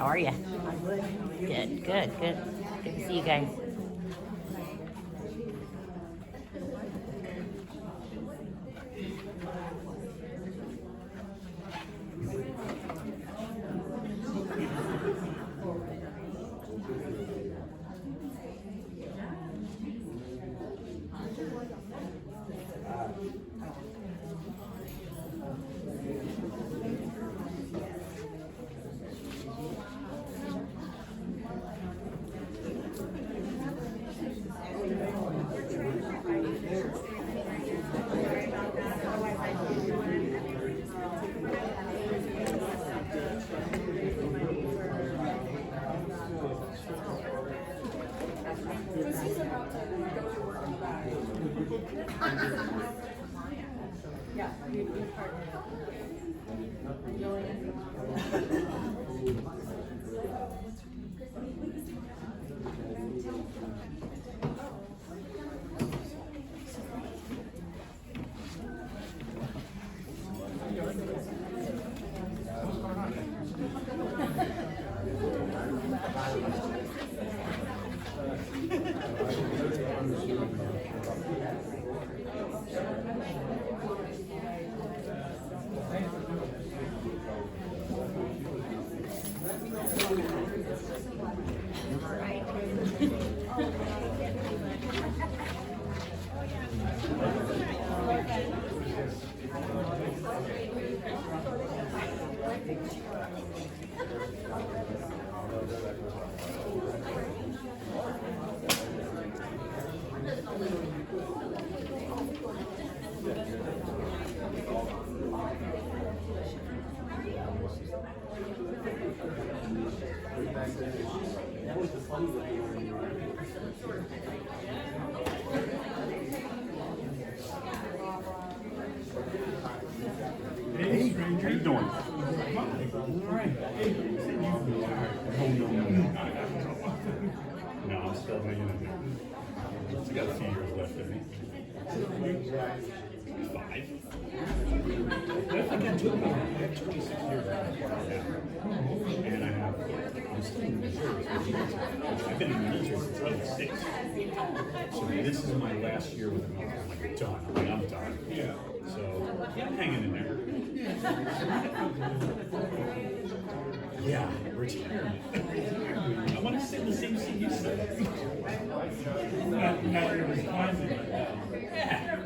How are you? Good, good, good. Good to see you guys. Hey, how you doing? All right. No, I'm still hanging in there. I got a few years left in me. 5. I got 26 years left. And I'm still in the reserves. I've been in the military since I was 6. So this is my last year with the military. I'm like, done. I'm done. Yeah. So I'm hanging in there. Yeah, retirement. I want to sit in the same seat you sit. Not your retirement. Yeah.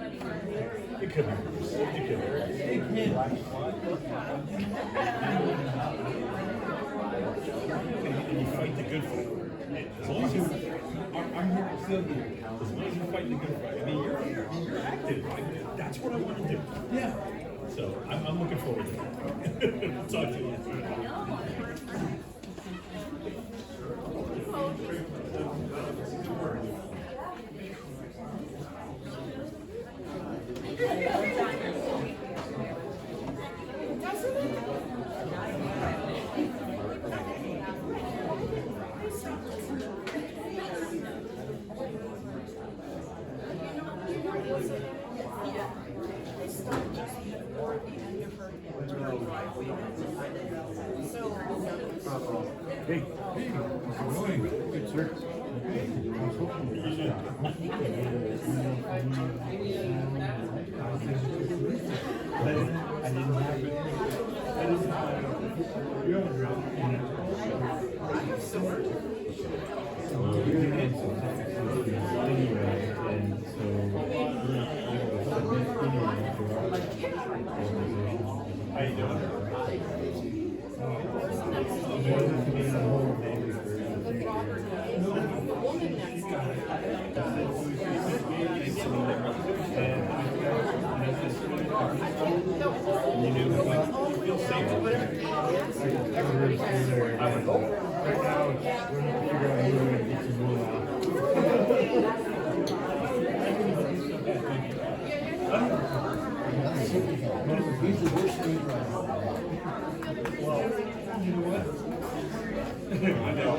It could be worse. It could be worse. And you fight the good fight. As long as you, I'm here to feel you. As long as you fight the good fight. I mean, you're active. That's what I want to do. Yeah. So I'm looking forward to it. Talk to you. Hey, how's it going? Good, sir. How you doing? He's the worst thing right now. Well, you know what? I know.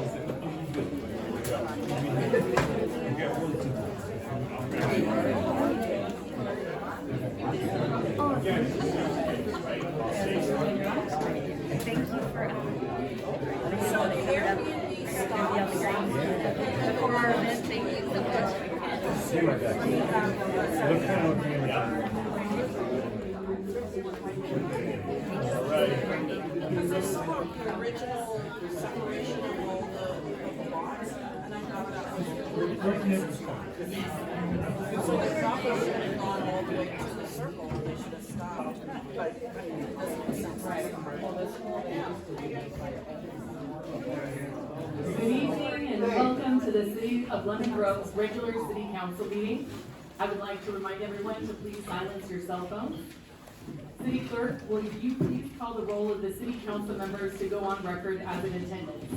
Thank you for See my back. Look kind of okay with that. The original separation of all the lots, and I got that. So the property should have gone all the way to the circle, and they should have stopped. But it doesn't make sense. Good evening and welcome to the City of Lemon Grove's regular city council meeting. I would like to remind everyone to please silence your cell phones. City clerk, will you please call the roll of the city council members to go on record as in attendance?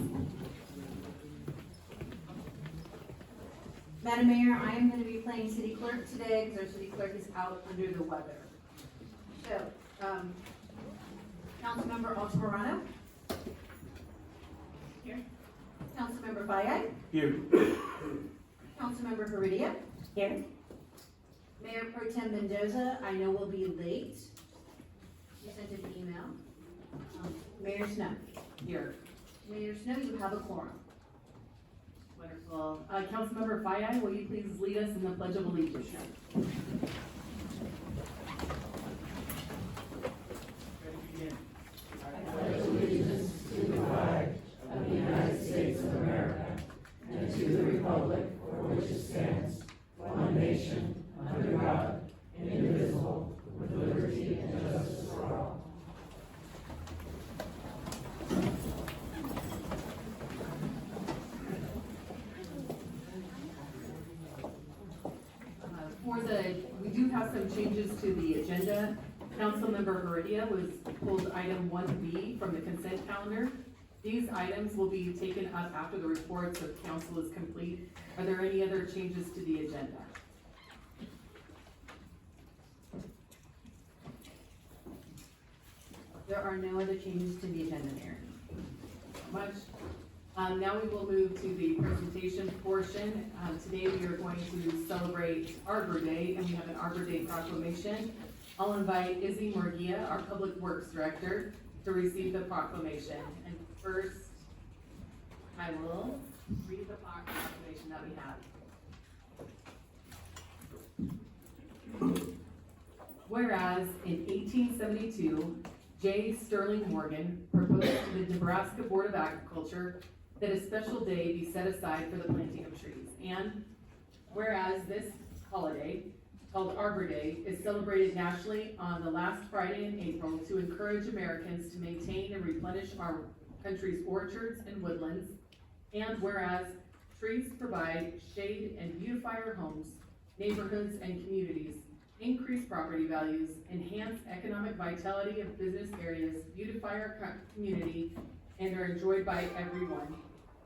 Madam Mayor, I am going to be playing city clerk today because our city clerk is out under the weather. So, Councilmember Altamirano? Here. Councilmember Fayad? Here. Councilmember Heredia? Here. Mayor Pro Tem Mendoza, I know will be late. You sent an email. Mayor Snow? Here. Mayor Snow, you have a quorum. Wonderful. Councilmember Fayad, will you please lead us in the Pledge of Allegiance? We do have some changes to the agenda. Councilmember Heredia was pulled item 1B from the consent calendar. These items will be taken up after the reports of council is complete. Are there any other changes to the agenda? There are no other changes to the agenda, Mayor. Much. Now we will move to the presentation portion. Today we are going to celebrate Arbor Day, and we have an Arbor Day proclamation. I'll invite Izzy Murguia, our Public Works Director, to receive the proclamation. And first, I will read the proclamation that we have. Whereas in 1872, J. Sterling Morgan proposed to the Nebraska Board of Agriculture that a special day be set aside for the planting of trees. And whereas this holiday, called Arbor Day, is celebrated nationally on the last Friday in April to encourage Americans to maintain and replenish our country's orchards and woodlands. And whereas trees provide shade and beautify our homes, neighborhoods, and communities, increase property values, enhance economic vitality of business areas, beautify our community, and are enjoyed by everyone.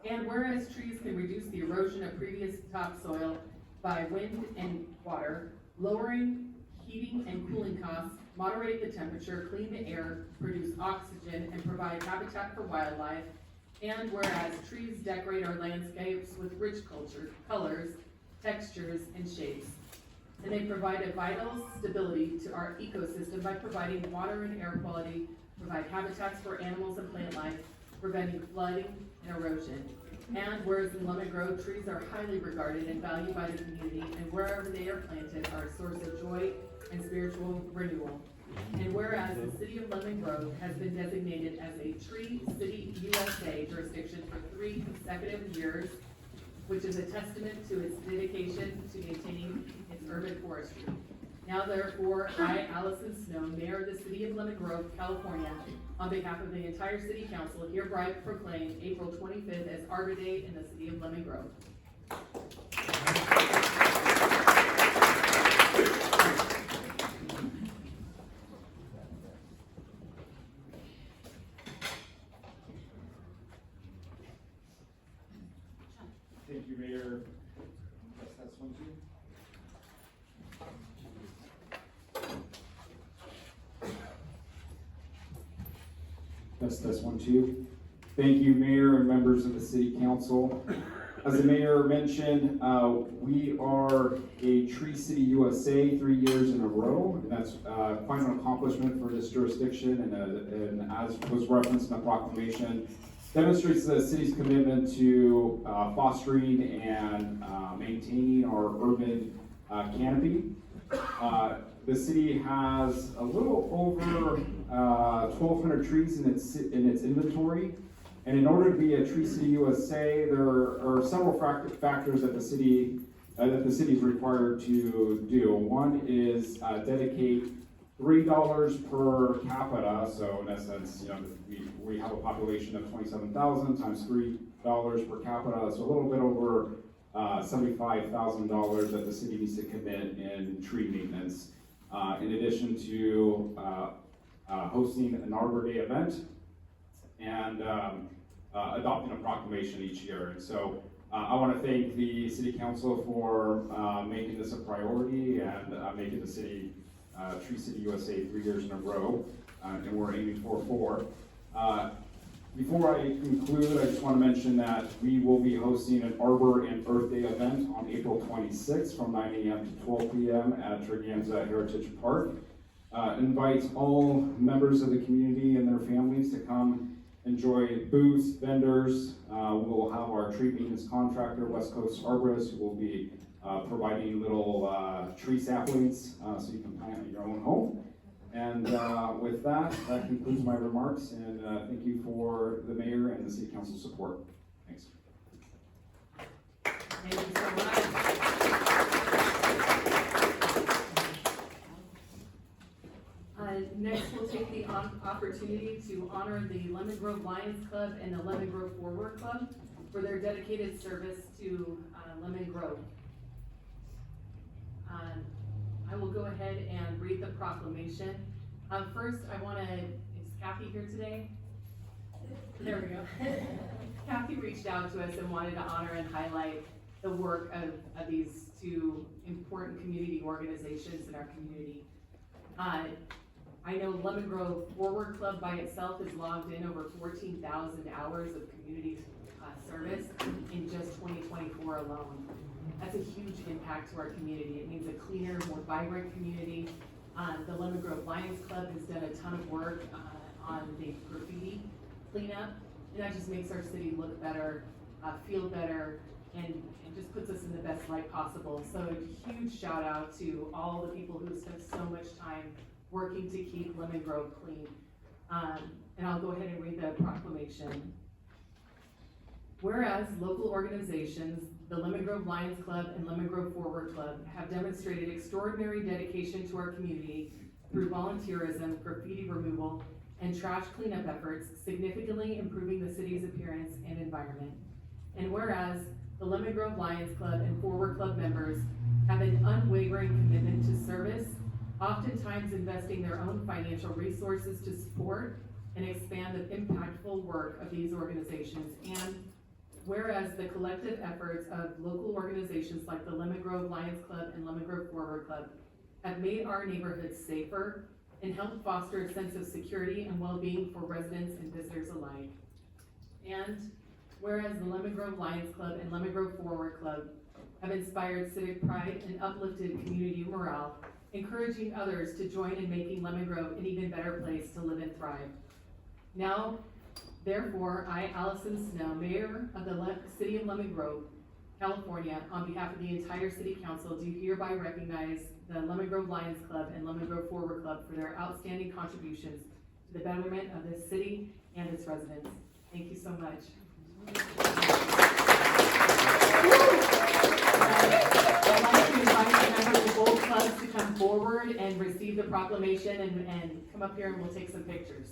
And whereas trees can reduce the erosion of previous topsoil by wind and water, lowering heating and cooling costs, moderate the temperature, clean the air, produce oxygen, and provide habitat for wildlife. And whereas trees decorate our landscapes with rich colors, textures, and shapes. And they provide a vital stability to our ecosystem by providing water and air quality, provide habitats for animals and plant life, preventing flooding and erosion. And whereas in Lemon Grove, trees are highly regarded and valued by the community, and wherever they are planted are a source of joy and spiritual renewal. And whereas the city of Lemon Grove has been designated as a Tree City USA jurisdiction for 3 consecutive years, which is a testament to its dedication to maintaining its urban forestry. Now therefore, I, Allison Snow, Mayor of the City of Lemon Grove, California, on behalf of the entire City Council, hereby proclaim April 25th as Arbor Day in the City of Lemon Grove. Thank you, Mayor. That's one, two. That's 1, 2. Thank you, Mayor and members of the City Council. As the Mayor mentioned, we are a Tree City USA 3 years in a row. And that's quite an accomplishment for this jurisdiction, and as was referenced in the proclamation, demonstrates the city's commitment to fostering and maintaining our urban canopy. The city has a little over 1,200 trees in its inventory. And in order to be a Tree City USA, there are several factors that the city is required to do. One is dedicate $3 per capita. So in essence, you know, we have a population of 27,000 times $3 per capita. So a little bit over $75,000 that the city needs to commit in tree maintenance. In addition to hosting an Arbor Day event and adopting a proclamation each year. And so I want to thank the City Council for making this a priority and making the city Tree City USA 3 years in a row, and we're aiming for 4. Before I conclude, I just want to mention that we will be hosting an Arbor and Earth Day event on April 26th from 9 a.m. to 12 p.m. at Tregenza Heritage Park. Invites all members of the community and their families to come enjoy booths, vendors. We will have our tree maintenance contractor, West Coast Arborist, who will be providing little tree saplings so you can plant at your own home. And with that concludes my remarks, and thank you for the mayor and the city council support. Thanks. Thank you so much. Next, we'll take the opportunity to honor the Lemon Grove Lions Club and the Lemon Grove Forward Club for their dedicated service to Lemon Grove. I will go ahead and read the proclamation. First, is Kathy here today? There we go. Kathy reached out to us and wanted to honor and highlight the work of these two important community organizations in our community. I know Lemon Grove Forward Club by itself has logged in over 14,000 hours of community service in just 2024 alone. That's a huge impact to our community. It means a cleaner, more vibrant community. The Lemon Grove Lions Club has done a ton of work on the graffiti cleanup, and that just makes our city look better, feel better, and just puts us in the best light possible. So a huge shout out to all the people who spent so much time working to keep Lemon Grove clean. And I'll go ahead and read the proclamation. Whereas local organizations, the Lemon Grove Lions Club and Lemon Grove Forward Club, have demonstrated extraordinary dedication to our community through volunteerism, graffiti removal, and trash cleanup efforts, significantly improving the city's appearance and environment. And whereas the Lemon Grove Lions Club and Forward Club members have an unwavering commitment to service, oftentimes investing their own financial resources to support and expand the impactful work of these organizations. And whereas the collective efforts of local organizations like the Lemon Grove Lions Club and Lemon Grove Forward Club have made our neighborhoods safer and helped foster a sense of security and well-being for residents and visitors alike. And whereas the Lemon Grove Lions Club and Lemon Grove Forward Club have inspired civic pride and uplifted community morale, encouraging others to join in making Lemon Grove an even better place to live and thrive. Now, therefore, I, Allison Snow, Mayor of the City of Lemon Grove, California, on behalf of the entire City Council, do hereby recognize the Lemon Grove Lions Club and Lemon Grove Forward Club for their outstanding contributions to the betterment of this city and its residents. Thank you so much. I'd like to invite the members of both clubs to come forward and receive the proclamation and come up here and we'll take some pictures.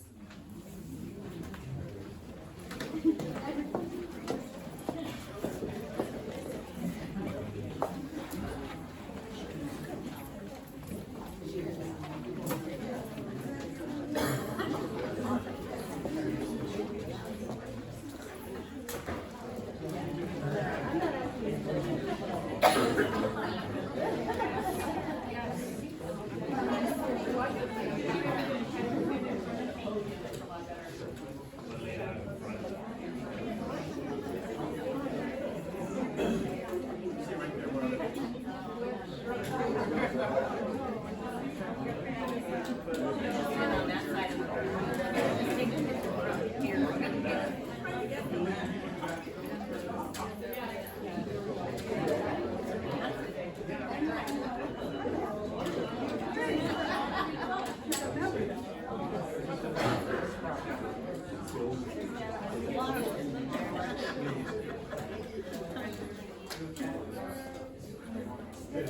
Say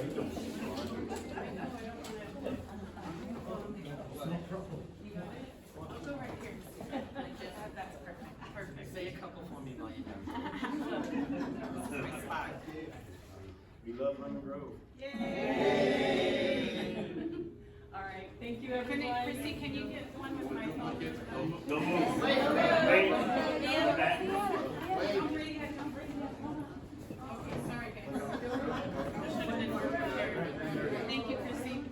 a couple for me while you We love Lemon Grove. All right, thank you, everyone. Chrissy, can you get one with my phone? Don't move. Wait. I'm ready, I'm ready. Okay, sorry, guys. Should have been more prepared. Thank you, Chrissy.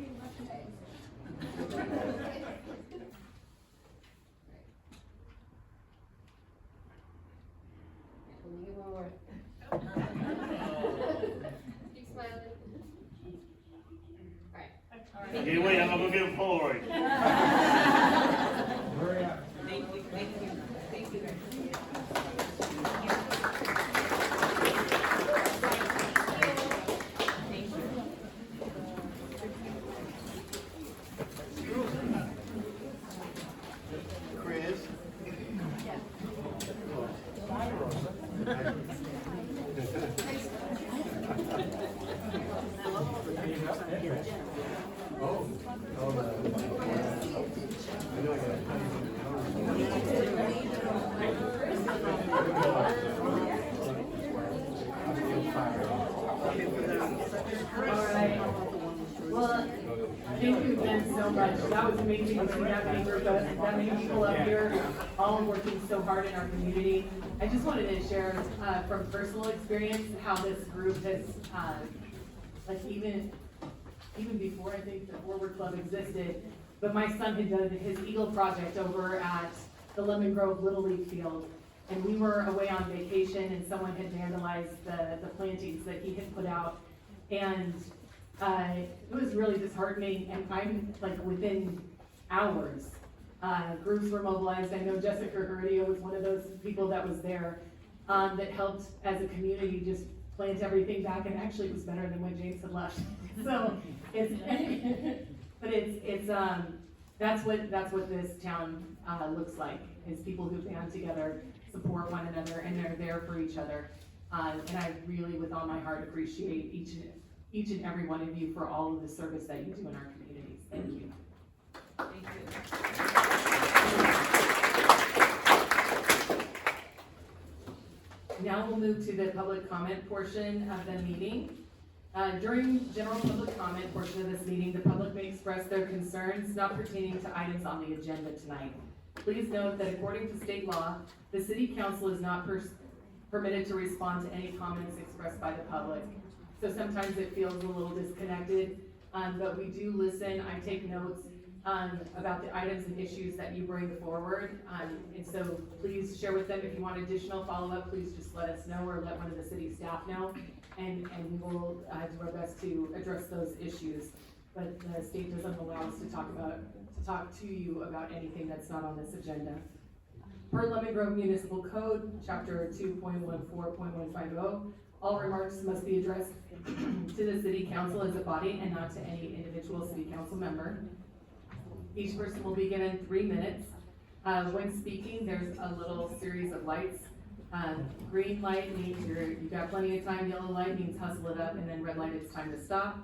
Keep smiling. Okay, wait, I'm looking forward. Thank you, thank you, thank you. Chris? Well, thank you again so much. That was amazing to see that many group of, that many people up here, all working so hard in our community. I just wanted to share, from personal experience, how this group has, like even before I think the Forward Club existed, but my son had done his Eagle project over at the Lemon Grove Little League field. And we were away on vacation and someone had vandalized the plantings that he had put out. And it was really disheartening, and I'm like within hours, groups were mobilized. I know Jessica Heredia was one of those people that was there, that helped as a community just plant everything back, and actually it was better than when James had left. So it's, but it's that's what this town looks like, is people who band together, support one another, and they're there for each other. And I really, with all my heart, appreciate each and every one of you for all of the service that you do in our communities. Thank you. Now we'll move to the public comment portion of the meeting. During general public comment portion of this meeting, the public may express their concerns not pertaining to items on the agenda tonight. Please note that according to state law, the city council is not permitted to respond to any comments expressed by the public. So sometimes it feels a little disconnected, but we do listen. I take notes about the items and issues that you bring forward. And so please share with them. If you want additional follow-up, please just let us know or let one of the city staff know. And we will do our best to address those issues. But the state doesn't allow us to talk to you about anything that's not on this agenda. Per Lemon Grove Municipal Code, Chapter 2.14.150, all remarks must be addressed to the city council as a body and not to any individual city council member. Each person will be given 3 minutes. When speaking, there's a little series of lights. Green light means you've got plenty of time, yellow light means hustle it up, and then red light, it's time to stop.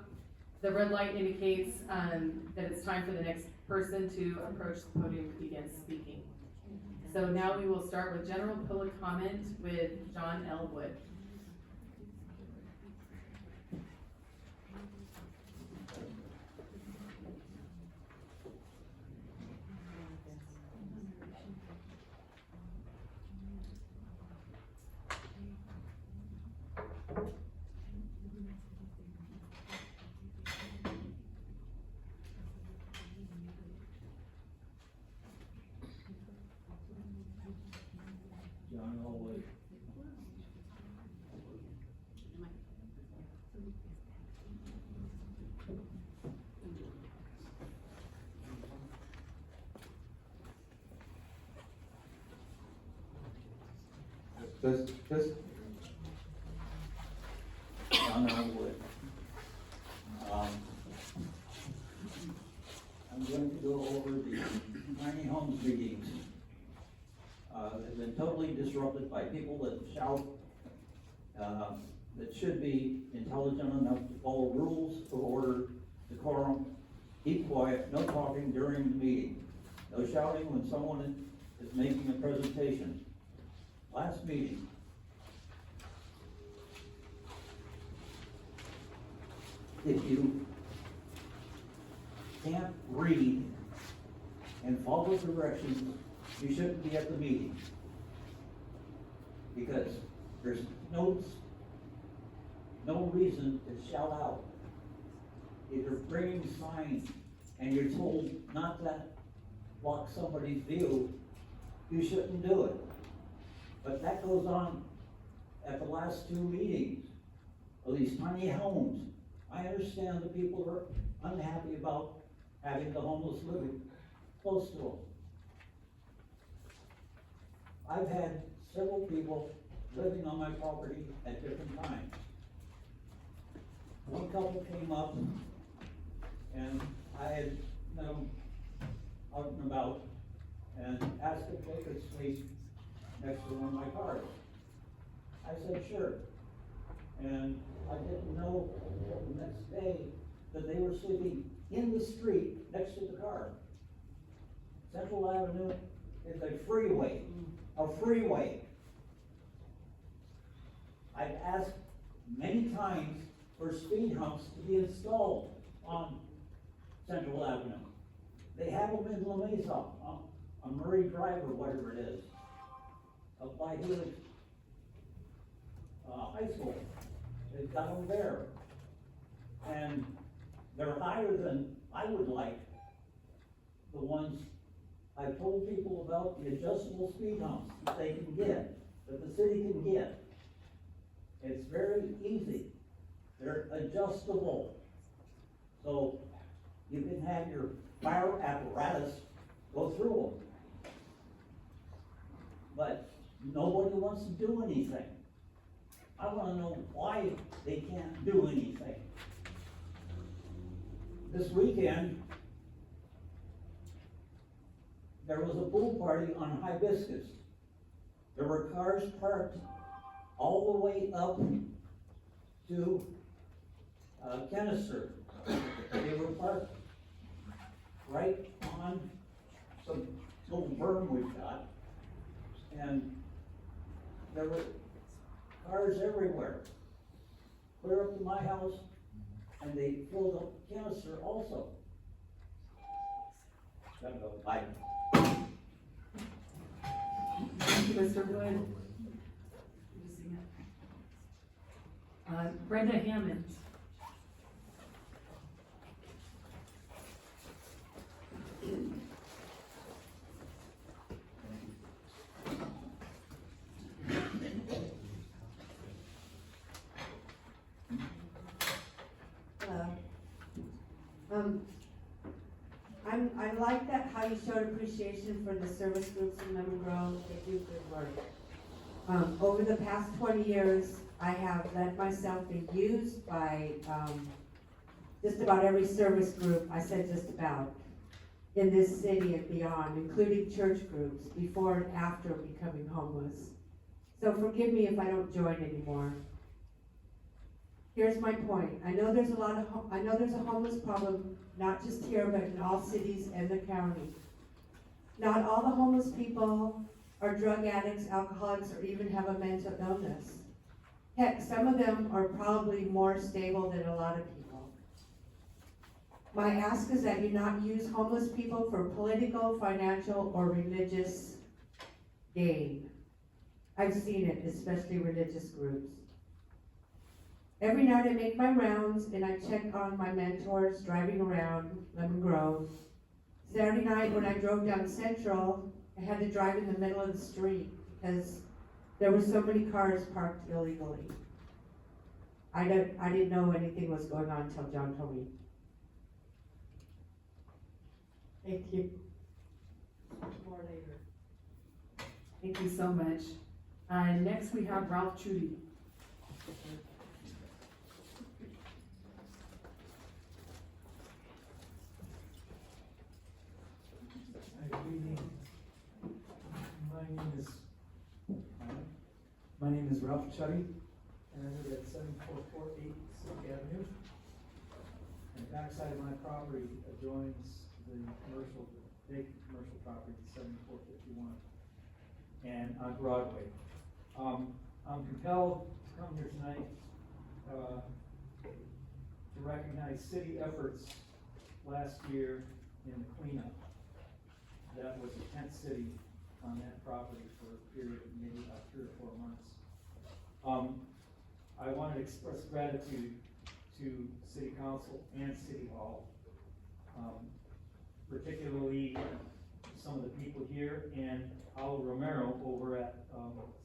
The red light indicates that it's time for the next person to approach the podium to begin speaking. So now we will start with general public comment with John L. Wood. John Elway. Just John Elway. I'm going to go over the tiny homes meetings. They've been totally disrupted by people that shout. that should be intelligent enough to follow rules of order, decorum, keep quiet, no talking during the meeting, no shouting when someone is making a presentation. Last meeting, if you can't read and follow directions, you shouldn't be at the meeting. Because there's no reason to shout out. If you're bringing signs and you're told not to block somebody's view, you shouldn't do it. But that goes on at the last 2 meetings of these tiny homes. I understand the people are unhappy about having the homeless living close to them. I've had several people living on my property at different times. One couple came up and I had them out and about and asked if they could sleep next to one of my cars. I said, sure. And I didn't know the next day that they were sleeping in the street next to the car. Central Avenue is a freeway. I've asked many times for speed humps to be installed on Central Avenue. They have them in La Mesa, on Murray Drive or whatever it is, up by Helix High School. They've got them there. And they're higher than I would like. The ones I've told people about, the adjustable speed humps that they can get, that the city can get. It's very easy. They're adjustable. So you can have your fire apparatus go through them. But nobody wants to do anything. I wanna know why they can't do anything. This weekend, there was a pool party on Hibiscus. There were cars parked all the way up to Kennester. They were parked right on some little berm we've got. And there were cars everywhere. Clear up to my house, and they filled up Kennester also. Gotta go, bye. Thank you, Mr. Wood. Brenda Hammond. I like that how you showed appreciation for the service groups in Lemon Grove. They do good work. Over the past 20 years, I have let myself be used by just about every service group, I said just about, in this city and beyond, including church groups, before and after becoming homeless. So forgive me if I don't join anymore. Here's my point. I know there's a homeless problem, not just here, but in all cities and the county. Not all the homeless people are drug addicts, alcoholics, or even have a mental illness. Heck, some of them are probably more stable than a lot of people. My ask is that you not use homeless people for political, financial, or religious gain. I've seen it, especially religious groups. Every night I make my rounds and I check on my mentors driving around Lemon Grove. Saturday night when I drove down Central, I had to drive in the middle of the street because there were so many cars parked illegally. I didn't know anything was going on until John told me. Thank you. More later. Thank you so much. Next we have Ralph Trudy. Hi, good evening. My name is Ralph Chuddy, and I live at 17 7448 Silk Avenue. And the backside of my property adjoins the vacant commercial property, 7451, and on Broadway. I'm compelled to come here tonight, to recognize city efforts last year in the cleanup. That was a tent city on that property for a period of maybe about 3 or 4 months. I want to express gratitude to City Council and City Hall, particularly some of the people here and Paulo Romero over at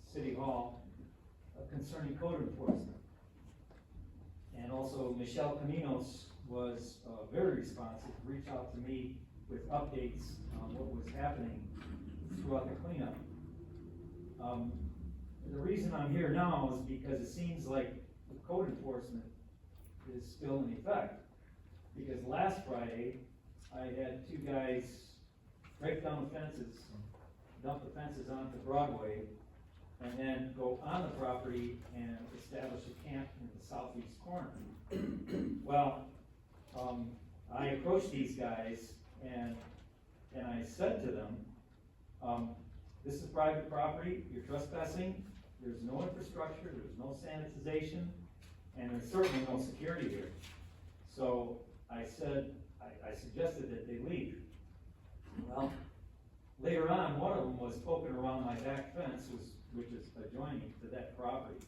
City Hall concerning code enforcement. And also Michelle Caminos was very responsive, reached out to me with updates on what was happening throughout the cleanup. The reason I'm here now is because it seems like the code enforcement is still in effect. Because last Friday, I had 2 guys break down the fences, dump the fences onto Broadway, and then go on the property and establish a camp in the southeast corner. Well, I approached these guys and I said to them, this is private property, you're trespassing, there's no infrastructure, there's no sanitization, and there's certainly no security here. So I said, I suggested that they leave. Well, later on, one of them was poking around my back fence, which is adjoining to that property.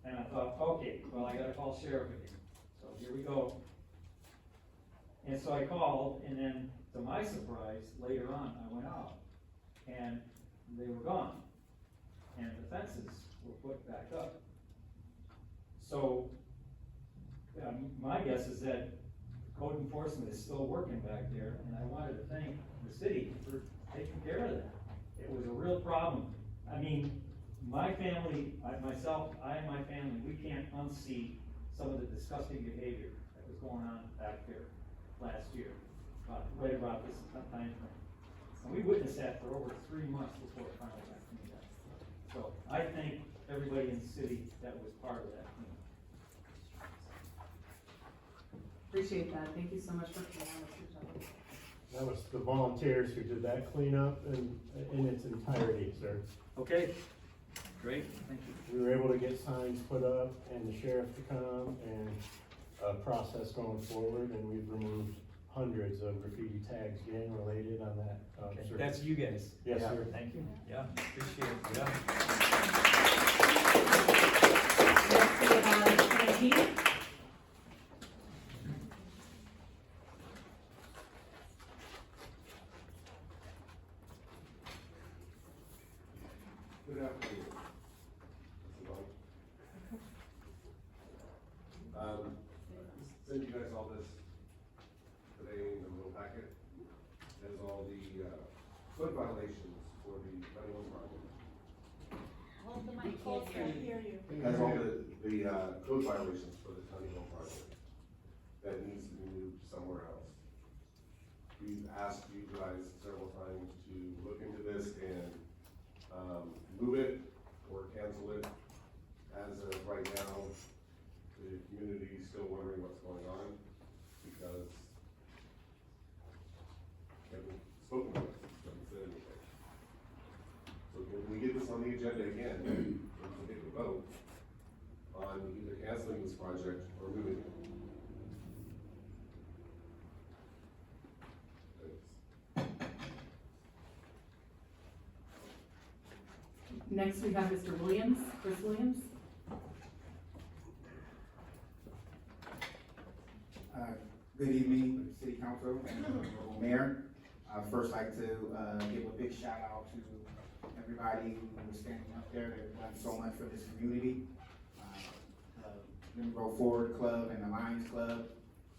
And I thought, okay, well, I gotta call sheriff again. So here we go. And so I called, and then to my surprise, later on, I went out, and they were gone. And the fences were put back up. So, my guess is that code enforcement is still working back there, and I wanted to thank the city for taking care of that. It was a real problem. I mean, my family, myself, I and my family, we can't unsee some of the disgusting behavior that was going on back there last year, right about this time frame. And we witnessed that for over 3 months before it finally got cleaned up. So I thank everybody in the city that was part of that cleanup. Appreciate that. Thank you so much for coming on with your time. That was the volunteers who did that cleanup in its entirety, sir. Okay, great, thank you. We were able to get signs put up and the sheriff to come and a process going forward, and we've removed hundreds of graffiti tags gang related on that. Okay, circuit. that's you guys. Yes, Yeah, sir. Thank you, yeah, appreciate it, yeah. Next, we have Canteen. Good afternoon. Send you guys all this today in the little packet. Has all the code violations for the Honeymoon project. Hold the mic closer, I hear you. Has all the code violations for the Honeymoon project that needs to be moved somewhere else. We've asked you guys several times to look into this and move it or cancel it. As of right now, the community is still wondering what's going on because we haven't spoken with us, haven't said anything. So when we get this on the agenda again, we can take a vote on either canceling this project or moving it. Next, we have Mr. Williams, Chris Williams. Good evening, City Council and Mayor. I'd first like to give a big shout out to everybody who was standing up there that done so much for this community. Go Forward Club and the Lions Club.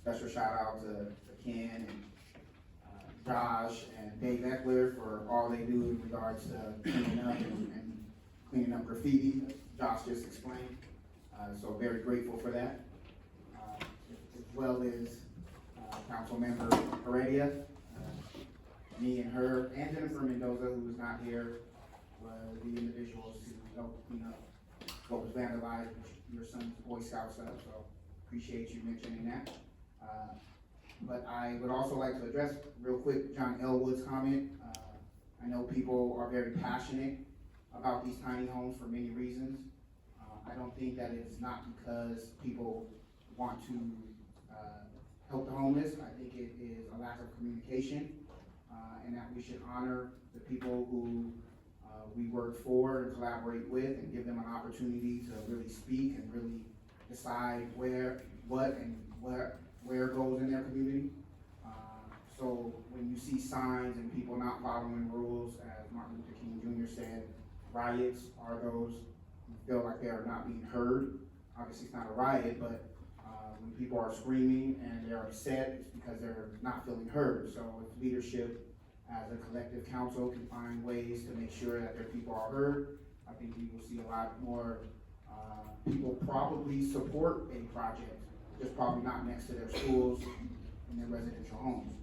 Special shout out to Ken and Josh and Dave Eckler for all they do in regards to cleaning up and cleaning up graffiti, Josh just explained. So very grateful for that. As well as Councilmember Heredia, me and her, and Jennifer Mendoza, who was not here, were the individuals who helped clean up what was vandalized, your son's Boy Scout stuff, so appreciate you mentioning that. But I would also like to address real quick John Elwood's comment. I know people are very passionate about these tiny homes for many reasons. I don't think that it's not because people want to help the homeless. I think it is a lack of communication, and that we should honor the people who we work for and collaborate with and give them an opportunity to really speak and really decide where goes in their community. So when you see signs and people not following rules, as Martin Luther King Jr. said, riots are those who feel like they are not being heard. Obviously, it's not a riot, but when people are screaming and they're upset, it's because they're not feeling heard. So if leadership as a collective council can find ways to make sure that their people are heard, I think we will see a lot more people probably support a project, just probably not next to their schools and their residential homes.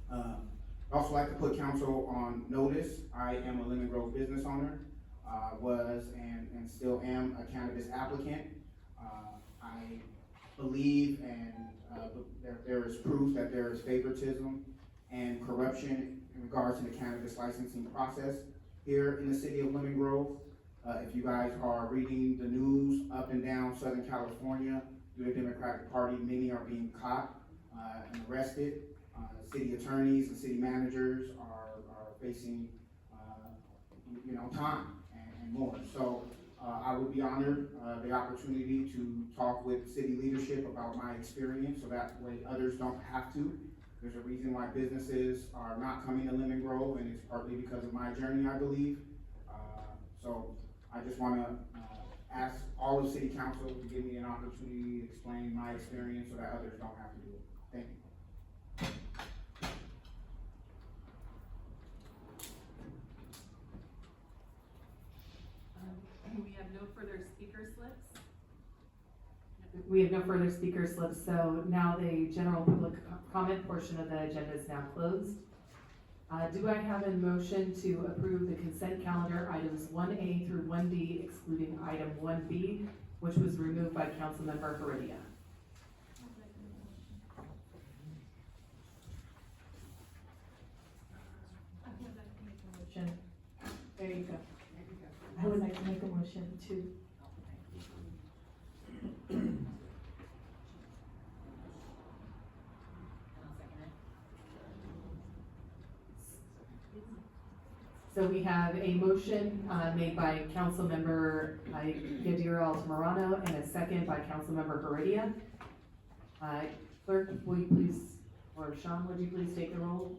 I'd also like to put council on notice. I am a Lemon Grove business owner, was and still am a cannabis applicant. I believe and there is proof that there is favoritism and corruption in regards to the cannabis licensing process here in the city of Lemon Grove. If you guys are reading the news up and down Southern California, through the Democratic Party, many are being caught and arrested. City attorneys and city managers are facing, time and more. So I would be honored the opportunity to talk with city leadership about my experience, so that way others don't have to. There's a reason why businesses are not coming to Lemon Grove, and it's partly because of my journey, I believe. So I just want to ask all of City Council to give me an opportunity to explain my experience so that others don't have to do it. Thank you. We have no further speaker slips. We have no further speaker slips, so now the general public comment portion of the agenda is now closed. Do I have a motion to approve the consent calendar items 1A through 1D, excluding item 1B, which was removed by Councilmember Heredia? There you go. I would like to make a motion to. So we have a motion made by Councilmember Yadira Altamirano and a second by Councilmember Heredia. Clerk, will you please, or Sean, would you please take the roll?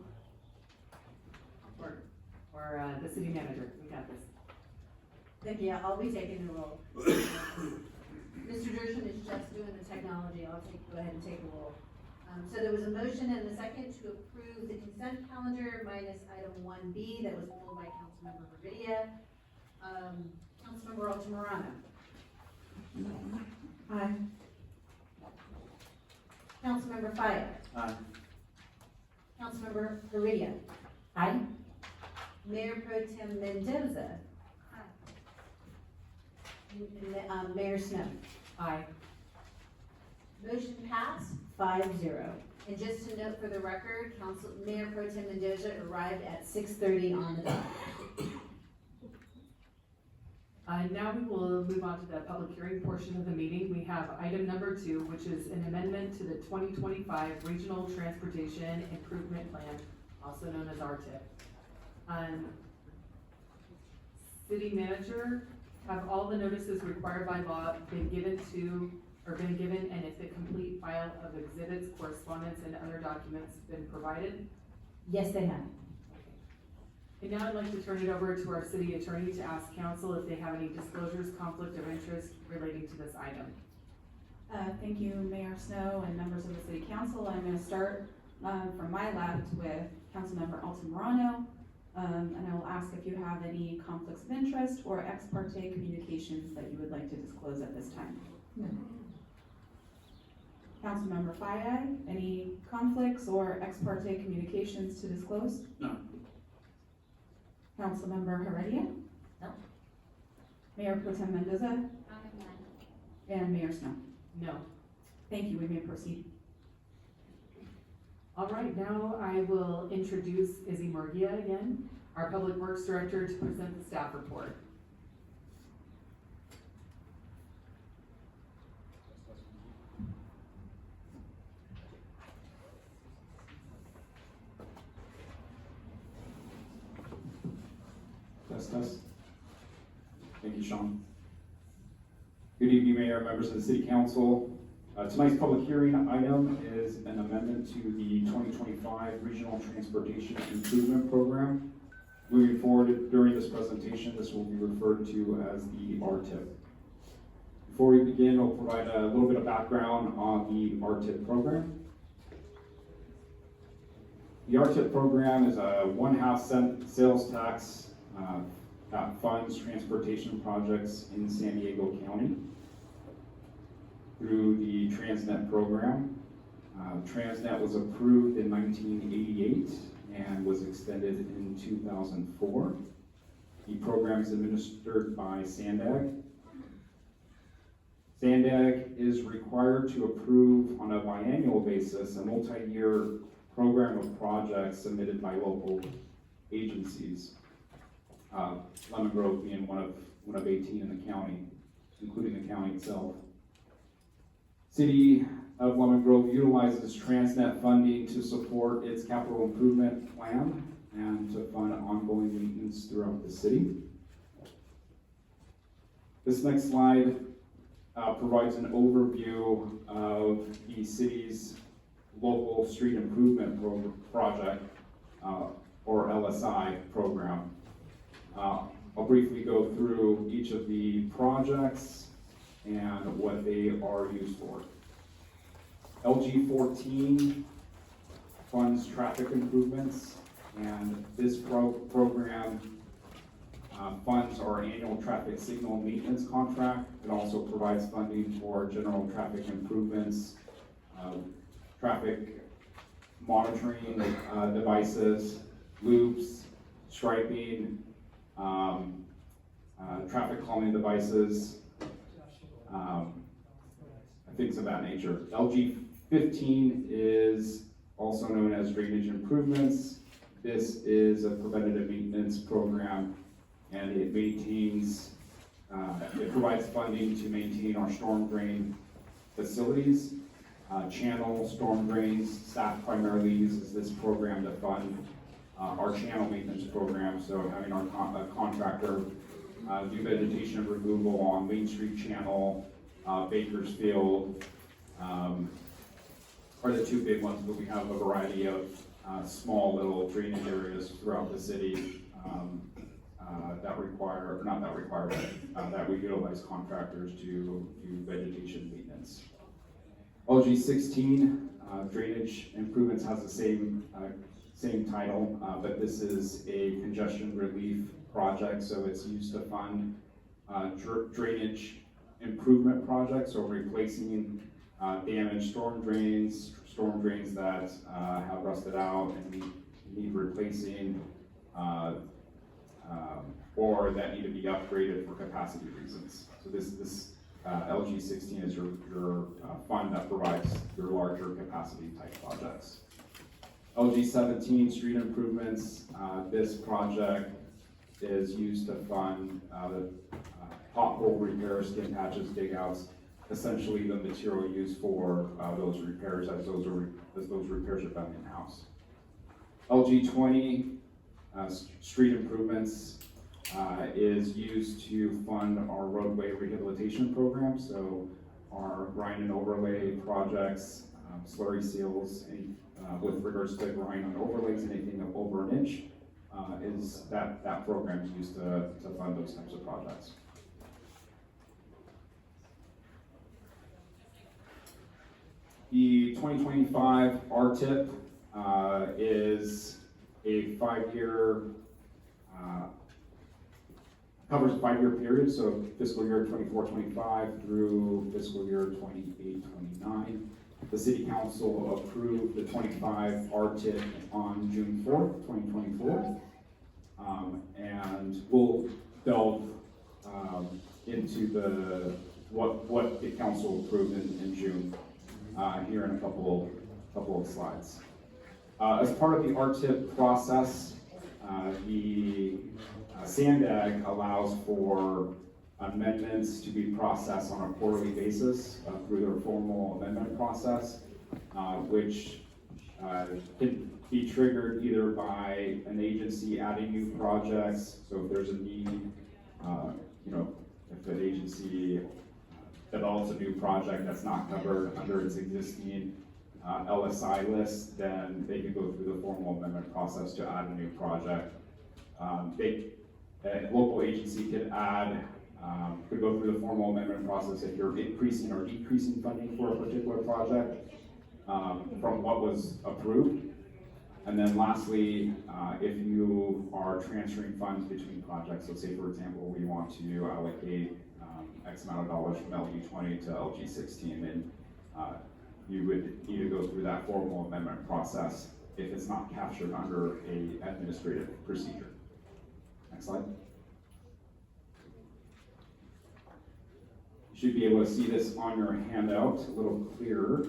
Or the city manager, we got this. Thank you, I'll be taking the roll. Mr. Dershowitz is just doing the technology, I'll go ahead and take the roll. So there was a motion and a second to approve the consent calendar minus item 1B that was pulled by Councilmember Heredia. Councilmember Altamirano. Aye. Councilmember Fayed. Aye. Councilmember Heredia. Aye. Mayor Pro Tem Mendoza. Mayor Snow. Aye. Motion passed 5-0. And just to note for the record, Mayor Pro Tem Mendoza arrived at 6:30 on the dot. Now we will move on to the public hearing portion of the meeting. We have item number 2, which is an amendment to the 2025 Regional Transportation Improvement Plan, also known as RTIP. City manager, have all the notices required by law been given, and if the complete file of exhibits, correspondence, and other documents been provided? Yes, they have. And now I'd like to turn it over to our city attorney to ask council if they have any disclosures, conflict of interest relating to this item. Thank you, Mayor Snow and members of the City Council. I'm going to start from my left with Councilmember Altamirano. And I will ask if you have any conflicts of interest or ex parte communications that you would like to disclose at this time. No. Councilmember Fayed, any conflicts or ex parte communications to disclose? No. Councilmember Heredia? No. Mayor Pro Tem Mendoza, and Mayor Snow. No. Thank you, we may proceed. All right, now I will introduce Izzy Murgia again, our Public Works Director, to present the staff report. Test. Thank you, Sean. Good evening, Mayor, members of the City Council. Tonight's public hearing item is an amendment to the 2025 Regional Transportation Improvement Program. Moving forward during this presentation, this will be referred to as the RTIP. Before we begin, I'll provide a little bit of background on the RTIP program. The RTIP program is a 1/2 cent sales tax that funds transportation projects in San Diego County through the Transnet program. Transnet was approved in 1988 and was extended in 2004. The program is administered by SANDAG. SANDAG is required to approve on a biannual basis a multi-year program of projects submitted by local agencies. Lemon Grove being one of 18 in the county, including the county itself. City of Lemon Grove utilizes Transnet funding to support its capital improvement plan and to fund ongoing maintenance throughout the city. This next slide provides an overview of the city's local street improvement project, or LSI program. I'll briefly go through each of the projects and what they are used for. LG 14 funds traffic improvements, and this program funds our annual traffic signal maintenance contract. It also provides funding for general traffic improvements, traffic monitoring devices, loops, striping, traffic calming devices, things of that nature. LG 15 is also known as drainage improvements. This is a preventative maintenance program, and it maintains, it provides funding to maintain our storm drain facilities, channel storm drains. Staff primarily uses this program to fund our channel maintenance program, so having our contractor do vegetation removal on Main Street Channel, Bakersfield, are the two big ones, but we have a variety of small little drainage areas throughout the city that we utilize contractors to do vegetation maintenance. LG 16, drainage improvements, has the same title, but this is a congestion relief project, so it's used to fund drainage improvement projects, so replacing damaged storm drains that have rusted out and need replacing, or that need to be upgraded for capacity reasons. So this LG 16 is your fund that provides your larger capacity type projects. LG 17, street improvements. This project is used to fund the pothole repairs, skin patches, dig outs, essentially the material used for those repairs as those repairs are done in-house. LG 20, street improvements, is used to fund our roadway rehabilitation program, so our grind and overlay projects, slurry seals, with regards to grind and overlays, anything over an inch, is that program is used to fund those types of projects. The 2025 RTIP is a 5-year, covers a 5-year period, so fiscal year 24-25 through fiscal year 28-29. The City Council approved the 25 RTIP on June 4th, 2024. And we'll delve into what the council approved in June, here in a couple of slides. As part of the RTIP process, the SANDAG allows for amendments to be processed on a quarterly basis through their formal amendment process, which can be triggered either by an agency adding new projects. So if there's a need, if an agency develops a new project that's not covered under its existing LSI list, then they can go through the formal amendment process to add a new project. A local agency could go through the formal amendment process if you're increasing or decreasing funding for a particular project from what was approved. And then lastly, if you are transferring funds between projects, so say for example, we want to allocate X amount of dollars from LG 20 to LG 16, then you would need to go through that formal amendment process if it's not captured under a administrative procedure. Next slide. You should be able to see this on your handout a little clearer.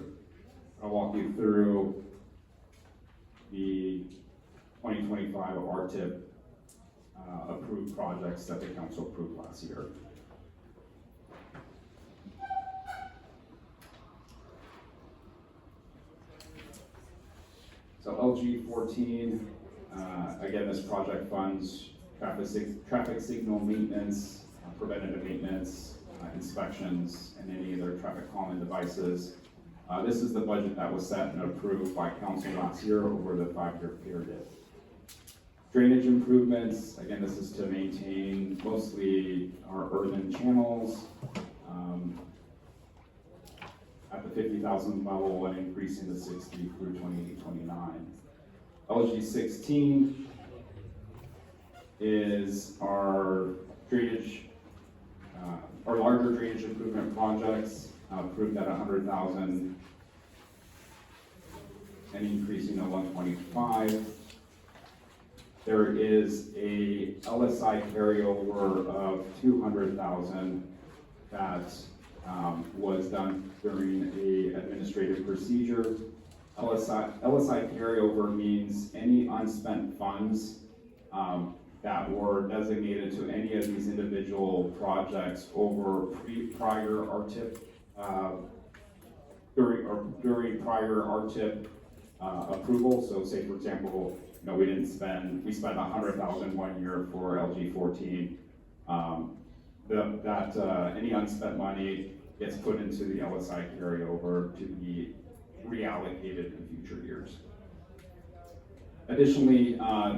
I'll walk you through the 2025 RTIP approved projects that the council approved last year. So LG 14, again, this project funds traffic signal maintenance, preventative maintenance, inspections, and any other traffic calming devices. This is the budget that was set and approved by council last year over the 5-year period. Drainage improvements, again, this is to maintain mostly our urban channels at the 50,000 level and increasing to 60 through 2029. LG 16 is our drainage, our larger drainage improvement projects approved at 100,000 and increasing to 125. There is a LSI carryover of 200,000 that was done during a administrative procedure. LSI carryover means any unspent funds that were designated to any of these individual projects over prior RTIP during prior RTIP approval. So say for example, we spent 100,000 one year for LG 14. Any unspent money gets put into the LSI carryover to be reallocated in future years. Additionally,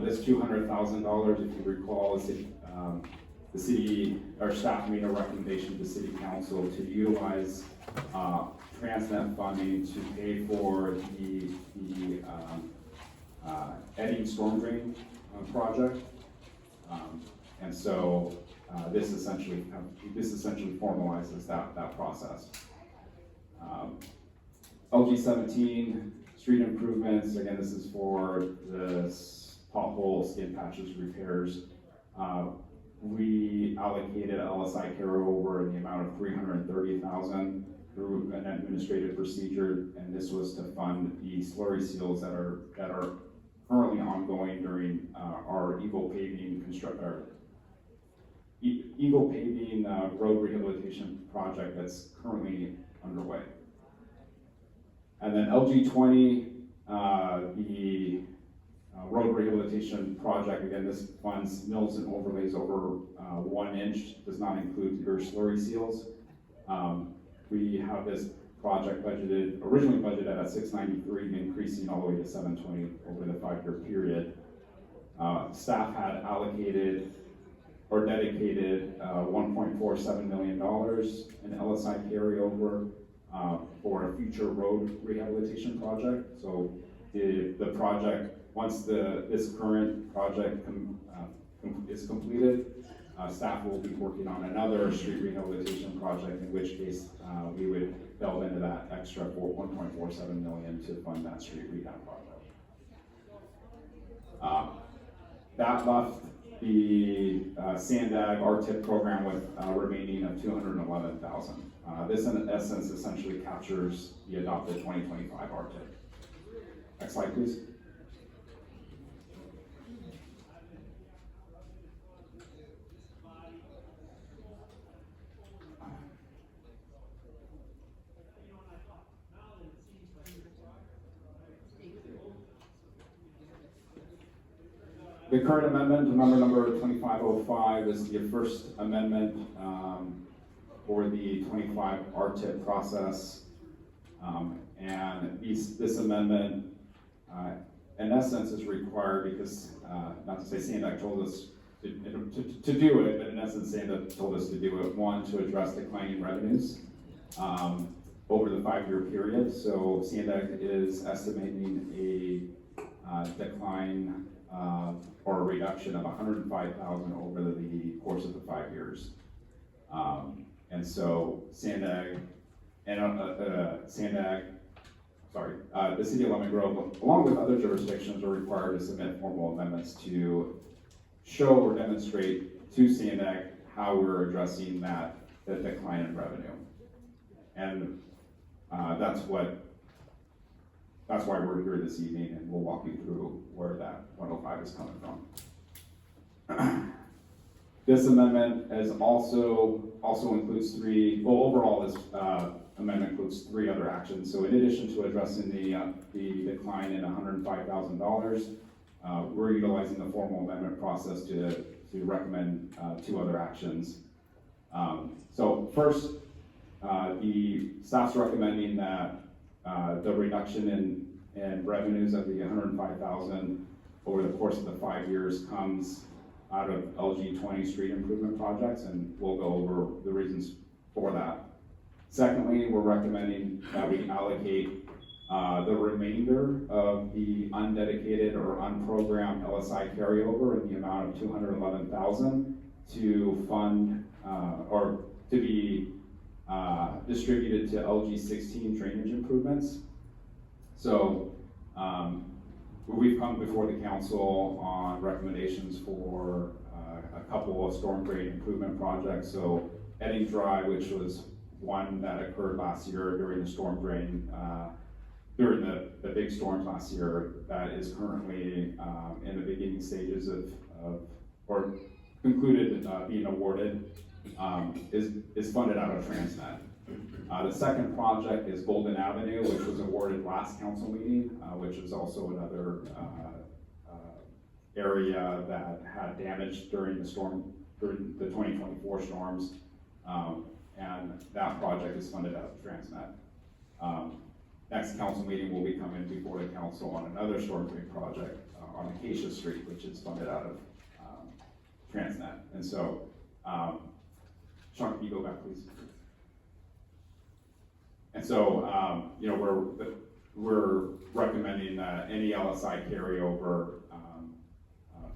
this $200,000, if you recall, the city, our staff made a recommendation to City Council to utilize Transnet funding to pay for the Edding Storm Drain project. And so this essentially formalizes that process. LG 17, street improvements, again, this is for the pothole skin patches repairs. We allocated LSI carryover in the amount of $330,000 through an administrative procedure, and this was to fund the slurry seals that are currently ongoing during our Eagle Paving road rehabilitation project that's currently underway. And then LG 20, the road rehabilitation project, again, this funds mills and overlays over 1 inch, does not include your slurry seals. We have this project originally budgeted at $693, increasing all the way to $720 over the 5-year period. Staff had allocated or dedicated $1.47 million in LSI carryover for a future road rehabilitation project. So the project, once this current project is completed, staff will be working on another street rehabilitation project, in which case we would delve into that extra $1.47 million to fund that street rehab project. That left the Sandag RTIP program with remaining of $211,000. This in essence essentially captures the adopted 2025 RTIP. Next slide, please. The current amendment, number 2505, is the first amendment for the 25 RTIP process. And this amendment, in essence, is required because, not to say Sandag told us to do it, but in essence, Sandag told us to do it, one, to address declining revenues over the 5-year period. So Sandag is estimating a decline or a reduction of $105,000 over the course of the 5 years. And so Sandag and the city of Lemon Grove, along with other jurisdictions, are required to submit formal amendments to show or demonstrate to Sandag how we're addressing that decline in revenue. And that's why we're here this evening, and we'll walk you through where that 105 is coming from. This amendment also includes overall this amendment includes 3 other actions. So in addition to addressing the decline in $105,000, we're utilizing the formal amendment process to recommend 2 other actions. So first, the staff's recommending that the reduction in revenues of the $105,000 over the course of the 5 years comes out of LG 20 street improvement projects, and we'll go over the reasons for that. Secondly, we're recommending that we allocate the remainder of the undedicated or unprogrammed LSI carryover in the amount of $211,000 to fund or to be distributed to LG 16 drainage improvements. So we've come before the council on recommendations for a couple of storm drain improvement projects. So Edding Drive, which was one that occurred last year during the storm drain, during the big storms last year, that is currently in the beginning stages of or concluded being awarded, is funded out of Transnet. The second project is Golden Avenue, which was awarded last council meeting, which is also another area that had damage during the 2024 storms. And that project is funded out of Transnet. Next council meeting will be coming before the council on another storm drain project on Acacia Street, which is funded out of Transnet. And so, Sean, can you go back, please? And so, we're recommending that any LSI carryover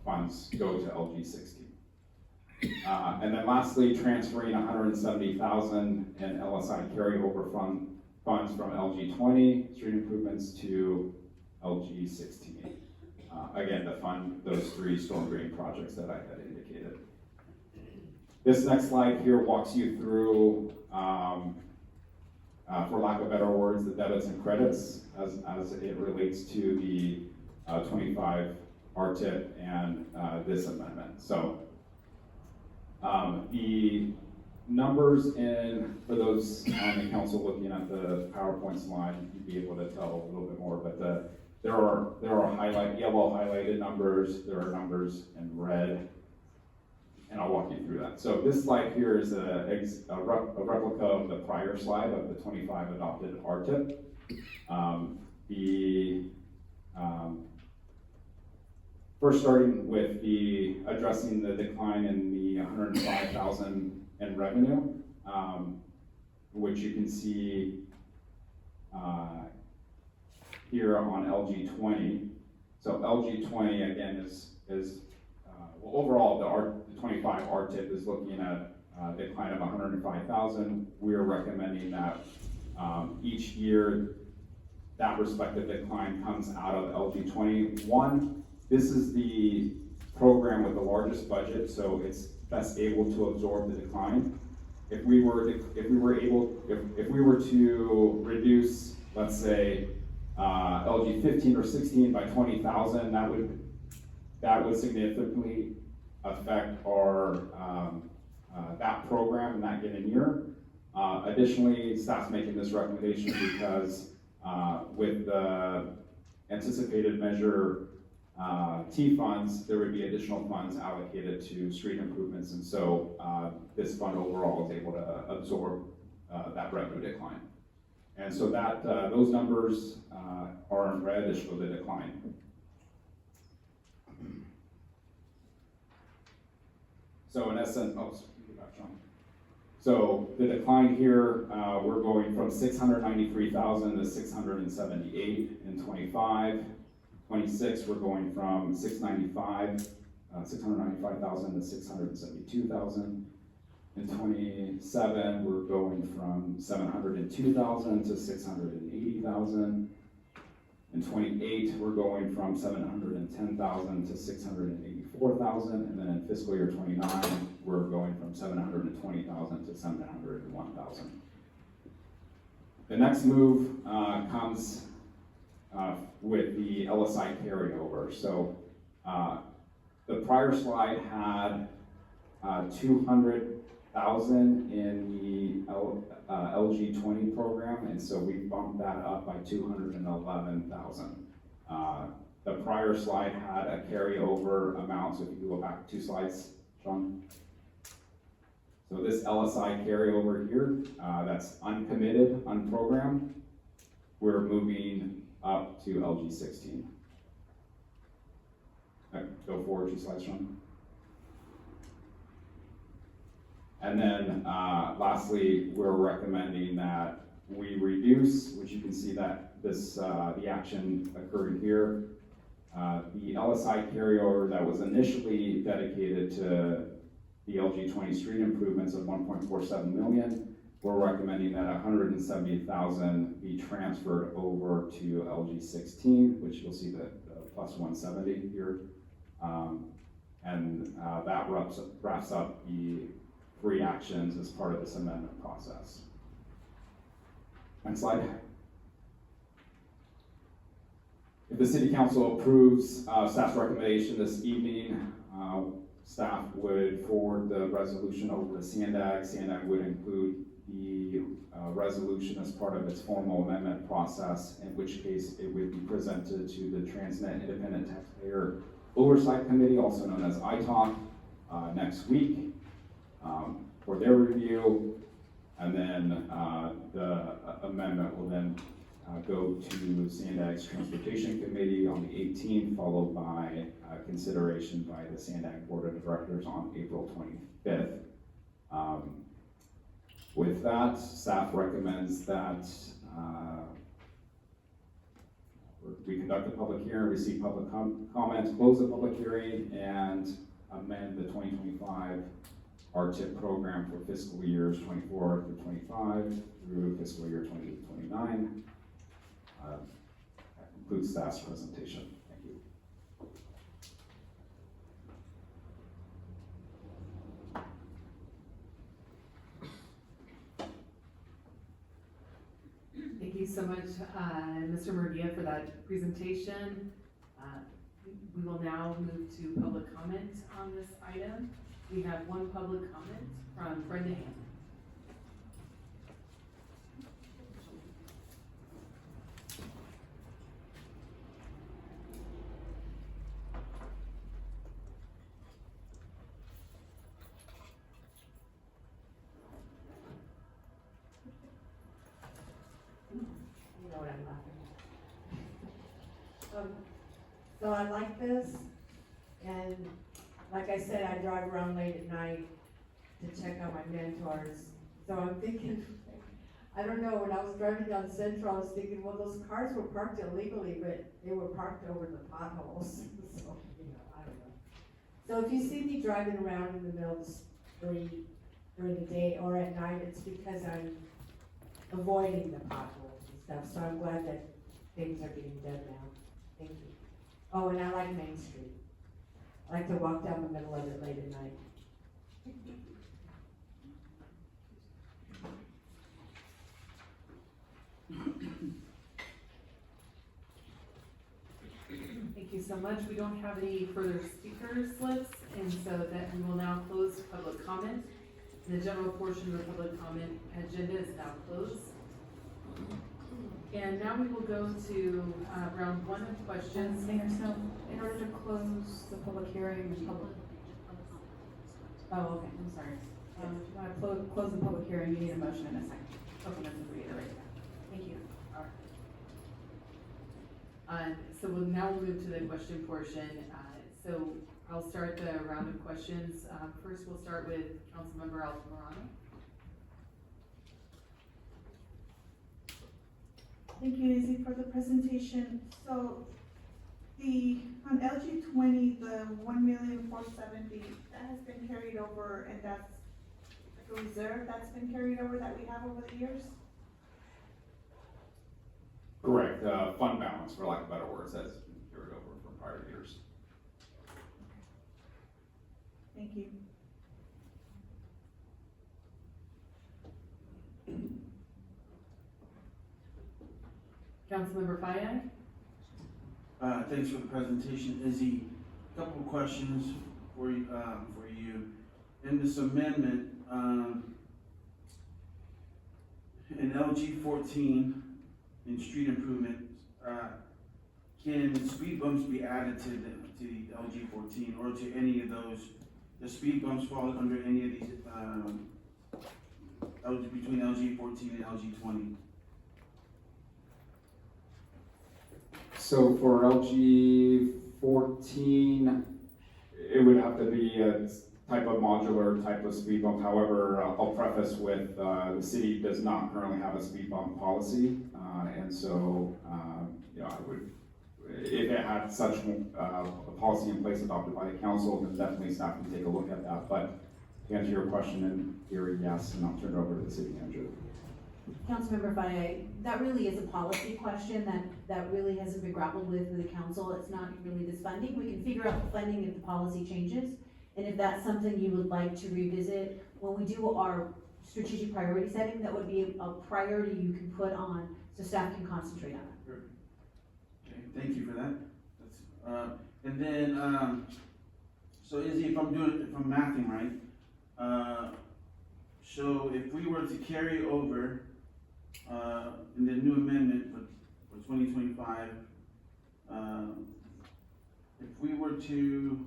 funds go to LG 60. And then lastly, transferring $170,000 in LSI carryover funds from LG 20 street improvements to LG 16. Again, to fund those 3 storm drain projects that I had indicated. This next slide here walks you through, for lack of better words, the debits and credits as it relates to the 25 RTIP and this amendment. So the numbers for those on the council looking at the PowerPoint slide, you'd be able to tell a little bit more, but there are yellow highlighted numbers, there are numbers in red, and I'll walk you through that. So this slide here is a replica of the prior slide of the 25 adopted RTIP. First starting with addressing the decline in the $105,000 in revenue, which you can see here on LG 20. So LG 20 again is overall the 25 RTIP is looking at a decline of $105,000. We are recommending that each year that respective decline comes out of LG 21. This is the program with the largest budget, so it's best able to absorb the decline. If we were to reduce, let's say, LG 15 or 16 by 20,000, that would significantly affect our that program in that given year. Additionally, staff's making this recommendation because with the anticipated measure T funds, there would be additional funds allocated to street improvements, and so this fund overall is able to absorb that revenue decline. And so that those numbers are in red that show the decline. So in essence, so the decline here, we're going from 693,000 to 678 in 25. 26, we're going from 695,000 to 672,000. In 27, we're going from 702,000 to 680,000. In 28, we're going from 710,000 to 684,000, and then in fiscal year 29, we're going from 720,000 to 701,000. The next move comes with the LSI carryover. So the prior slide had 200,000 in the LG 20 program, and so we bumped that up by 211,000. The prior slide had a carryover amount, so if you can go back 2 slides, Sean. So this LSI carryover here, that's uncommitted, unprogrammed, we're moving up to LG 16. Go forward 2 slides, Sean. And then lastly, we're recommending that we reduce, which you can see that this the action occurred here. The LSI carryover that was initially dedicated to the LG 20 street improvements of 1.47 million, we're recommending that 170,000 be transferred over to LG 16, which you'll see the plus 170 here. And that wraps up the 3 actions as part of this amendment process. Next slide. If the City Council approves staff's recommendation this evening, staff would forward the resolution over to SANDAG. SANDAG would include the resolution as part of its formal amendment process, in which case it would be presented to the Transnet Independent Taxpayer Oversight Committee, also known as ITOC, next week for their review, and then the amendment will then go to SANDAG's Transportation Committee on the 18th, followed by consideration by the SANDAG Board of Directors on April 25th. With that, staff recommends that we conduct a public hearing, receive public comments, close the public hearing, and amend the 2025 RTIP program for fiscal years 24 through 25 through fiscal year 2029. That concludes staff's presentation. Thank you. Thank you so much, Mr. Murguia, for that presentation. We will now move to public comment on this item. We have one public comment from Brenda Hammond. You know what I'm laughing at. So I like this, and like I said, I drive around late at night to check on my mentors. So I'm thinking, I don't know, when I was driving down Central, I was thinking, well, those cars were parked illegally, but they were parked over the potholes. So, you know, I don't know. So if you see me driving around in the middle of the street during the day or at night, it's because I'm avoiding the potholes and stuff. So I'm glad that things are getting done now. Thank you. Oh, and I like Main Street. I like to walk down the middle of it late at night. Thank you so much. We don't have any further speaker slips, and so that we will now close public comment. The general portion of the public comment agenda is now closed. And now we will go to round one of questions. Mayor Snow, in order to close the public hearing, the public. Oh, okay, I'm sorry. If you want to close the public hearing, you need a motion in a second. Okay, let's reiterate that. Thank you. So now we'll move to the question portion. So I'll start the round of questions. First, we'll start with Councilmember Altamirano. Thank you, Izzy, for the presentation. So on LG 20, the 1,470,000, that has been carried over, and that's like a reserve that's been carried over that we have over the years? Correct, fund balance, for lack of better words, that's been carried over from prior years. Thank you. Councilmember Fayad? Thanks for the presentation, Izzy. Couple of questions for you. In this amendment, in LG 14, in street improvement, can speed bumps be added to the LG 14 or to any of those? The speed bumps fall under any of these, between LG 14 and LG 20? So for LG 14, it would have to be a type of modular type of speed bump. However, I'll preface with the city does not currently have a speed bump policy, and so I would, if it had such a policy in place adopted by the council, then definitely staff can take a look at that. But to answer your question in theory, yes, and I'll turn it over to the city manager. Councilmember Fayad, that really is a policy question that really hasn't been grappled with the council. It's not really this funding. We can figure out the funding if the policy changes. And if that's something you would like to revisit, when we do our strategic priority setting, that would be a priority you can put on so staff can concentrate on it. Okay, thank you for that. And then, so Izzy, if I'm mathing right, so if we were to carry over in the new amendment for 2025, if we were to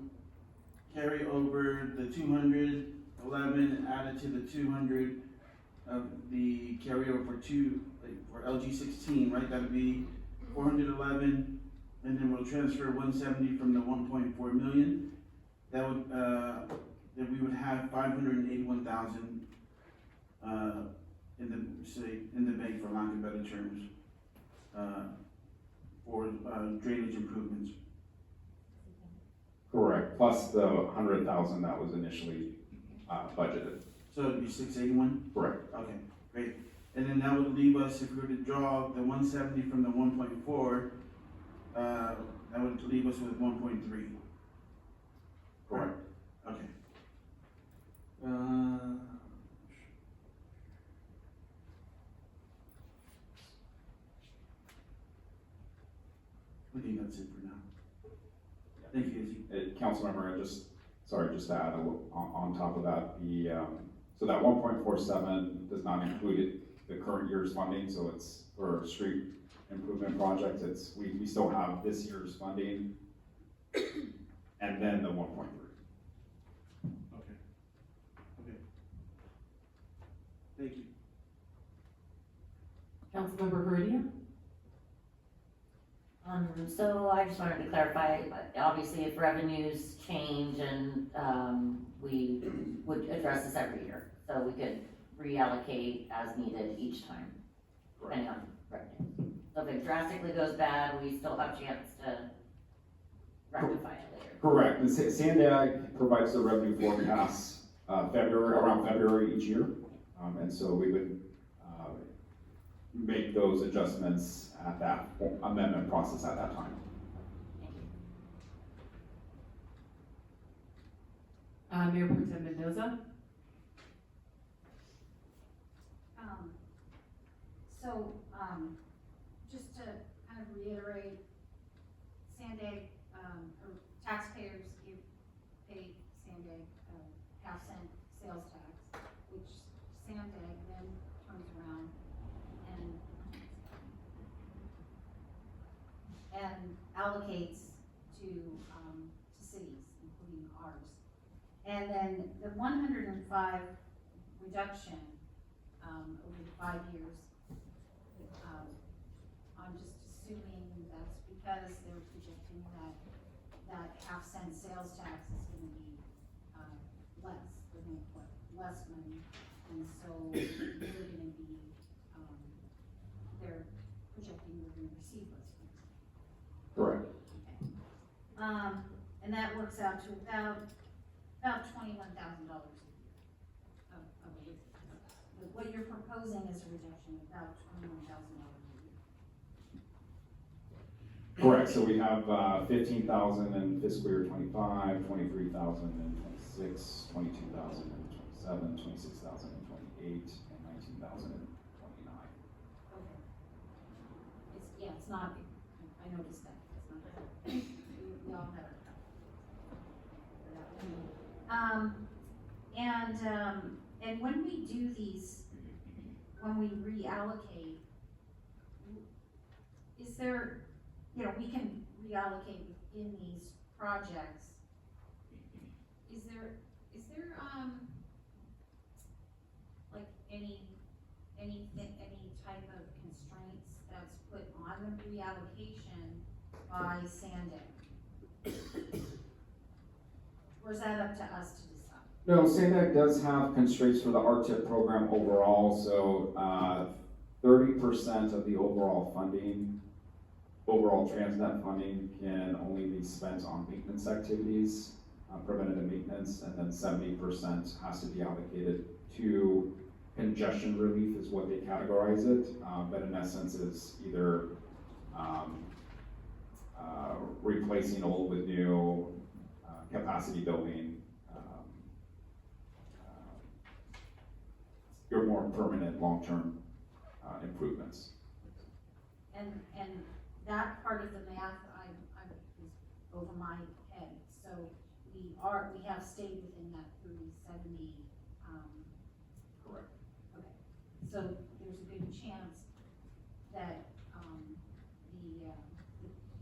carry over the 211 added to the 200 of the carryover for LG 16, right? That'd be 411, and then we'll transfer 170 from the 1.4 million. That would then we would have 581,000 in the bank, for lack of better terms, for drainage improvements. Correct, plus the 100,000 that was initially budgeted. So it'd be 681? Correct. Okay, great. And then that would leave us, if we were to draw the 170 from the 1.4, that would leave us with 1.3. Correct. Okay. I think that's it for now. Thank you, Izzy. Councilmember, just to add on top of that, so that 1.47 does not include the current year's funding, so it's for street improvement projects, we still have this year's funding, and then the 1.3. Okay. Thank you. Councilmember Heredia? So I just wanted to clarify, obviously if revenues change and, we would address this every year. So we could reallocate as needed each time, depending on revenue. So if it drastically goes bad, we still have a chance to rectify it later. Correct, and Sandag provides the revenue forecasts around February each year, and so we would make those adjustments at that amendment process at that time. Mayor Pro Tem Mendoza? Just to kind of reiterate, Sandag, or taxpayers pay Sandag, half-cent sales tax, which Sandag then turns around and allocates to cities, including ours. And then the 105 reduction, over the 5 years, I'm just assuming that's because they're projecting that half-cent sales tax is gonna be, less, they're gonna put less money, and so we're gonna be, they're projecting we're gonna receive less money. Correct. And that works out to about $21,000 of a year. What you're proposing is a reduction of about $21,000 a year. Correct, so we have 15,000 in fiscal year 25, 23,000 in 26, 22,000 in 27, 26,000 in 28, and 19,000 in 29. Okay. It's not, I noticed that, it's not, we all have our. And when we do these, when we reallocate, is there, we can reallocate within these projects. Is there, like any type of constraints that's put on the reallocation by Sandag? Or is that up to us to decide? No, Sandag does have constraints for the RTIP program overall, so 30% of the overall funding, overall Transnet funding can only be spent on maintenance activities, preventative maintenance, and then 70% has to be allocated to congestion relief is what they categorize it, but in essence is either replacing old with new, capacity building, your more permanent, long-term improvements. And that part of the math, is over my head, so we have stayed within that 30-70, Correct. okay. So there's a good chance that,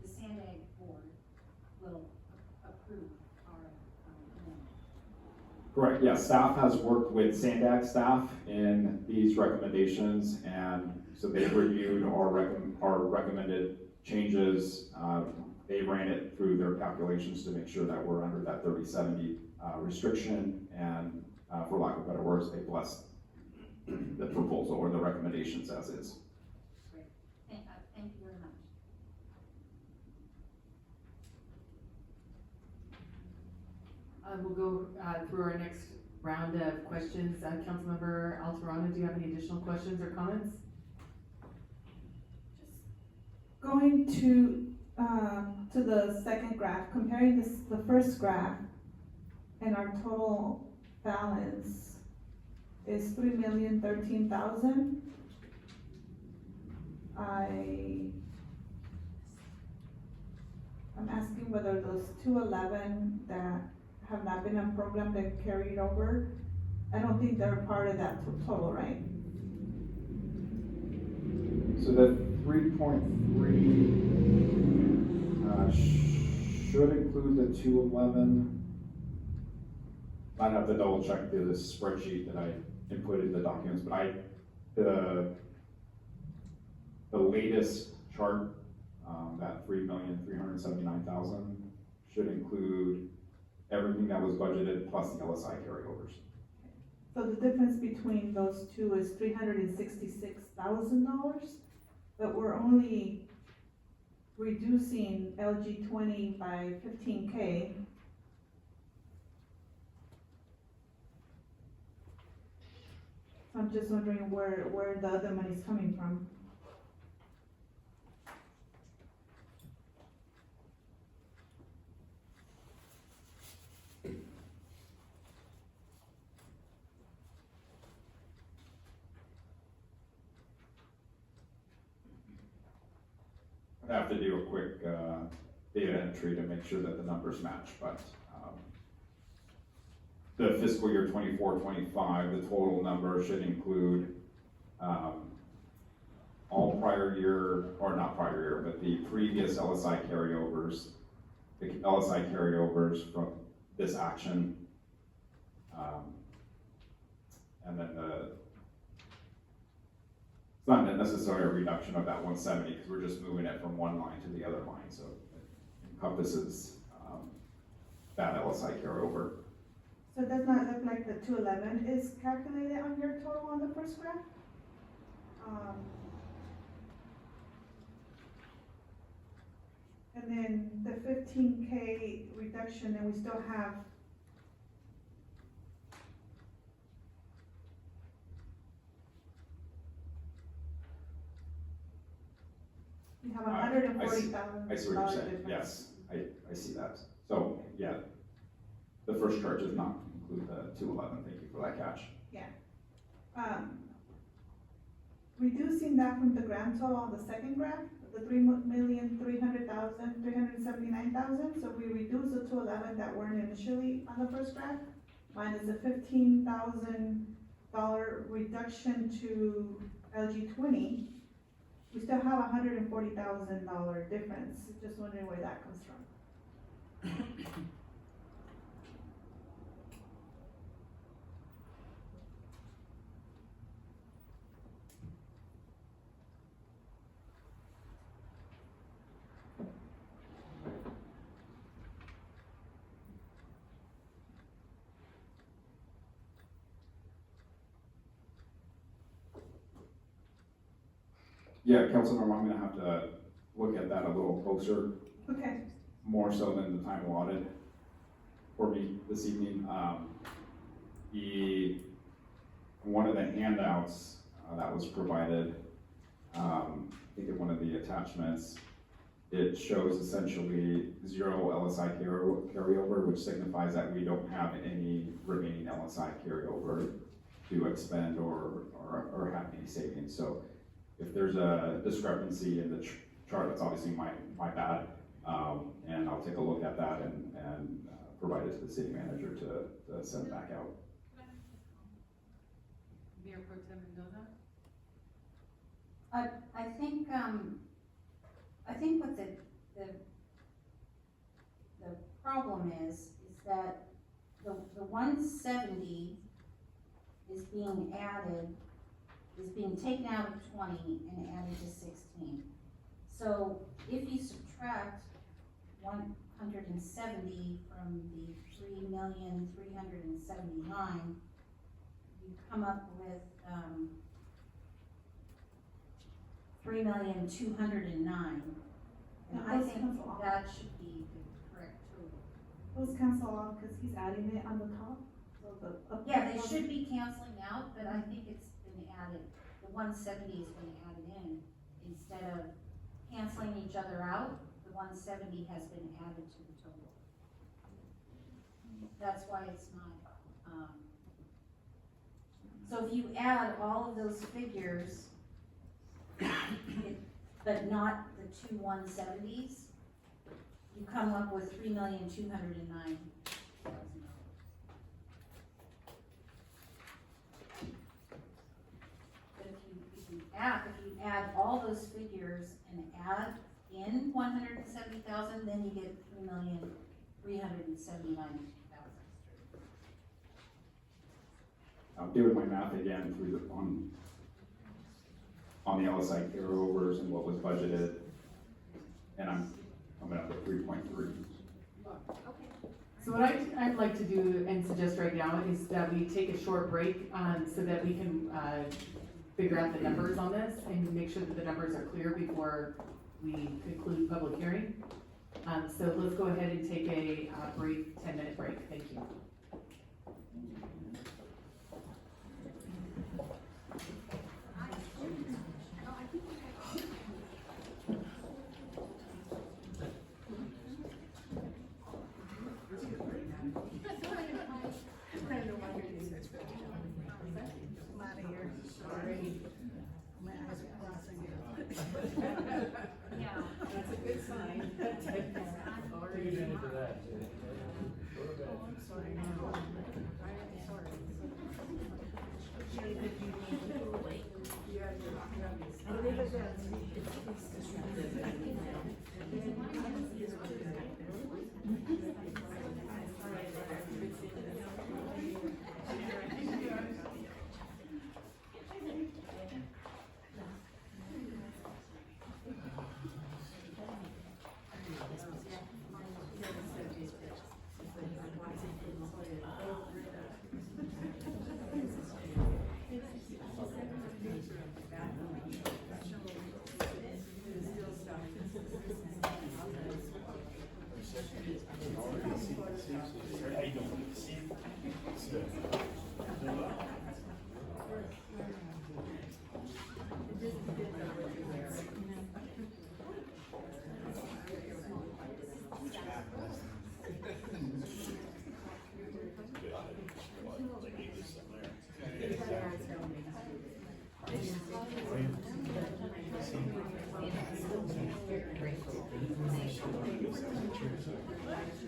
the Sandag board will approve our, amendment. Correct, yeah, staff has worked with Sandag staff in these recommendations, and so they've reviewed our recommended changes. They ran it through their calculations to make sure that we're under that 30-70 restriction, and for lack of better words, they blessed the proposal or the recommendations as is. Great, thank you very much. We'll go through our next round of questions. Councilmember Alvarado, do you have any additional questions or comments? Going to the second graph, comparing the first graph, and our total balance is $3,013,000. I'm asking whether those 211 that have not been on program that carried over, I don't think they're part of that total, right? So the 3.3 should include the 211. I'd have to double check the spreadsheet that I inputted the documents, but the latest chart, that 3,379,000 should include everything that was budgeted plus the LSI carryovers. So the difference between those two is $366,000, but we're only reducing LG 20 by 15K. So I'm just wondering where the other money's coming from. I'd have to do a quick, data entry to make sure that the numbers match, but, the fiscal year 24-25, the total number should include, all prior year, or not prior year, but the previous LSI carryovers, the LSI carryovers from this action. And then it's not necessarily a reduction of that 170, because we're just moving it from one line to the other line, so it encompasses, that LSI carryover. So it does not look like the 211 is calculated on your total on the first graph? And then the 15K reduction, and we still have we have $140,000. I see what you're saying, yes, I see that. So, yeah, the first chart does not include the 211, thank you for that catch. Yeah. Reducing that from the grand total on the second graph, the 3,300,379,000, so we reduce the 211 that weren't initially on the first graph, minus the $15,000 reduction to LG 20, we still have $140,000 difference. Just wondering where that comes from. Yeah, Councilmember, I'm gonna have to look at that a little closer, Okay. more so than the time allotted for me this evening. One of the handouts that was provided, I think in one of the attachments, it shows essentially 0 LSI carryover, which signifies that we don't have any remaining LSI carryover to expend or have any savings. So if there's a discrepancy in the chart, that's obviously my bad, and I'll take a look at that and provide it to the city manager to send it back out. Mayor Pro Tem Mendoza? I think what the problem is that the 170 is being added, is being taken out of 20 and added to 16. So if you subtract 170 from the 3,379,000, you come up with 3,209,000. And I think that should be the correct total. Those cancel off because he's adding it on the top. So Yeah, they should be canceling out, but I think it's been added, the 170 has been added in. Instead of canceling each other out, the 170 has been added to the total. That's why it's not, so if you add all of those figures, but not the two 170s, you come up with $3,209,000. If you add all those figures and add in 170,000, then you get 3,379,000. I'm doing my math again through on the LSI carryovers and what was budgeted, and I'm coming up with 3.3. So what I'd like to do and suggest right now is that we take a short break, so that we can, figure out the numbers on this and make sure that the numbers are clear before we conclude public hearing. So let's go ahead and take a, brief 10-minute break, thank you. Yeah. advantage of that, Jay.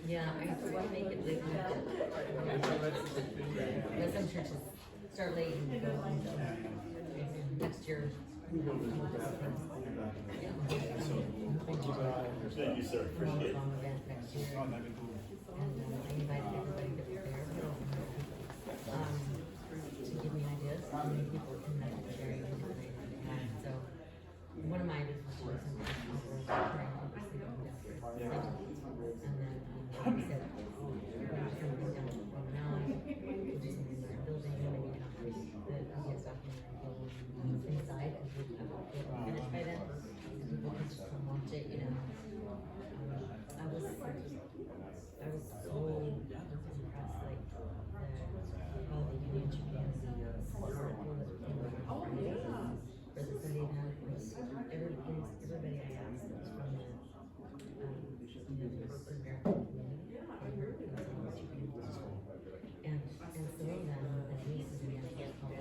Yeah, I want to make it late. But some churches start late and go next year. Thank you, sir, appreciate it. Long event next year. And I invited everybody to prepare. To give me ideas, how many people can make it very easily. So, one of my ideas was to some people were praying, obviously, going down for and then, we said, we'll do something down at Promenade, we'll do something in our building, and maybe have the PBS documentary go inside, and we'll have it finished by then. People can just come watch it, you know. I was so impressed, like, how the Union Japan for the Sunday night was everybody I asked was from the American community. And some of them, the nieces and nephews called me,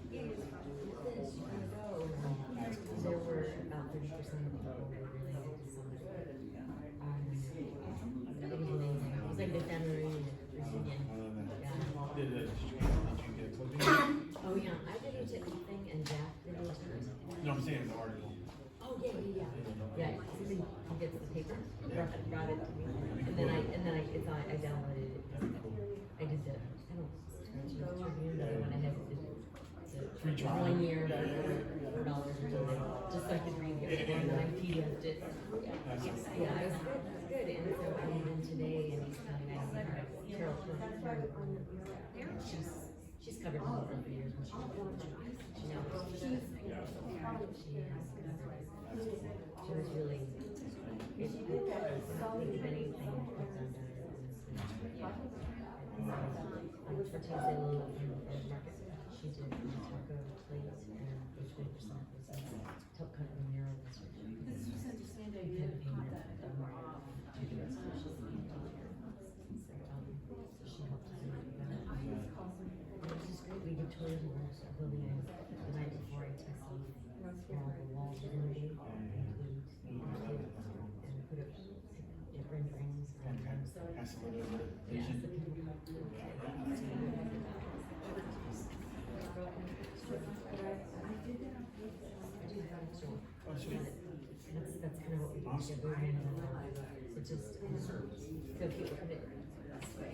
"Hey, this, you gotta go." There were about 30% of people who were related to somebody. It was amazing. It was like the family reunion. Oh yeah, I did a thing and Jack did a thing. No, I'm saying the article. Oh, yeah. Yeah, somebody gets the paper, brought it to me, and then I downloaded it. I did the, I don't know, Tribune, but I went ahead and did Free trial. 1 year for $4 or something, just so I could read it, and then I PDF'd it. Yeah, it was good, and so, then today, in East County, I see Carol Flynn, she's covered all of them for years, when she knows, she has covered she was really, I think if anything, I've done better. For Tuesday, Lily from the market, she did taco plates and 50% was top cut and narrow. This was sent to San Diego. She helped us. It was just great. We did tours of the building the night before I tested all the walls were gonna be, and put up renderings and yeah, so people come to that's kind of what we do. So just, so people put it this way,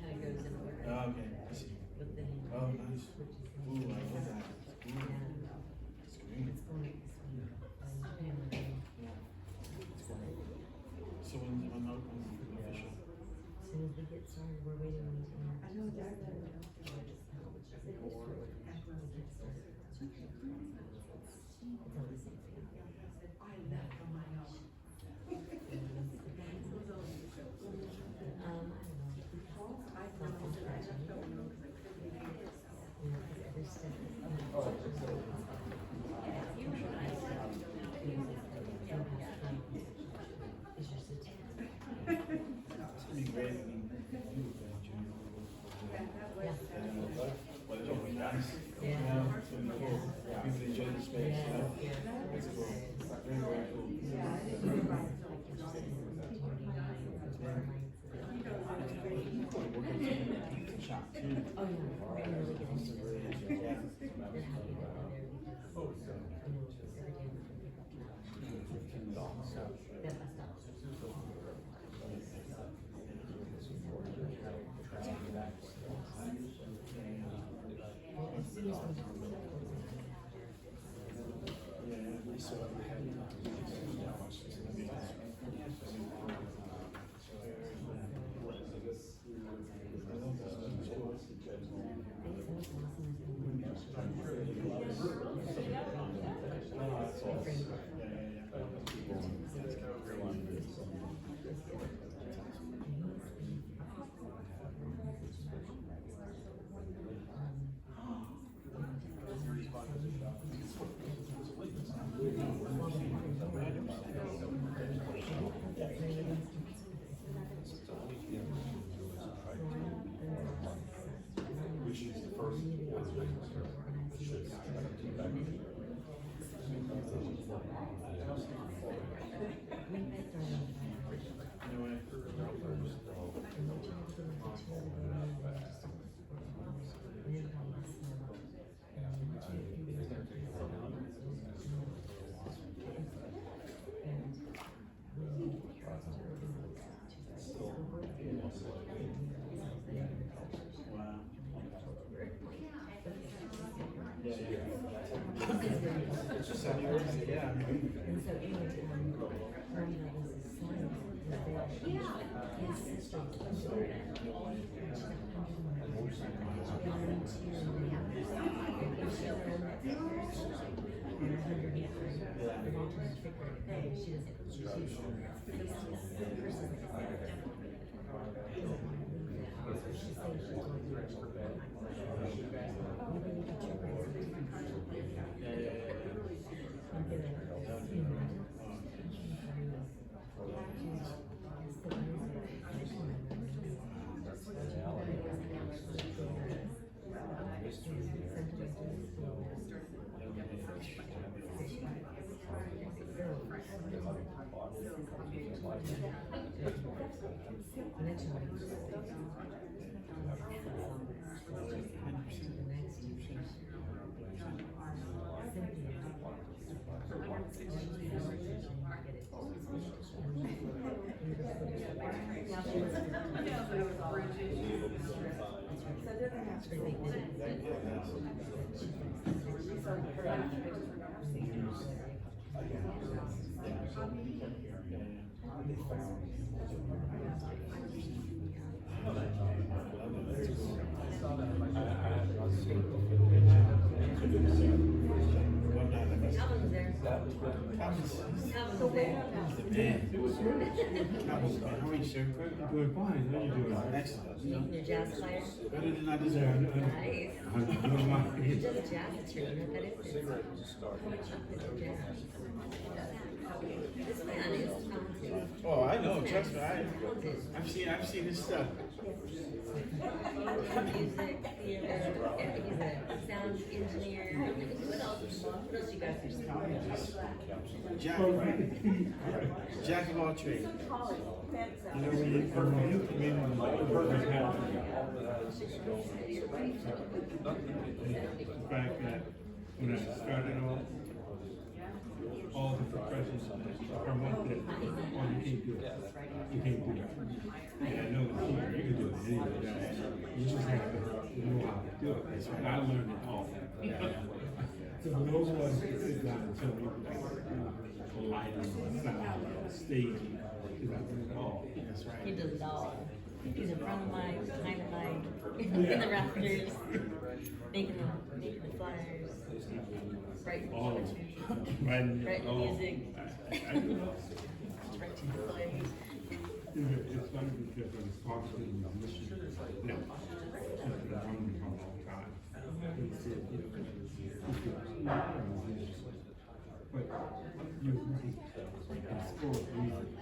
kind of goes in order. Okay, I see. But then, Oh, nice. Ooh, I love that. yeah, it's going this way. So when's official? As soon as we get started, we're waiting on the. I know that. It's all the same thing. People enjoy the space, you know? It's cool. Very, very cool. How are you, sir? Doing fine, how you doing? Excellent. Your jazz player? Better than I deserve. Nice. You're just a jazz trainer, that is. This man is talented. Oh, I know, trust me, I've seen his stuff. Music, theater, he's a sound engineer. What else you guys do? Jack of all trades. You know, when you come in, perfect happen. The fact that when I started off, all the professions from one day, oh, you can't do it. You can't do it. And I know that you can do it anyway. You just have to know how to do it. That's right. I learned it all. So no one can sit down and tell me lighting, sound, staging, because I do it all. That's right. He does it all. He's in front of the mic, behind the mic, in the rafters, making the flyers, writing the poetry, writing the music, directing the plays. It's funny because I was talking to the musician, no, I've known him for a long time. He said, you know, but you're right, it's for a reason.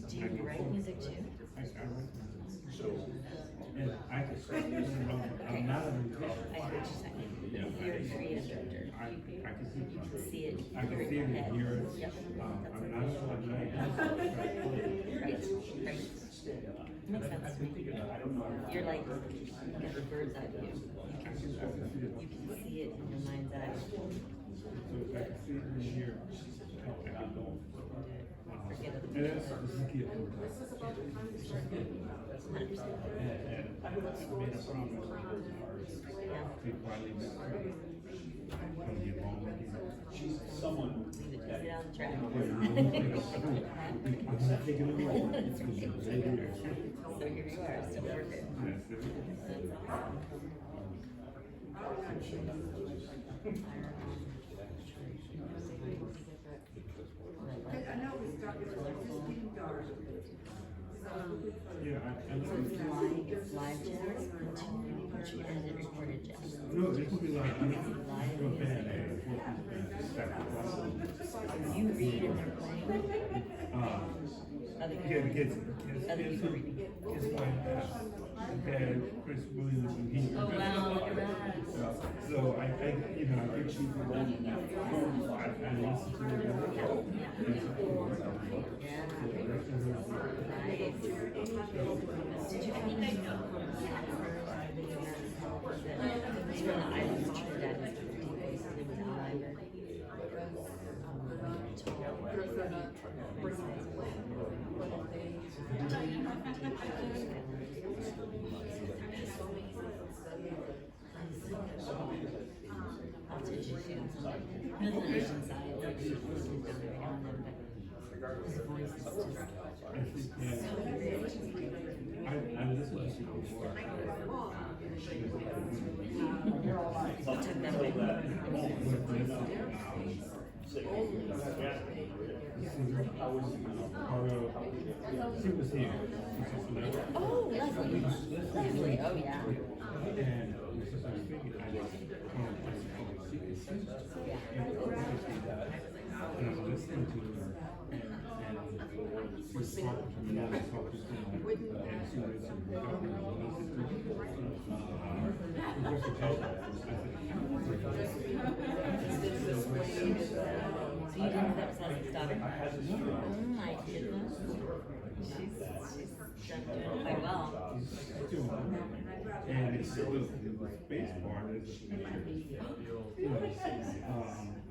Do you write music too? I write music. So, and I'm not a musician. I heard you say you're a creative director. I can see You can see it, I can hear it see in it your head. and hear it. Yep. I'm not. Right. Makes sense to me. You're like, you got the bird's eye view. You can see it in your mind's eye. So if I can see it and hear it, I can go. Forget it. And that's the key. And I made a promise. To quietly get home. She's someone. Leave it, sit on the track. I'm not taking it away. That's right. So here you are, still working. I know it's dark, it's just getting dark. Yeah, It's live, Jess, but you ended recorded, Jess. No, this will be like, you know, Live. go bad. You read and they're playing. Other Yeah, the kids, Other people reading. kids like that. And Chris Williams and he. Oh, wow, look at that. So I, you know, I think people I listen to them. Nice. Did you think I know? He's from the islands, Trinidad, he's from the deep basin, he was an islander. I'll teach you soon. He's on the Asian side, like she's down there on them, but his voice is just so great. I listened to people before. You took that away. She was here. Oh, Leslie. Leslie, oh yeah. And this is, I was thinking, I was listening to her, and she was talking to me, I was talking to her, and she was So you didn't know that was Leslie's daughter? Oh my goodness. She's done doing quite well. and it's the space part is, you know,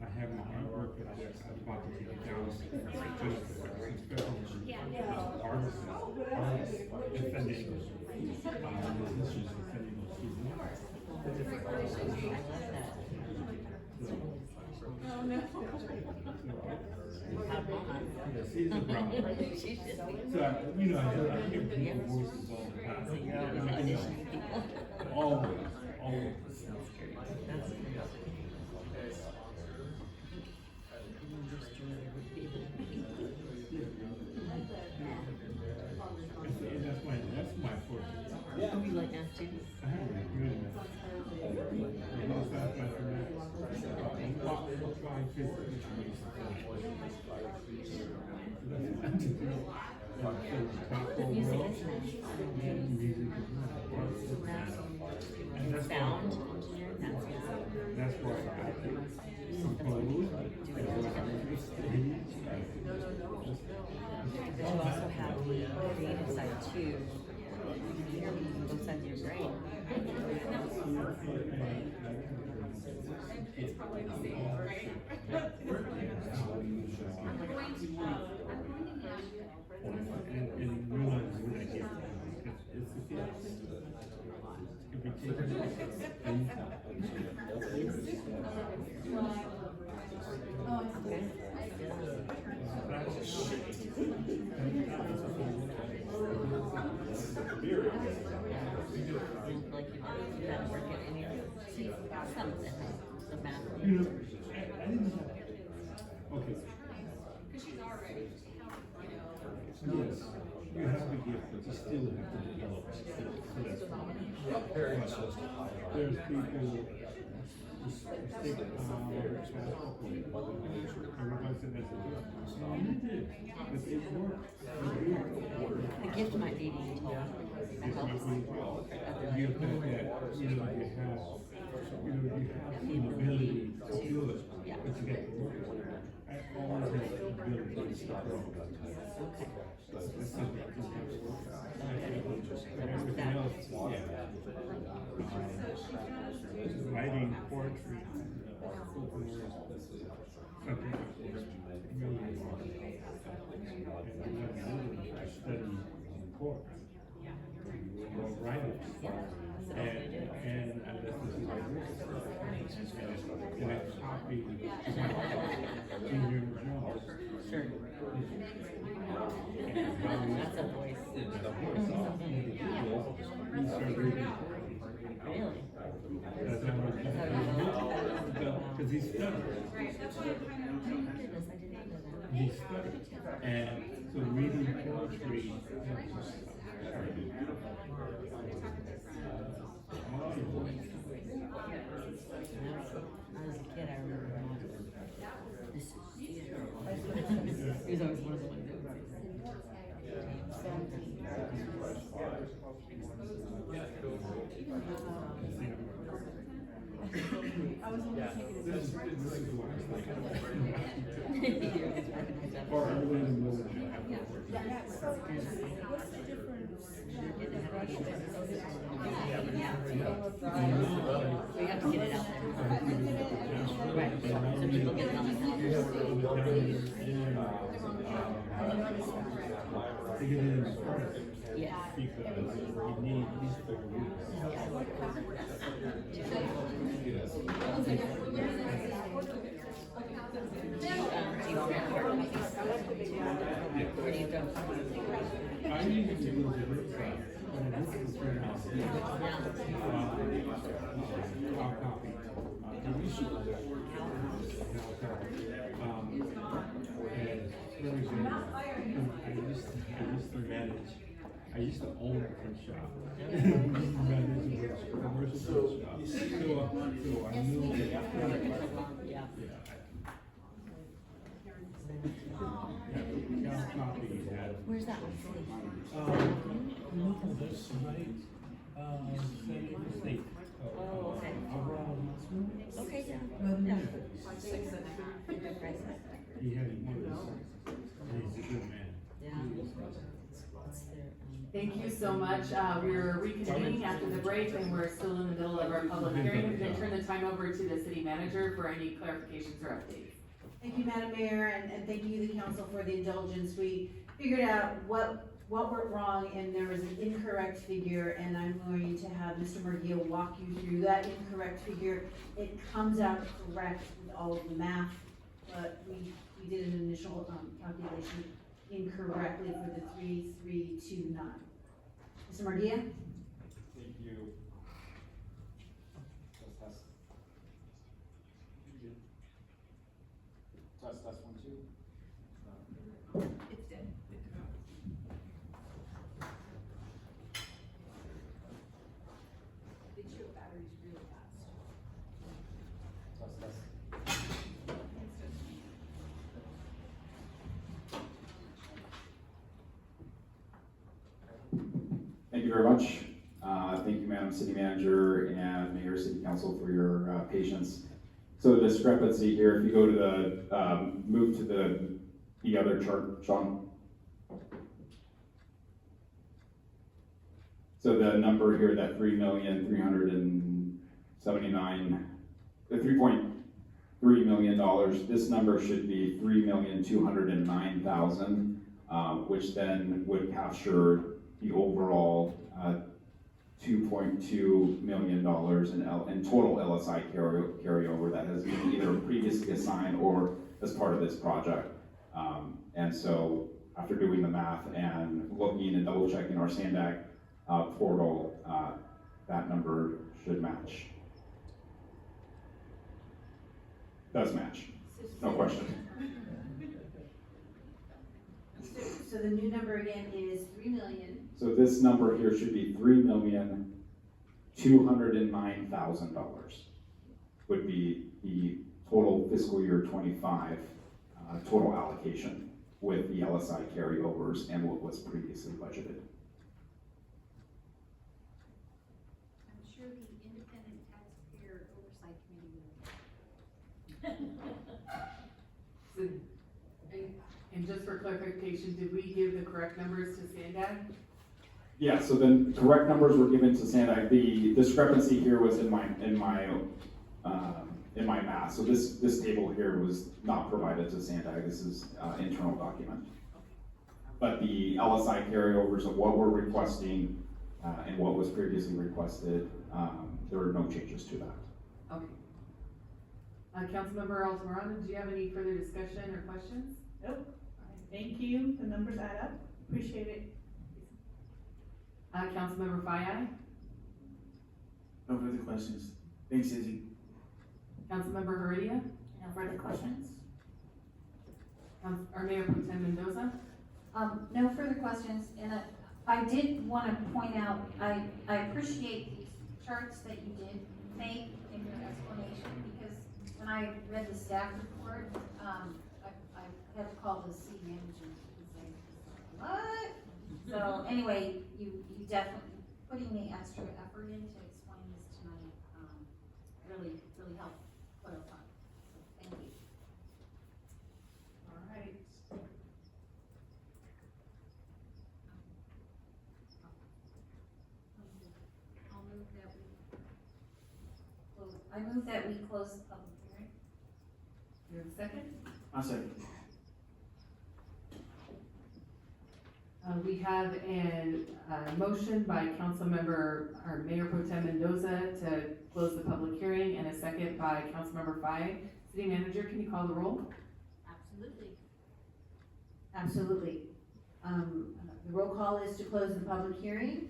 I have my artwork that I'm about to take it down. Just artists, defending, musicians defending those Oh no. She's a problem. So, you know, I hear people's voices all the time. So you're always auditioning people. Always, always. That's And that's my forte. Oh, you like that too? I have a good enough. You know, that's my format. Sound engineer, That's what I think. Compose. But you also have the creative side too. You can hear both sides of your brain. It's probably the same, right? And realize when I get it's the kids. It can be taken anytime. Like you had to work at any something, the math. You know, I didn't have. Okay. Because she's already, Yes, you have the gift, but you still have to develop it. So that's fine. There's people who stick everybody said that's a gift. You did, but it worked. The gift might be being told. That It's not helps. really well. You have that, you know, you have some ability to feel always have the ability to grow. Everything else, yeah. Writing poetry, something really I study poetry, writing, and I listen to my music, and I copy Junior Jones. Sure. That's a voice. He started reading. Really? That's how because he's studying. Right, that's why I'm kind of, goodness, I didn't know that. He studied, and so reading poetry. As a kid, I remember watching this is theater. He was always one of the ones that would I was only taking it as So, what's the difference? We have to get it out there. Right, so people get it on To get it in the forest. Yeah. Because you need these bigger Where do you go? I usually do the root side, when it is the free house. I'll copy. And it's really good. I used to own a print shop. Manage a commercial print shop. So I knew. Yeah. Where's that one? This night, State. Oh, okay. Okay, yeah. He had one of those. He's a good man. Yeah. Thank you so much. We're reconvening after the break and we're still in the middle of our public hearing. I'm gonna turn the time over to the city manager for any clarifications or updates. Thank you, Madam Mayor, and thank you, the council, for the indulgence. We figured out what went wrong, and there was an incorrect figure, and I'm going to have Mr. Murguia walk you through that incorrect figure. It comes out correct with all of the math, but we did an initial calculation incorrectly for the 3329. Mr. Murguia? Thank you. Test 1, 2. It's dead. They show batteries really fast. Thank you very much. Thank you, Madam City Manager and Mayor, City Council, for your patience. So the discrepancy here, if you go to the, move to the other chart, Sean. So the number here, that 3,379, the $3.3 million, this number should be 3,209,000, which then would capture the overall $2.2 million in total LSI carryover that has been either previously assigned or as part of this project. And so after doing the math and looking and double checking our SANDAC portal, that number should match. Does match, no question. So the new number again is 3 million. So this number here should be $3,209,000 would be the total fiscal year 25 total allocation with the LSI carryovers and what was previously budgeted. I'm sure the Independent Taxpayer Oversight Committee will. So, and just for clarification, did we give the correct numbers to Sandag? Yeah, so the correct numbers were given to Sandag. The discrepancy here was in my math. So this table here was not provided to Sandag. This is internal document. But the LSI carryovers of what we're requesting and what was previously requested, there were no changes to that. Okay. Councilmember Altamirano, do you have any further discussion or questions? Nope. Thank you, the numbers add up, appreciate it. Councilmember Fayai? No further questions. Thanks, Izzy. Councilmember Heredia? No further questions? Our Mayor Pro Tem Mendoza? No further questions, and I did want to point out, I appreciate these charts that you did make in your explanation, because when I read the staff report, I had to call the city manager and say, what? So anyway, you definitely, putting the extra effort in to explain this tonight, really helped clarify. So thank you. All right. I move that we close the public hearing. You have a second? I'll second. We have a motion by Councilmember, or Mayor Pro Tem Mendoza to close the public hearing, and a second by Councilmember Fayai. City Manager, can you call the roll? Absolutely. Absolutely. The roll call is to close the public hearing.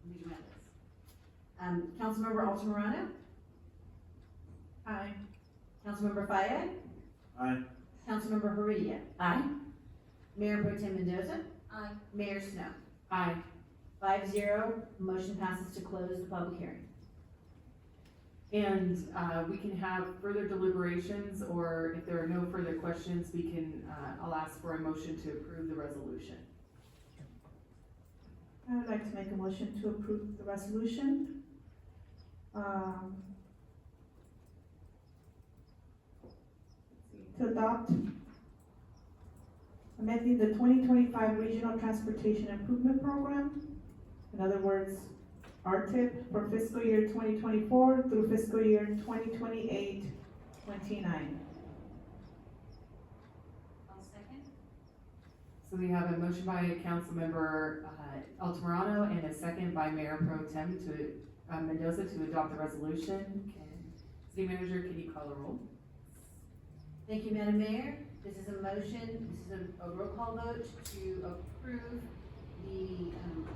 Let me grab this. Councilmember Altamirano? Aye. Councilmember Fayad? Aye. Councilmember Heredia? Aye. Mayor Pro Tem Mendoza? Aye. Mayor Snow? Aye. 5-0, motion passes to close the public hearing. And we can have further deliberations, or if there are no further questions, we can, I'll ask for a motion to approve the resolution. I would like to make a motion to approve the resolution. To adopt amending the 2025 Regional Transportation Improvement Program. In other words, RTIP for fiscal year 2024 through fiscal year 2028-29. I'll second. So we have a motion by Councilmember Altamirano and a second by Mayor Pro Tem to Mendoza to adopt the resolution. City Manager, can you call the roll? Thank you, Madam Mayor. This is a motion, this is a roll call vote to approve the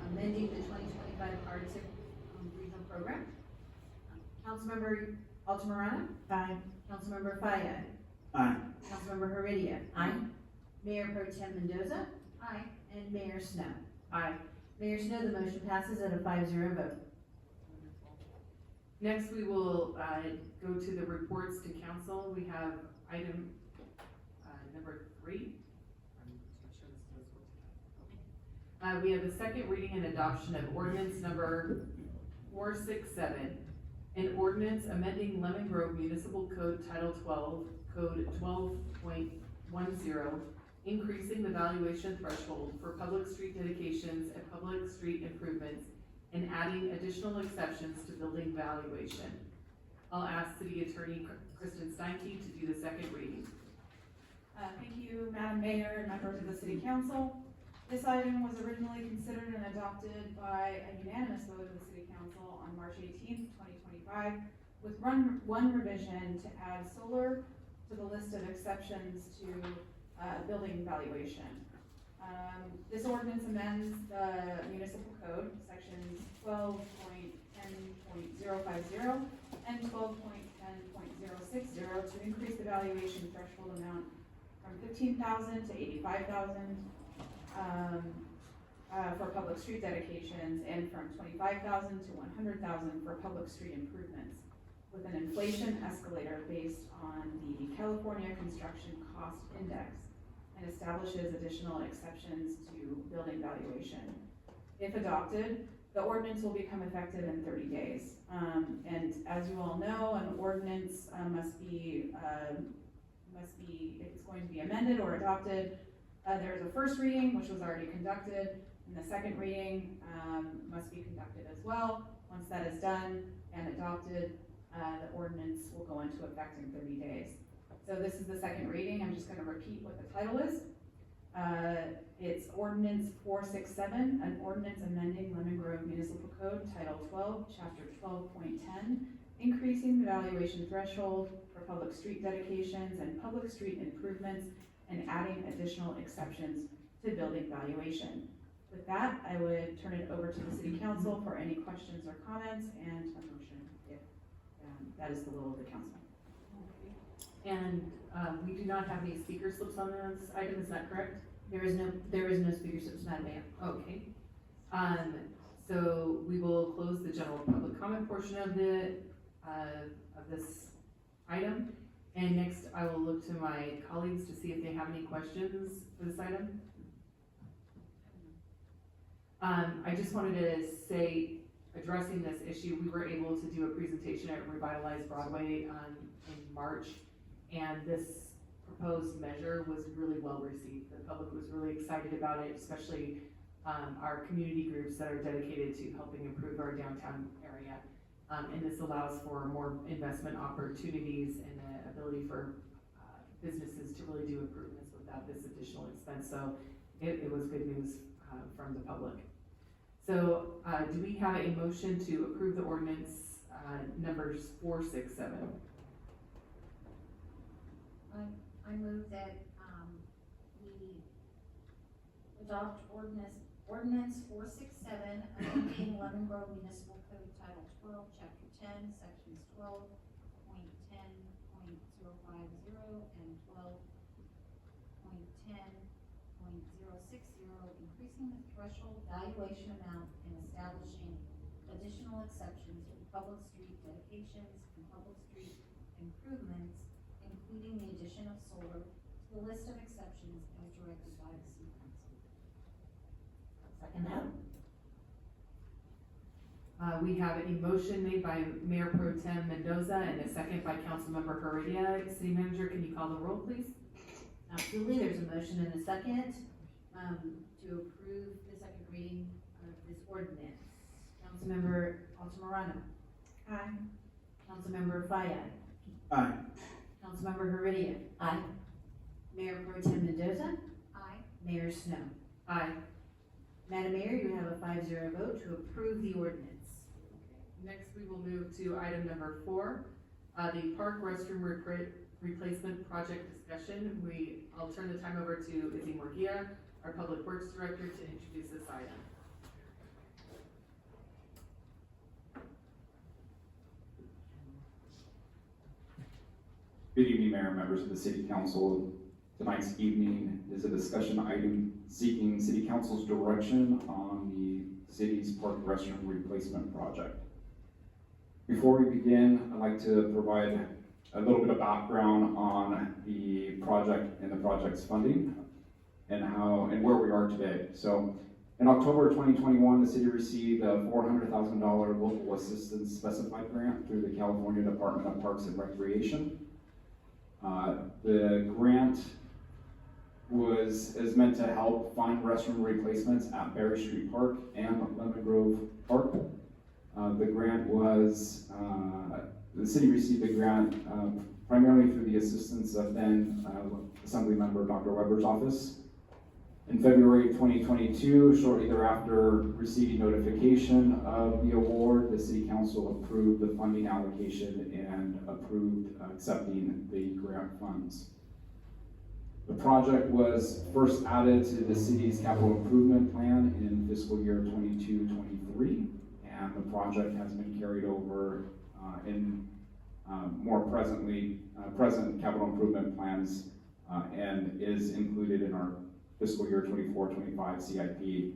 amending the 2025 RTIP regional program. Councilmember Altamirano? Aye. Councilmember Fayad? Aye. Councilmember Heredia? Aye. Mayor Pro Tem Mendoza? Aye. And Mayor Snow? Aye. Mayor Snow, the motion passes at a 5-0 vote. Next, we will go to the reports to council. We have item number 3. We have the second reading and adoption of ordinance number 467, an ordinance amending Lemon Grove Municipal Code Title 12, Code 12.10, increasing the valuation threshold for public street dedications and public street improvements, and adding additional exceptions to building valuation. I'll ask City Attorney Kristen Steinke to do the second reading. Thank you, Madam Mayor and members of the City Council. This item was originally considered and adopted by a unanimous vote of the City Council on March 18th, 2025, with one revision to add solar to the list of exceptions to building valuation. This ordinance amends the municipal code, sections 12.10.050 and 12.10.060, to increase the valuation threshold amount from $15,000 to $85,000 for public street dedications, and from $25,000 to $100,000 for public street improvements, with an inflation escalator based on the California Construction Cost Index, and establishes additional exceptions to building valuation. If adopted, the ordinance will become effective in 30 days. And as you all know, an ordinance must be if it's going to be amended or adopted, there's a first reading, which was already conducted, and the second reading, must be conducted as well. Once that is done and adopted, the ordinance will go into effect in 30 days. So this is the second reading. I'm just gonna repeat what the title is. It's Ordinance 467, an ordinance amending Lemon Grove Municipal Code, Title 12, Chapter 12.10, increasing the valuation threshold for public street dedications and public street improvements, and adding additional exceptions to building valuation. With that, I would turn it over to the City Council for any questions or comments and a motion, if that is the will of the council. And, we do not have any speaker slips on this item, is that correct? There is no speaker slips, Madam Mayor. Okay. So we will close the general public comment portion of this item. And next, I will look to my colleagues to see if they have any questions for this item. I just wanted to say, addressing this issue, we were able to do a presentation at Revitalize Broadway in March, and this proposed measure was really well received. The public was really excited about it, especially our community groups that are dedicated to helping improve our downtown area. And this allows for more investment opportunities and the ability for businesses to really do improvements without this additional expense. So it was good news from the public. So do we have a motion to approve the ordinance numbers 467? I move that, we adopt ordinance 467, amending Lemon Grove Municipal Code Title 12, Chapter 10, Sections 12.10.050 and 12.10.060, increasing the threshold valuation amount and establishing additional exceptions for public street dedications and public street improvements, including the addition of solar to the list of exceptions as directed by the City Council. Second that. We have a motion made by Mayor Pro Tem Mendoza and a second by Councilmember Heredia. City Manager, can you call the roll, please? Absolutely, there's a motion and a second, to approve the second reading of this ordinance. Councilmember Altamirano. Aye. Councilmember Fayad. Aye. Councilmember Heredia. Aye. Mayor Pro Tem Mendoza. Aye. Mayor Snow. Aye. Madam Mayor, you have a 5-0 vote to approve the ordinance. Next, we will move to item number 4, the park restroom replacement project discussion. I'll turn the time over to Izzy Morgia, our Public Works Director, to introduce this item. Good evening, Mayor and members of the City Council. Tonight's evening is a discussion item seeking City Council's direction on the city's park restroom replacement project. Before we begin, I'd like to provide a little bit of background on the project and the project's funding and where we are today. So in October 2021, the city received a $400,000 local assistance specified grant through the California Department of Parks and Recreation. The grant is meant to help fund restroom replacements at Berry Street Park and Lemon Grove Park. The city received the grant primarily through the assistance of then Assembly Member Dr. Weber's office. In February of 2022, shortly thereafter receiving notification of the award, the City Council approved the funding allocation and approved accepting the grant funds. The project was first added to the city's capital improvement plan in fiscal year 22-23, and the project has been carried over in more present capital improvement plans and is included in our fiscal year 24-25 CIP.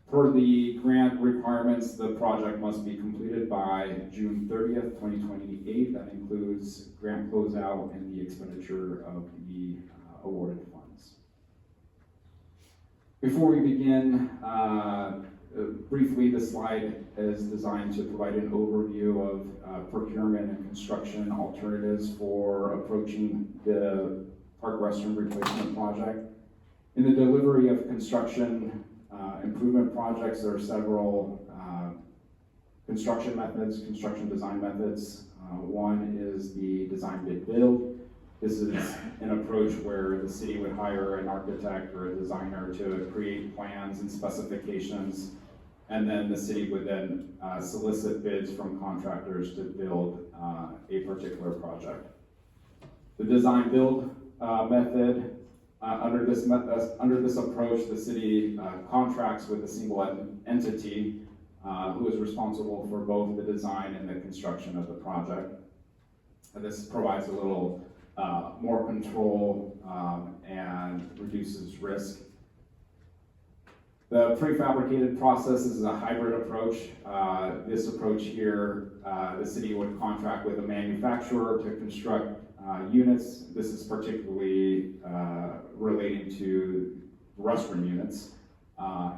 Per the grant requirements, the project must be completed by June 30th, 2028. That includes grant closeout and the expenditure of the awarded funds. Before we begin, briefly, this slide is designed to provide an overview of procurement and construction alternatives for approaching the park restroom replacement project. In the delivery of construction improvement projects, there are several construction methods, construction design methods. One is the design bid build. This is an approach where the city would hire an architect or a designer to create plans and specifications, and then the city would then solicit bids from contractors to build a particular project. The design build method, under this approach, the city contracts with a single entity who is responsible for both the design and the construction of the project. And this provides a little more control and reduces risk. The prefabricated process is a hybrid approach. This approach here, the city would contract with a manufacturer to construct units. This is particularly relating to restroom units.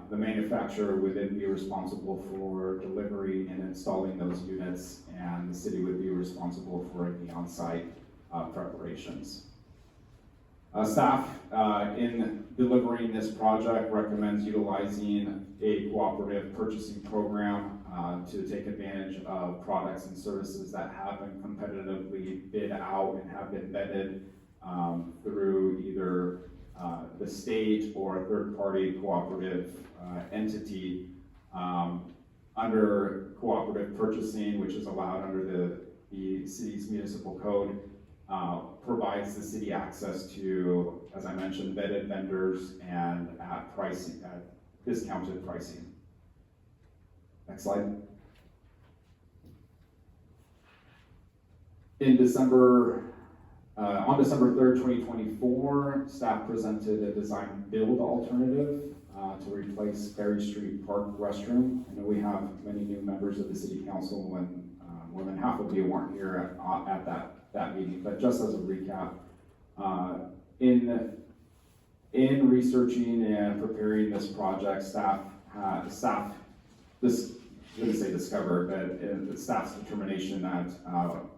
The manufacturer would then be responsible for delivery and installing those units, and the city would be responsible for the on-site preparations. Staff in delivering this project recommends utilizing a cooperative purchasing program to take advantage of products and services that have been competitively bid out and have been vetted through either the state or a third-party cooperative entity. Under cooperative purchasing, which is allowed under the city's municipal code, provides the city access to, as I mentioned, vetted vendors and at discounted pricing. Next slide. On December 3rd, 2024, staff presented a design build alternative to replace Berry Street Park restroom. I know we have many new members of the city council, and more than half of you weren't here at that meeting, but just as a recap, in researching and preparing this project, discovered that the staff's determination that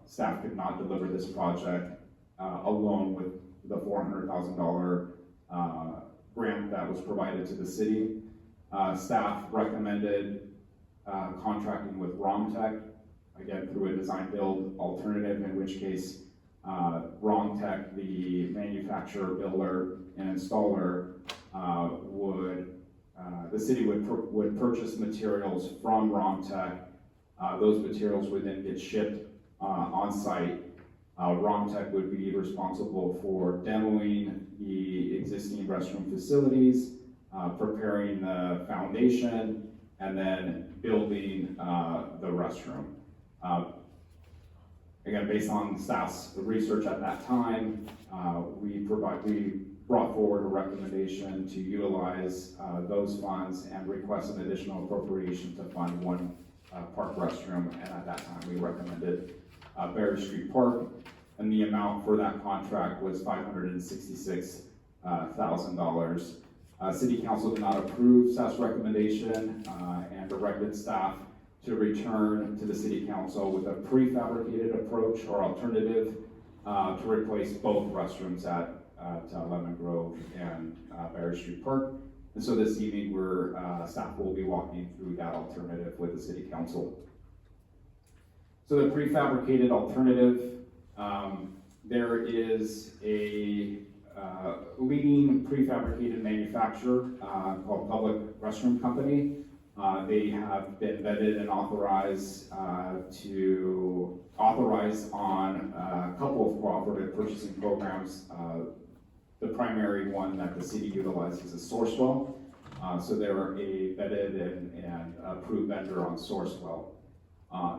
staff could not deliver this project alone with the $400,000 grant that was provided to the city. Staff recommended contracting with Romtech, again through a design build alternative, in which case Romtech, the manufacturer, builder, and installer, the city would purchase materials from Romtech. Those materials would then get shipped on site. Romtech would be responsible for demoing the existing restroom facilities, preparing the foundation, and then building the restroom. Again, based on staff's research at that time, we brought forward a recommendation to utilize those funds and request an additional appropriation to fund one park restroom, and at that time we recommended Berry Street Park, and the amount for that contract was $566,000. City Council did not approve staff's recommendation and directed staff to return to the City Council with a prefabricated approach or alternative to replace both restrooms at Lemon Grove and Berry Street Park. And so this evening, staff will be walking through that alternative with the City Council. So the prefabricated alternative, there is a leading prefabricated manufacturer called Public Restroom Company. They have been vetted and authorized on a couple of cooperative purchasing programs. The primary one that the city utilizes is Sourcewell. So they're a vetted and approved vendor on Sourcewell.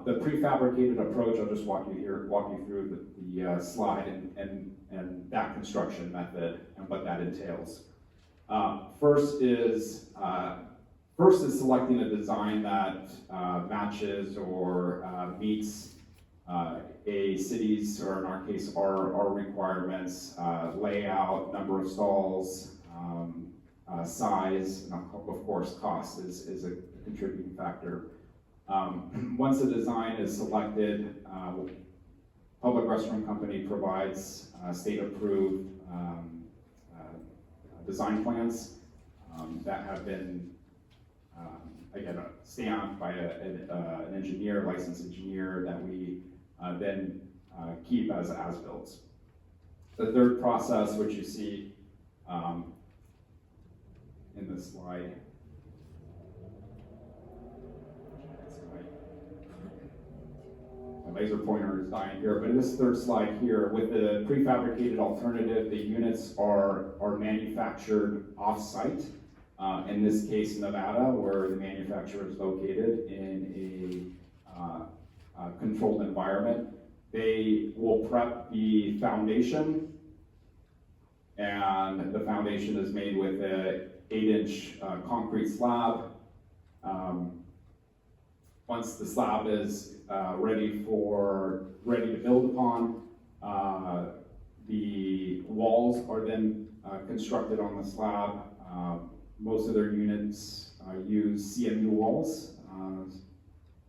The prefabricated approach, I'll just walk you through the slide and that construction method and what that entails. First is selecting a design that matches or meets a city's, or in our case, our requirements, layout, number of stalls, size, and of course cost is a contributing factor. Once a design is selected, Public Restroom Company provides state-approved design plans that have been, again, stamped by an engineer, licensed engineer, that we then keep as-builts. The third process, which you see in this slide, my laser pointer is dying here, but in this third slide here, with the prefabricated alternative, the units are manufactured off-site. In this case, Nevada, where the manufacturer is located in a controlled environment. They will prep the foundation, and the foundation is made with a 8-inch concrete slab. Once the slab is ready to build upon, the walls are then constructed on the slab. Most of their units use CMU walls,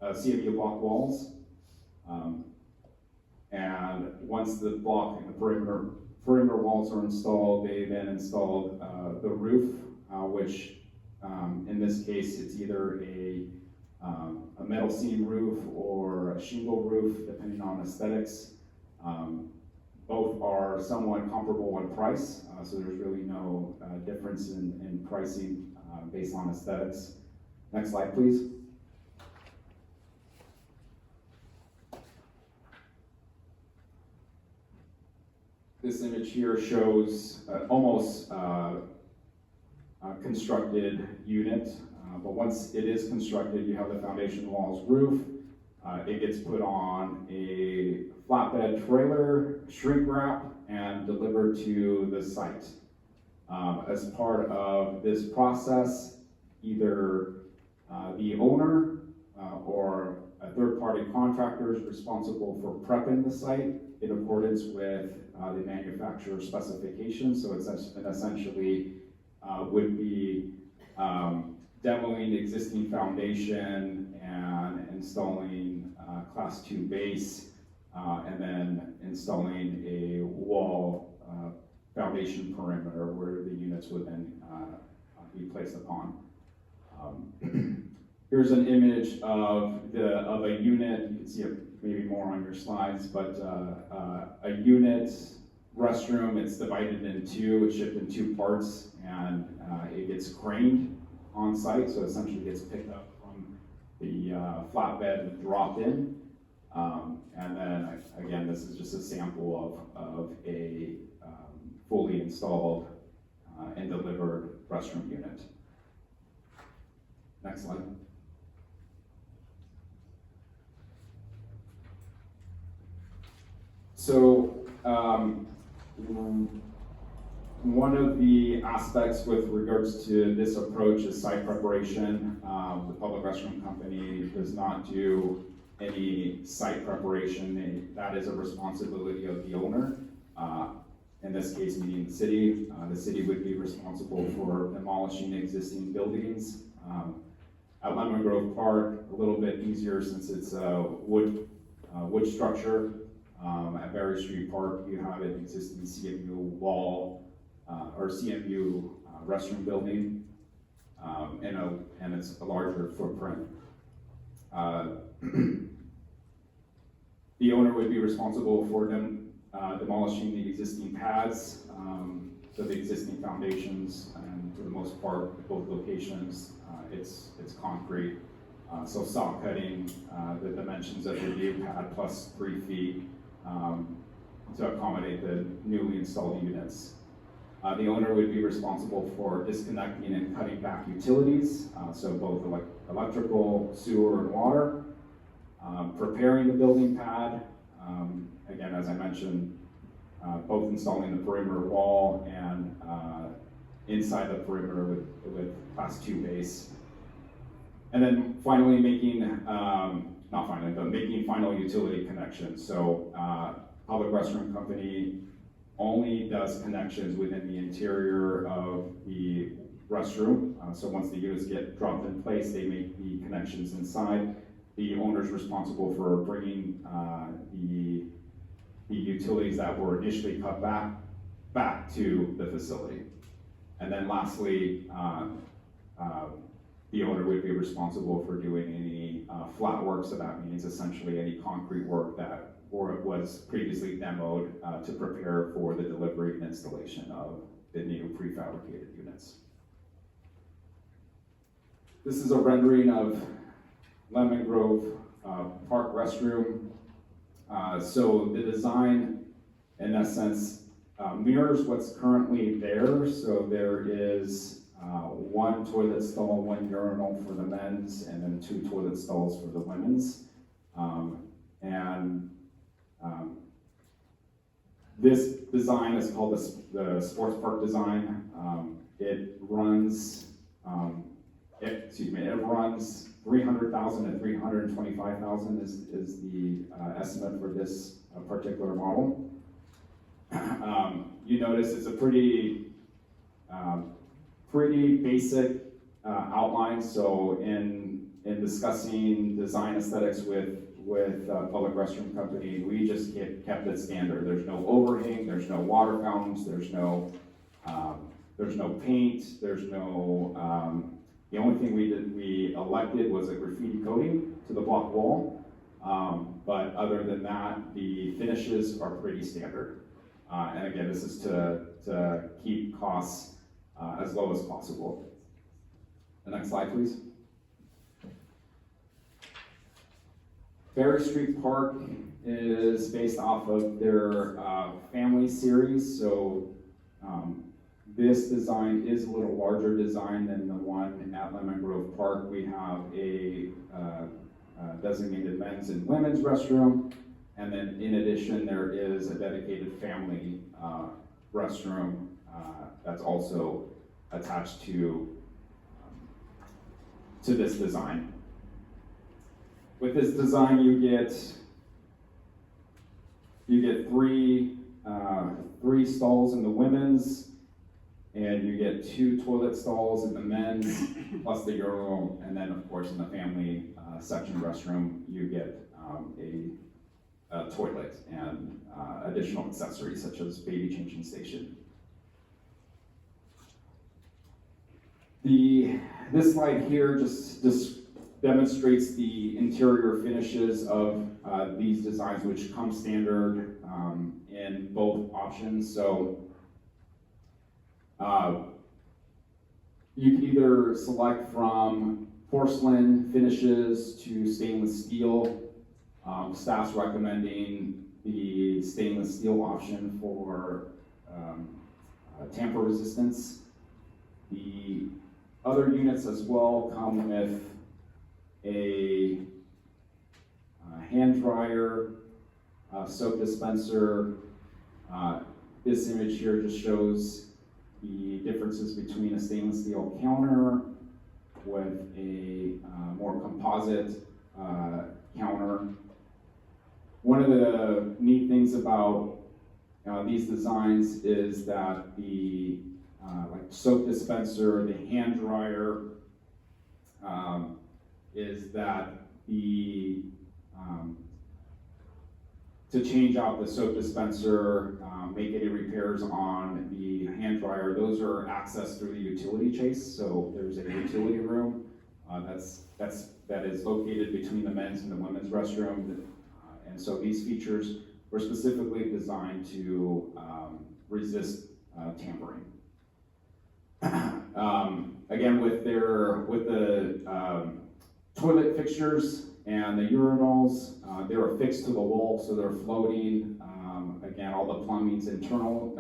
CMU block walls. And once the block and the perimeter walls are installed, they then install the roof, which in this case, it's either a metal seam roof or a shingle roof, depending on aesthetics. Both are somewhat comparable in price, so there's really no difference in pricing based on aesthetics. Next slide, please. This image here shows almost constructed unit, but once it is constructed, you have the foundation walls, roof. It gets put on a flatbed trailer, shrink wrap, and delivered to the site. As part of this process, either the owner or a third-party contractor is responsible for prepping the site in accordance with the manufacturer's specifications. So it's essentially would be demoing the existing foundation and installing class 2 base, and then installing a wall foundation perimeter where the units would then be placed upon. Here's an image of a unit. You can see it maybe more on your slides, but a unit restroom. It's divided in two. It's shipped in two parts, and it gets craned on site. So essentially, it gets picked up from the flatbed and dropped in. And then again, this is just a sample of a fully installed and delivered restroom unit. Next slide. So one of the aspects with regards to this approach is site preparation. The Public Restroom Company does not do any site preparation. That is a responsibility of the owner. In this case, meaning the city. The city would be responsible for demolishing existing buildings. At Lemon Grove Park, a little bit easier since it's a wood structure. At Berry Street Park, you have an existing CMU wall or CMU restroom building, and it's a larger footprint. The owner would be responsible for demolishing the existing pads, so the existing foundations, and for the most part, both locations, it's concrete. So saw cutting the dimensions of the new pad plus 3 feet to accommodate the newly installed units. The owner would be responsible for disconnecting and cutting back utilities, so both electrical, sewer, and water. Preparing the building pad, again, as I mentioned, both installing the perimeter wall and inside the perimeter with class 2 base. And then finally making final utility connections. So Public Restroom Company only does connections within the interior of the restroom. So once the units get dropped in place, they make the connections inside. The owner's responsible for bringing the utilities that were initially cut back to the facility. And then lastly, the owner would be responsible for doing any flat work, so that means essentially any concrete work that was previously demoed to prepare for the delivery and installation of the new prefabricated units. This is a rendering of Lemon Grove Park restroom. So the design, in essence, mirrors what's currently there. So there is one toilet stall, one urinal for the men's, and then 2 toilet stalls for the women's. This design is called the sports park design. It runs, it runs $300,000 to $325,000 is the estimate for this particular model. You notice it's a pretty basic outline. So in discussing design aesthetics with Public Restroom Company, we just kept it standard. There's no overhang, there's no water fountains, there's no paint, there's no, the only thing we elected was a graffiti coating to the block wall. But other than that, the finishes are pretty standard. And again, this is to keep costs as low as possible. The next slide, please. Berry Street Park is based off of their family series. So this design is a little larger design than the one at Lemon Grove Park. We have a designated men's and women's restroom. And then in addition, there is a dedicated family restroom that's also attached to this design. With this design, you get three stalls in the women's, and you get 2 toilet stalls in the men's, plus the urinal, and then of course in the family section restroom, you get a toilet and additional accessories such as baby changing station. This slide here just demonstrates the interior finishes of these designs, which come standard in both options. So you can either select from porcelain finishes to stainless steel. Staff's recommending the stainless steel option for tamper resistance. The other units as well come with a hand dryer, soap dispenser. This image here just shows the differences between a stainless steel counter with a more composite counter. One of the neat things about these designs is that the like soap dispenser, the hand dryer, is that to change out the soap dispenser, make any repairs on the hand dryer, those are accessed through the utility chase. So there's a utility room that is located between the men's and the women's restroom. And so these features were specifically designed to resist tampering. Again, with the toilet fixtures and the urinals, they're affixed to the wall, so they're floating. Again, all the plumbing's internal,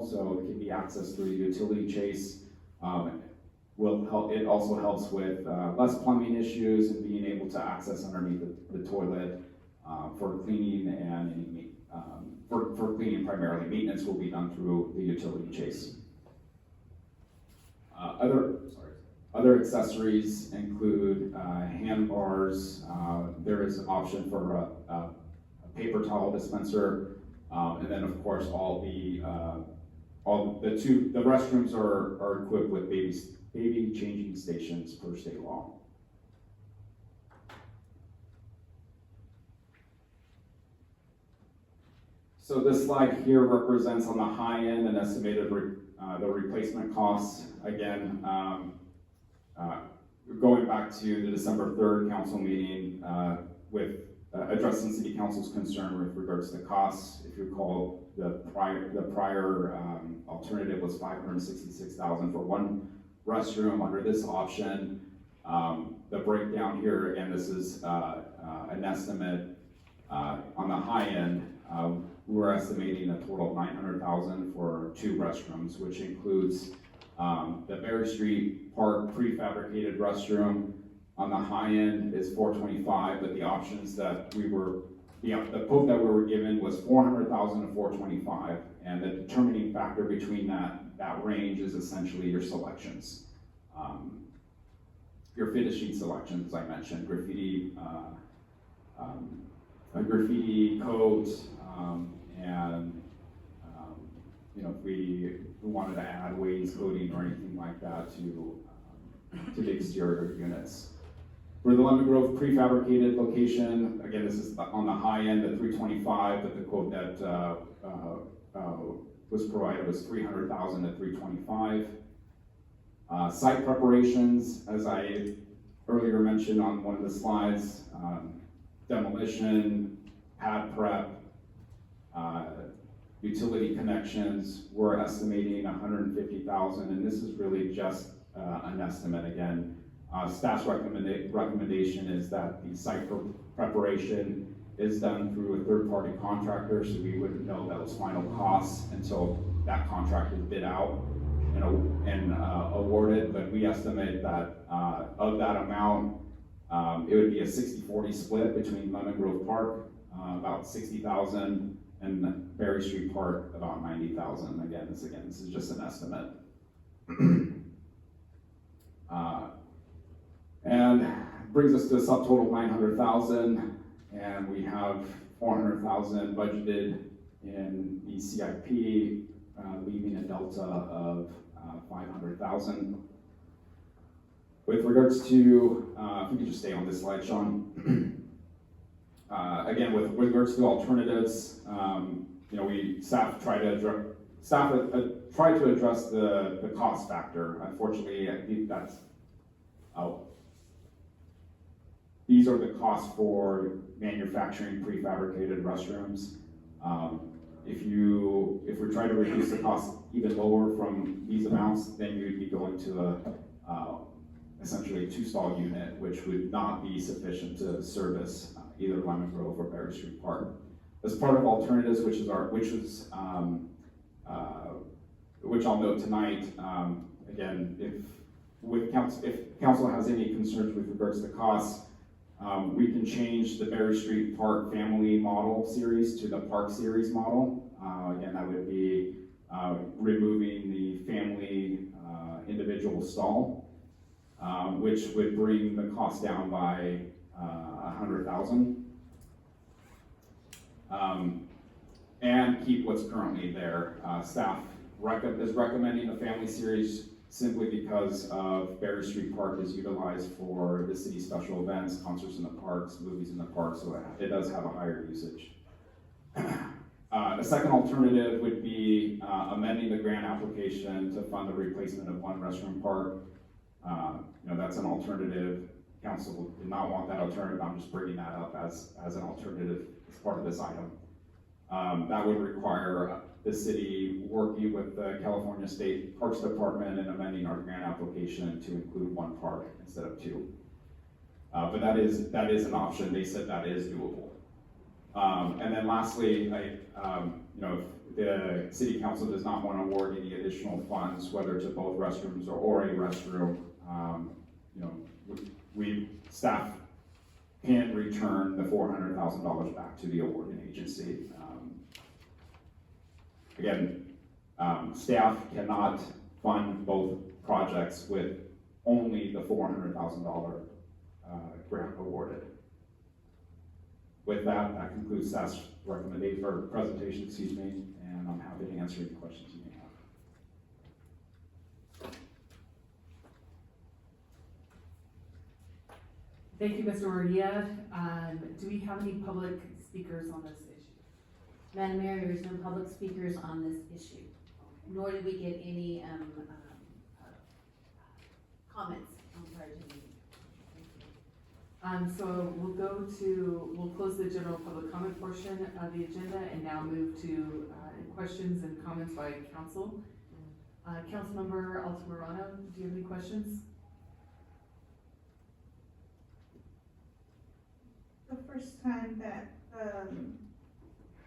so it can be accessed through the utility chase. It also helps with less plumbing issues and being able to access underneath the toilet for cleaning and for cleaning primarily. Maintenance will be done through the utility chase. Other accessories include handbars. There is an option for a paper towel dispenser, and then of course all the the restrooms are equipped with baby changing stations per state law. So this slide here represents on the high end an estimated the replacement costs. Again, going back to the December 3rd council meeting with addressing city council's concern with regards to costs. If you recall, the prior alternative was $566,000 for one restroom. Under this option, the breakdown here, again, this is an estimate on the high end. We're estimating a total of $900,000 for 2 restrooms, which includes the Berry Street Park prefabricated restroom. On the high end is $425,000, but the options that the quote that we were given was $400,000 to $425,000, and the determining factor between that range is essentially your selections, your finishing selections, as I mentioned, graffiti coat, and if we wanted to add wainscoting or anything like that to the exterior units. For the Lemon Grove prefabricated location, again, this is on the high end, the $325,000, but the quote that was provided was $300,000 to $325,000. Site preparations, as I earlier mentioned on one of the slides, demolition, pad prep, utility connections, we're estimating $150,000, and this is really just an estimate again. Staff's recommendation is that the site preparation is done through a third-party contractor, so we wouldn't know those final costs until that contract is bid out and awarded. But we estimate that of that amount, it would be a 60-40 split between Lemon Grove Park, about $60,000, and Berry Street Park, about $90,000. Again, this is just an estimate. And brings us to a subtotal of $900,000, and we have $400,000 budgeted in the CIP, leaving a delta of $500,000. With regards to, if we could just stay on this slide, Sean. Again, with regards to alternatives, staff tried to address the cost factor. Unfortunately, I think that's these are the costs for manufacturing prefabricated restrooms. If we try to reduce the cost even lower from these amounts, then you'd be going to essentially a 2-stall unit, which would not be sufficient to service either Lemon Grove or Berry Street Park. As part of alternatives, which I'll note tonight, again, if council has any concerns with regards to costs, we can change the Berry Street Park family model series to the Park series model. Again, that would be removing the family individual stall, which would bring the cost down by $100,000, and keep what's currently there. Staff is recommending the family series simply because of Berry Street Park is utilized for the city special events, concerts in the parks, movies in the parks, so it does have a higher usage. A second alternative would be amending the grant application to fund the replacement of one restroom park. That's an alternative. Council did not want that alternative. I'm just bringing that up as an alternative as part of this item. That would require the city working with the California State Parks Department and amending our grant application to include one park instead of 2. But that is an option. They said that is doable. And then lastly, if the city council does not want to award any additional funds, whether to both restrooms or a restroom, staff can return the $400,000 back to the awarding agency. Again, staff cannot fund both projects with only the $400,000 grant awarded. With that concludes staff's recommendation or presentation, and I'm happy to answer any questions you may have. Thank you, Mr. Maria. Do we have any public speakers on this issue? Madam Mayor, there is no public speakers on this issue, nor did we get any, comments on prior to the meeting. So we'll close the general public comment portion of the agenda and now move to, questions and comments by council. Councilmember Altamirano, do you have any questions? The first time that,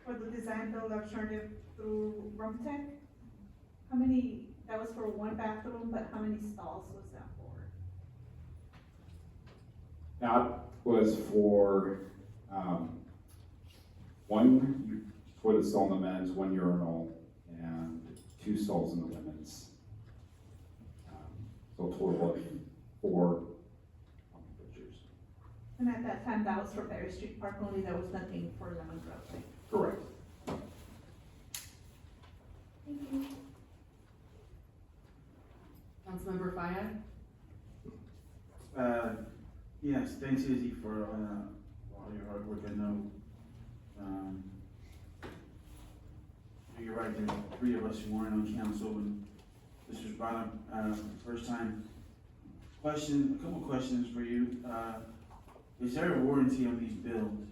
for the design build alternative through Rumtech, how many, that was for one bathroom, but how many stalls was that for? That was for, one toilet stall in the men's, one urinal, and 2 stalls in the women's. So a total of 4 pictures. And at that time, that was for Berry Street Park only, there was nothing for Lemon Grove, right? Correct. Thank you. Councilmember Fayad? Yes, thanks Izzy for, all your hard work. I know, you're right, there were 3 of us who weren't on council when this was brought up, first time. A couple questions for you. Is there a warranty on these builds?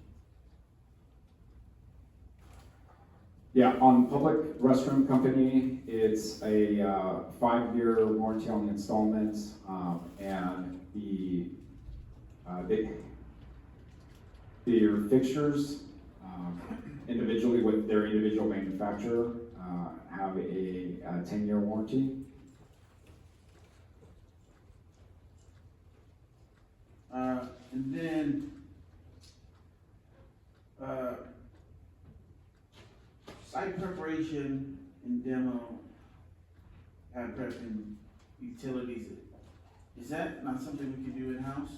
Yeah, on public restroom company, it's a 5-year warranty on the installments, and their fixtures, individually with their individual manufacturer, have a 10-year warranty. And then, site preparation and demo, pad prep and utilities, is that not something we can do in-house?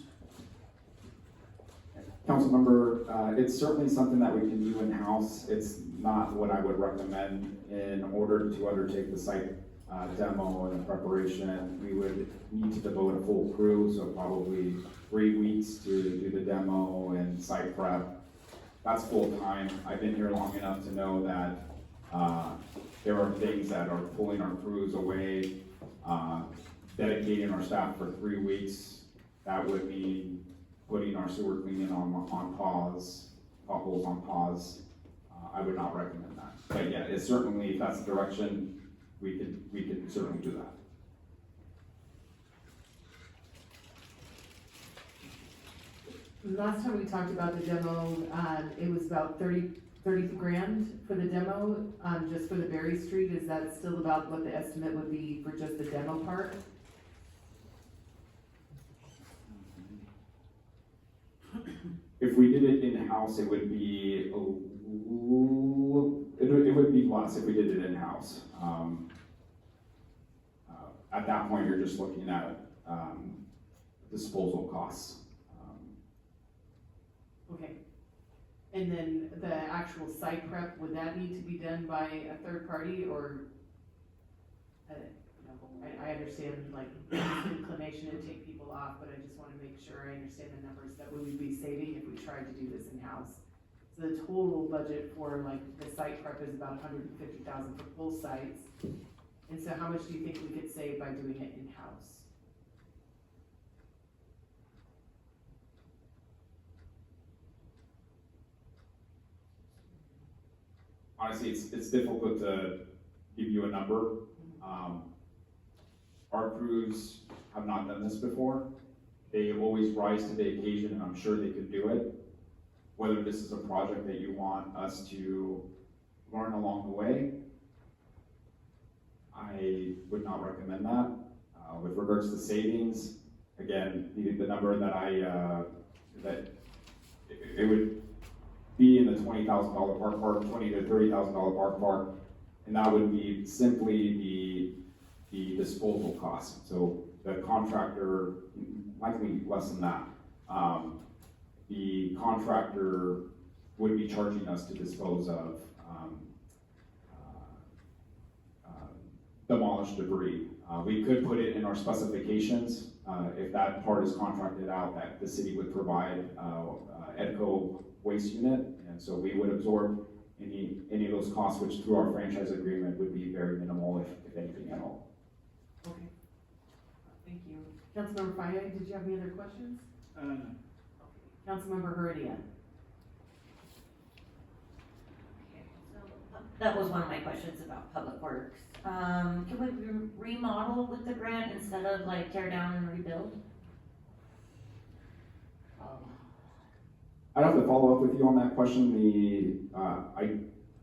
Councilmember, it's certainly something that we can do in-house. It's not what I would recommend. In order to undertake the site demo and the preparation, we would need to devote a full crew, so probably 3 weeks to do the demo and site prep. That's full time. I've been here long enough to know that there are things that are pulling our crews away. Dedicating our staff for 3 weeks, that would mean putting our sewer cleaning on pause, potholes on pause. I would not recommend that. But yeah, it's certainly, if that's the direction, we could certainly do that. Last time we talked about the demo, it was about 30 grand for the demo, just for the Berry Street. Is that still about what the estimate would be for just the demo part? If we did it in-house, it would be it would be less if we did it in-house. At that point, you're just looking at disposal costs. Okay. And then the actual site prep, would that need to be done by a third party or? I understand like the inclination to take people off, but I just want to make sure I understand the numbers that we would be saving if we tried to do this in-house. So the total budget for like the site prep is about $150,000 for full sites. And so how much do you think we could save by doing it in-house? Honestly, it's difficult to give you a number. Our crews have not done this before. They always rise to the occasion, and I'm sure they could do it. Whether this is a project that you want us to learn along the way, I would not recommend that. With regards to savings, again, the number that that it would be in the $20,000 park, $20,000 to $30,000 park, and that would be simply the disposal cost. So the contractor, likely less than that. The contractor would be charging us to dispose of demolished debris. We could put it in our specifications. if that part is contracted out, that the city would provide, EDCO waste unit. And so we would absorb any of those costs, which through our franchise agreement would be very minimal, if anything at all. Okay. Thank you. Councilmember Faya, did you have any other questions? No. Councilmember Heredia? That was one of my questions about public works. Can we remodel with the grant instead of like tear down and rebuild? I'd have to follow up with you on that question. I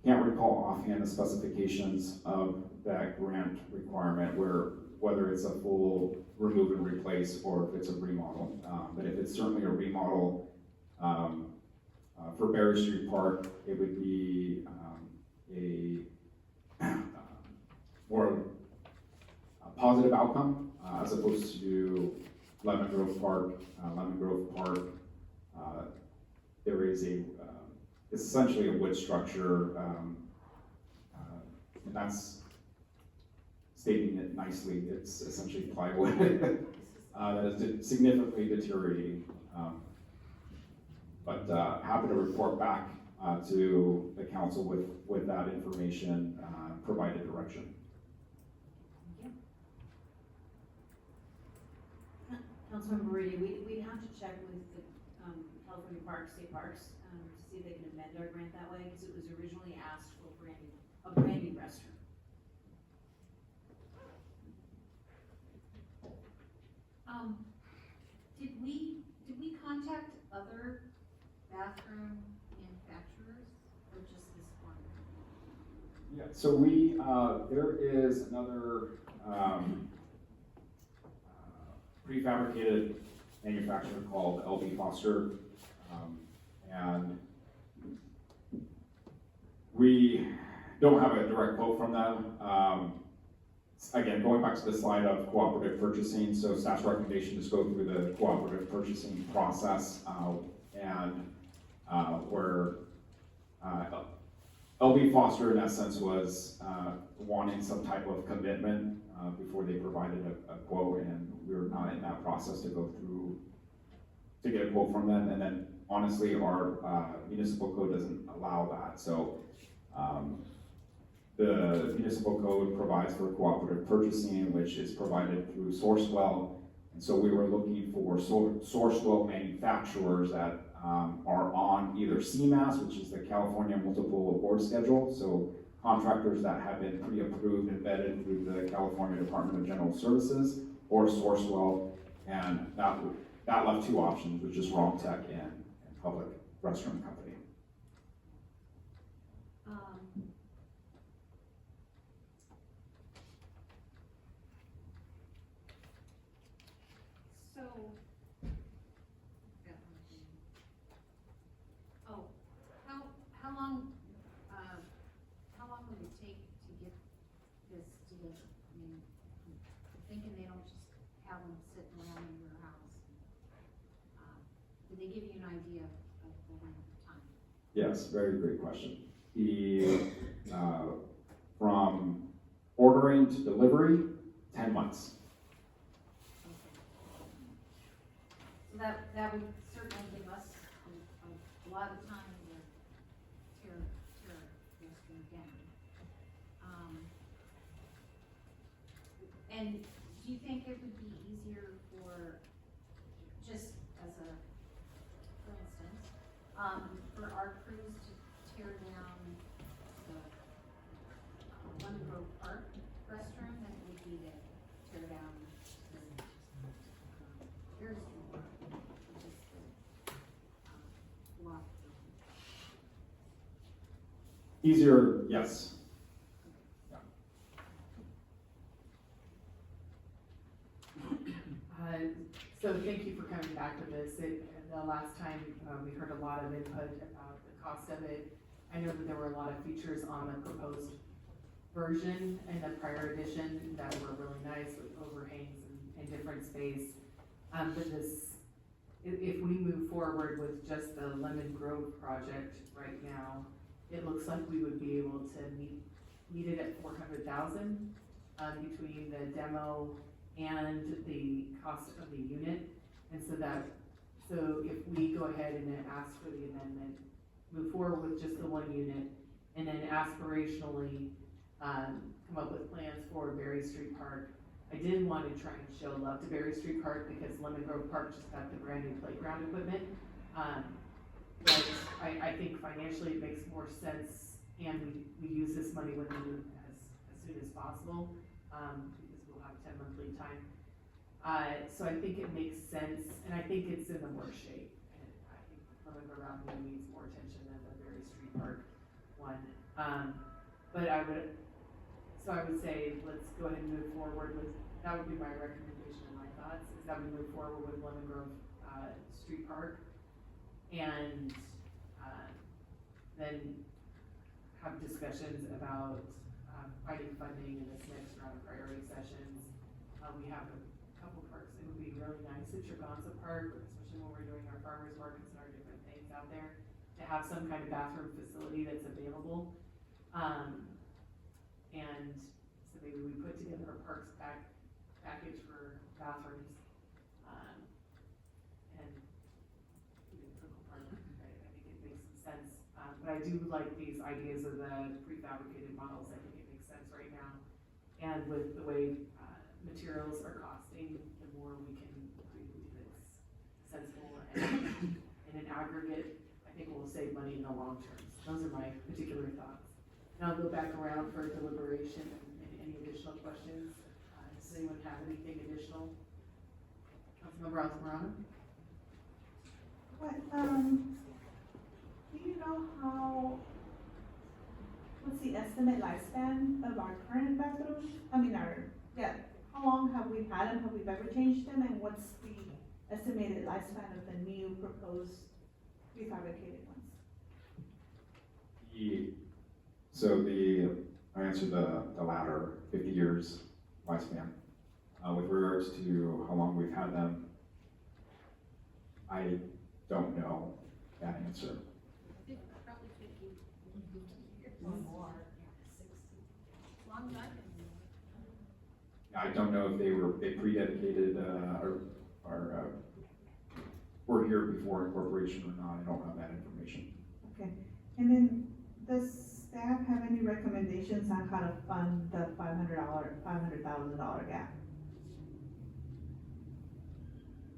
can't recall offhand the specifications of that grant requirement, whether it's a full remove and replace or if it's a remodel. But if it's certainly a remodel, for Berry Street Park, it would be more a positive outcome as opposed to Lemon Grove Park. Lemon Grove Park, there is it's essentially a wood structure, and that's stating it nicely. It's essentially plywood that is significantly deteriorating. But happy to report back to the council with that information, provided direction. Councilmember Reedy, we'd have to check with the, California Parks, State Parks, to see if they can amend our grant that way, because it was originally asked for a brand new restroom. Did we contact other bathroom manufacturers, or just this one? Yeah, so we, there is another, prefabricated manufacturer called L.B. Foster, and we don't have a direct quote from them. Again, going back to the slide of cooperative purchasing, so staff's recommendation is go through the cooperative purchasing process, where L.B. Foster in essence was wanting some type of commitment before they provided a quote, and we were not in that process to go through to get a quote from them. And then honestly, our municipal code doesn't allow that. So the municipal code provides for cooperative purchasing, which is provided through Sourcewell. And so we were looking for Sourcewell manufacturers that are on either CMAS, which is the California Multiple Award Schedule. So contractors that have been pre-approved and vetted through the California Department of General Services, or Sourcewell, and that left two options, which is Romtech and Public Restroom Company. How long would it take to get this together? I mean, I'm thinking they don't just have them sitting around in your house. Did they give you an idea of the length of time? Yes, very great question. From ordering to delivery, 10 months. So that would certainly give us a lot of time to tear this thing down. And do you think it would be easier for, just as a, for instance, for our crews to tear down the Lemon Grove Park restroom than it would be to tear down the Berry Street Park, which is the block? Easier, yes. So thank you for coming back with this. The last time, we heard a lot of input about the cost of it. I know that there were a lot of features on the proposed version and the prior edition that were really nice with overhangs and different space. But if we move forward with just the Lemon Grove project right now, it looks like we would be able to meet it at 400,000 between the demo and the cost of the unit. And so if we go ahead and then ask for the amendment, move forward with just the one unit, and then aspirationally, come up with plans for Berry Street Park. I did want to try and show love to Berry Street Park because Lemon Grove Park just got the brand new playground equipment. But I think financially it makes more sense, and we use this money when we move as soon as possible, because we'll have 10-month lead time. So I think it makes sense, and I think it's in the worst shape. And I think Lemon Grove Avenue needs more attention than the Berry Street Park one. But I would say, let's go ahead and move forward with, that would be my recommendation and my thoughts, is that we move forward with Lemon Grove, Street Park. And, then have discussions about, finding funding in this next round of priority sessions. We have a couple parks that would be really nice at Tregonza Park, especially when we're doing our farmers markets and our different things out there, to have some kind of bathroom facility that's available. And so maybe we put together a parks package for bathrooms. And even Circle Park, I think it makes sense. But I do like these ideas of the prefabricated models. I think it makes sense right now. And with the way materials are costing, the more we can believe it's sensible and in an aggregate, I think we'll save money in the long term. So those are my particular thoughts. And I'll go back around for deliberation and any additional questions. Does anyone have anything additional? Councilmember Altamirano? What, do you know what's the estimate lifespan of our current bathrooms? How long have we had them, have we ever changed them, and what's the estimated lifespan of the new proposed prefabricated ones? I answered the latter, 50 years lifespan. With regards to how long we've had them, I don't know that answer. Probably 50. Or more, 60. Long time. I don't know if they pre-dedicated, or were here before incorporation or not. I don't have that information. Okay, and then does staff have any recommendations on how to fund the $500,000 gap?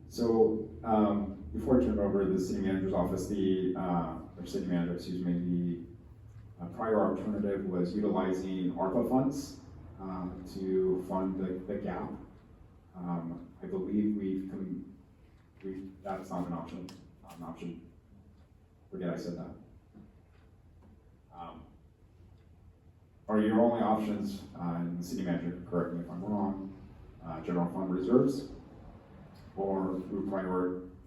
So, before I turn it over to the city manager's office, or city manager, excuse me, the prior alternative was utilizing ARPA funds to fund the gap. I believe that's not an option. Forget I said that. Are your only options, and the city manager can correct me if I'm wrong, general fund reserves, or through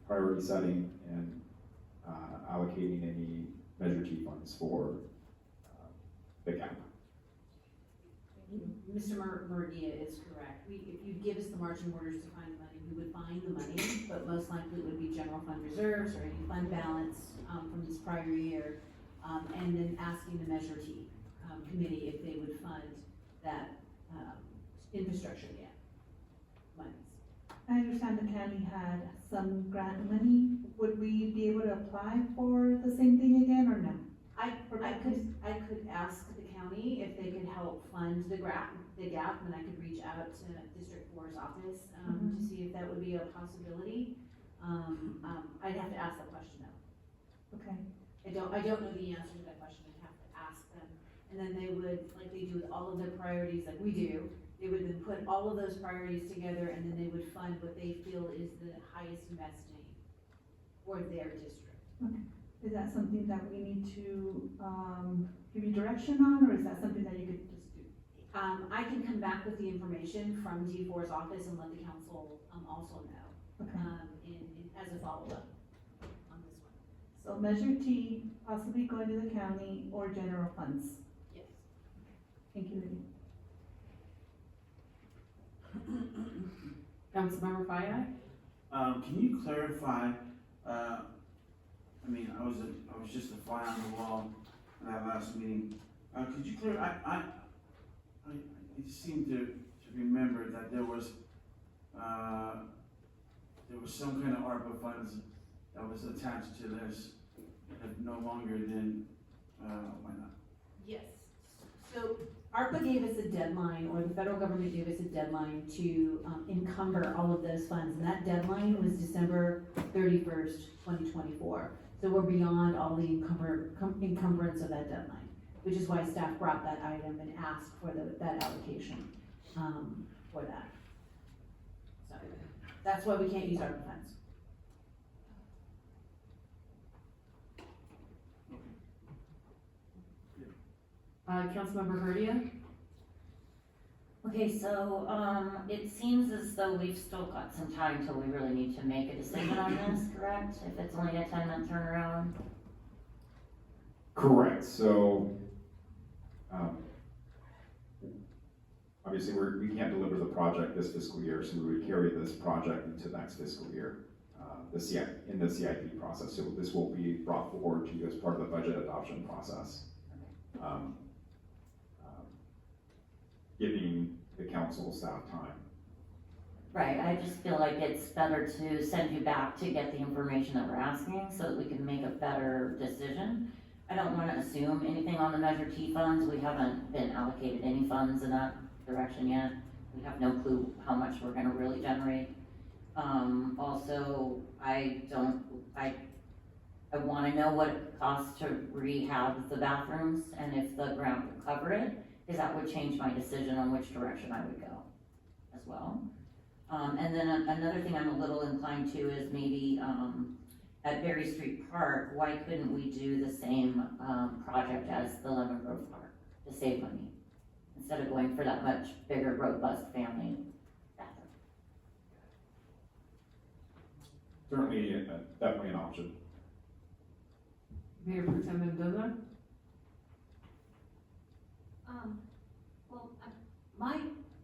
priority setting and allocating any Measure T funds for the gap? Mr. Murguia is correct. If you give us the marching orders to find the money, we would find the money, but most likely it would be general fund reserves or any fund balance from this prior year, and then asking the Measure T committee if they would fund that infrastructure gap monies. I understand the county had some grant money. Would we be able to apply for the same thing again, or no? I could ask the county if they could help fund the gap, and I could reach out to District 4's office, to see if that would be a possibility. I'd have to ask that question though. Okay. I don't know the answer to that question. I'd have to ask them. And then they would, like they do with all of their priorities, like we do, they would then put all of those priorities together, and then they would fund what they feel is the highest and best need for their district. Okay. Is that something that we need to give you direction on, or is that something that you could just do? I can come back with the information from D4's office and let the council also know, Okay. as a follow-up on this one. So Measure T, possibly going to the county or general funds. Yes. Thank you, Lydia. Councilmember Fayad? Can you clarify, I was just a fly on the wall in that last meeting. Could you I seem to remember that there was there was some kind of ARPA funds that was attached to this, and no longer, then, why not? Yes. So ARPA gave us a deadline, or the federal government gave us a deadline to encumber all of those funds, and that deadline was December 31st, 2024. So we're beyond all the encumbrance of that deadline, which is why staff brought that item and asked for that allocation for that. So that's why we can't use ARPA funds. Councilmember Herdia? Okay, so, it seems as though we've still got some time till we really need to make a decision on this, correct? If it's only a 10-month turnaround? Correct, so, obviously, we can't deliver the project this fiscal year, so we would carry this project into next fiscal year, in the CIP process. So this will be brought forward to you as part of the budget adoption process. Giving the council staff time. Right, I just feel like it's better to send you back to get the information that we're asking so that we can make a better decision. I don't wanna assume anything on the Measure T funds. We haven't been allocated any funds in that direction yet. We have no clue how much we're gonna really generate. Also, I wanna know what it costs to rehab the bathrooms and if the grant will cover it, because that would change my decision on which direction I would go as well. And then another thing I'm a little inclined to is maybe, at Berry Street Park, why couldn't we do the same, project as the Lemon Grove Park to save money? Instead of going for that much bigger, robust family bathroom. Certainly, definitely an option. Mayor Pro Tem Mendoza? Well,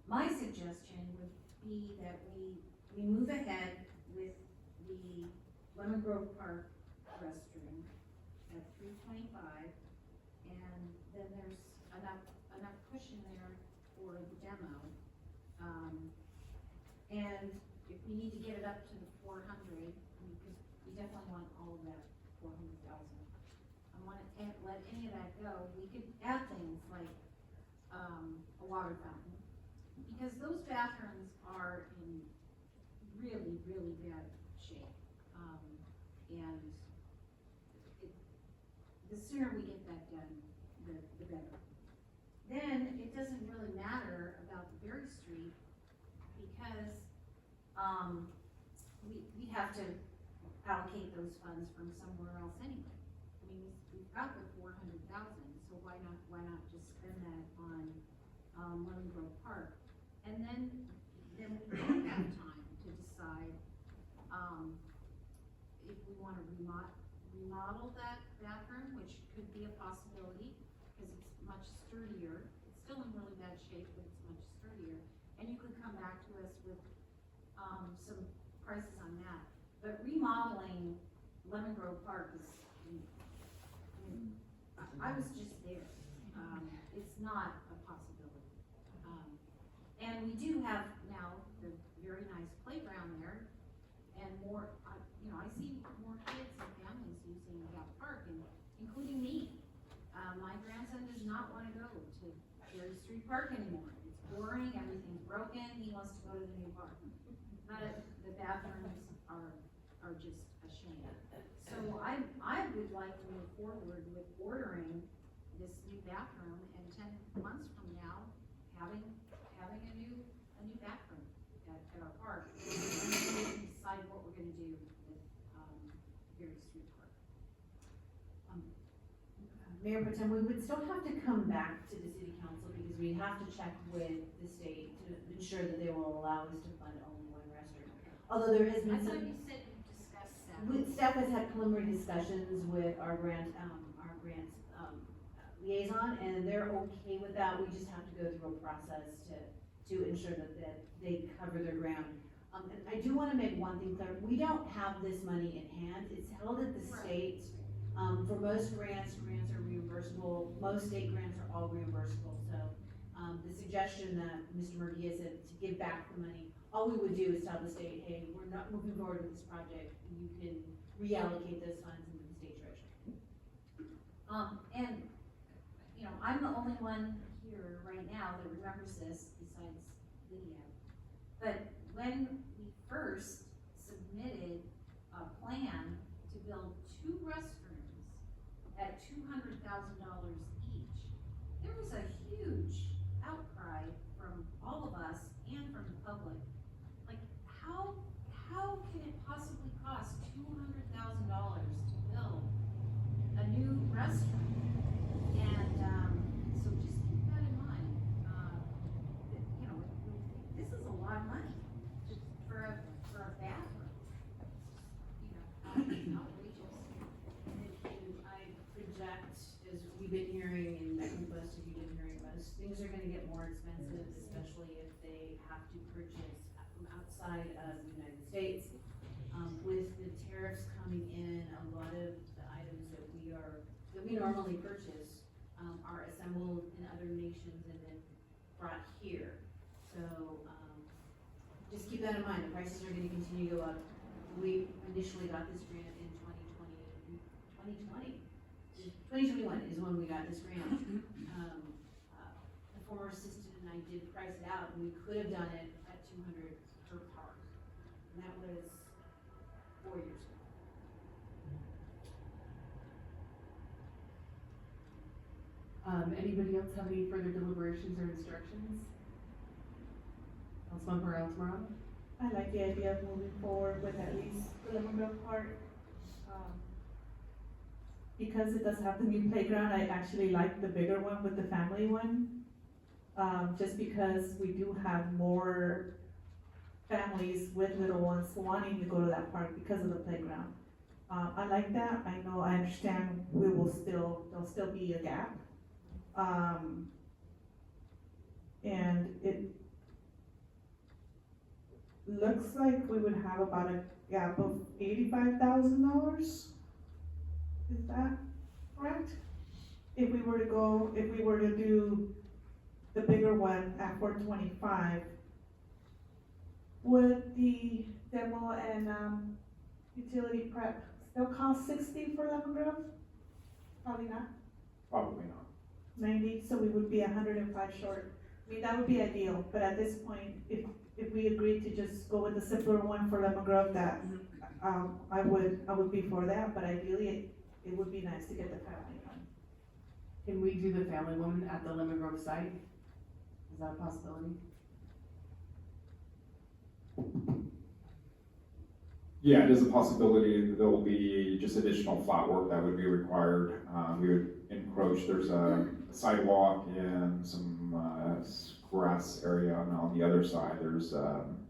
my suggestion would be that we move ahead with the Lemon Grove Park restroom at 325, and then there's enough cushion there for the demo. And if we need to get it up to the 400, because we definitely want all of that 400,000. I want to let any of that go. We could add things like a water fountain, because those bathrooms are in really, really bad shape. And the sooner we get that done, the better. Then it doesn't really matter about the Berry Street, because we have to allocate those funds from somewhere else anyway. I mean, we've got the 400,000, so why not just spend that on Lemon Grove Park? And then we do have time to decide if we want to remodel that bathroom, which could be a possibility because it's much sturdier. It's still in really bad shape, but it's much sturdier. And you could come back to us with some prices on that. But remodeling Lemon Grove Park is, I was just there. It's not a possibility. And we do have now the very nice playground there, and more, I see more kids and families using that park, and including me. My grandson does not want to go to Berry Street Park anymore. It's boring, everything's broken, he wants to go to the new park. But the bathrooms are just a shame. So I would like to move forward with ordering this new bathroom, and 10 months from now, having a new bathroom at our park. And then we can decide what we're gonna do with, Berry Street Park. Mayor Pro Tem, we would still have to come back to the city council because we have to check with the state to ensure that they will allow us to fund only one restroom. Although there has I been thought some, you said you discussed that. staff has had preliminary discussions with our grant liaison, and they're okay with that. We just have to go through a process to ensure that they cover their ground. And I do want to make one thing clear. We don't have this money in hand. It's held at the state. For most grants are reimbursable. Most state grants are all reimbursable. So the suggestion suggestion that Mr. Murguia said to give back the money, all we would do is tell the state, hey, we're not moving forward with this project, you can reallocate those funds into the state treasury. And, you know, I'm the only one here right now that remembers this besides Lydia. But when we first submitted a plan to build 2 restrooms at $200,000 each, there was a huge outcry from all of us and from the public. Like, how can it possibly cost $200,000 to build a new restroom? And, so just keep that in mind. That, you know, this is a lot of money just for a bathroom. You know, outrageous. And if I project, as we've been hearing, and I think most of you have been hearing, most things are gonna get more expensive, especially if they have to purchase from outside of the United States. With the tariffs coming in, a lot of the items that we normally purchase, are assembled in other nations and then brought here. So, just keep that in mind, the prices are gonna continue to go up. We initially got this grant in 2021 is when we got this grant. The former assistant and I did price it out, and we could have done it at 200 per park. And that was 4 years ago. Anybody else have any further deliberations or instructions? Councilmember Altamaro? I like the idea of moving forward with at least the Lemon Grove Park. Because it does have the new playground, I actually like the bigger one with the family one. Just because we do have more families with little ones wanting to go to that park because of the playground. I like that. I understand there'll still be a gap. And it looks like we would have about a gap of $85,000. Is that correct? If we were to do the bigger one at 425, would the demo and utility prep still cost 60 for Lemon Grove? Probably not. Probably not. 90, so we would be 105 short. I mean, that would be ideal, but at this point, if we agreed to just go with the simpler one for Lemon Grove, that, I would be for that, but ideally, it would be nice to get the family one. Can we do the family one at the Lemon Grove site? Is that a possibility? Yeah, it is a possibility that there will be just additional flat work that would be required. We would encroach, there's a sidewalk and some grass area, and on the other side, there's some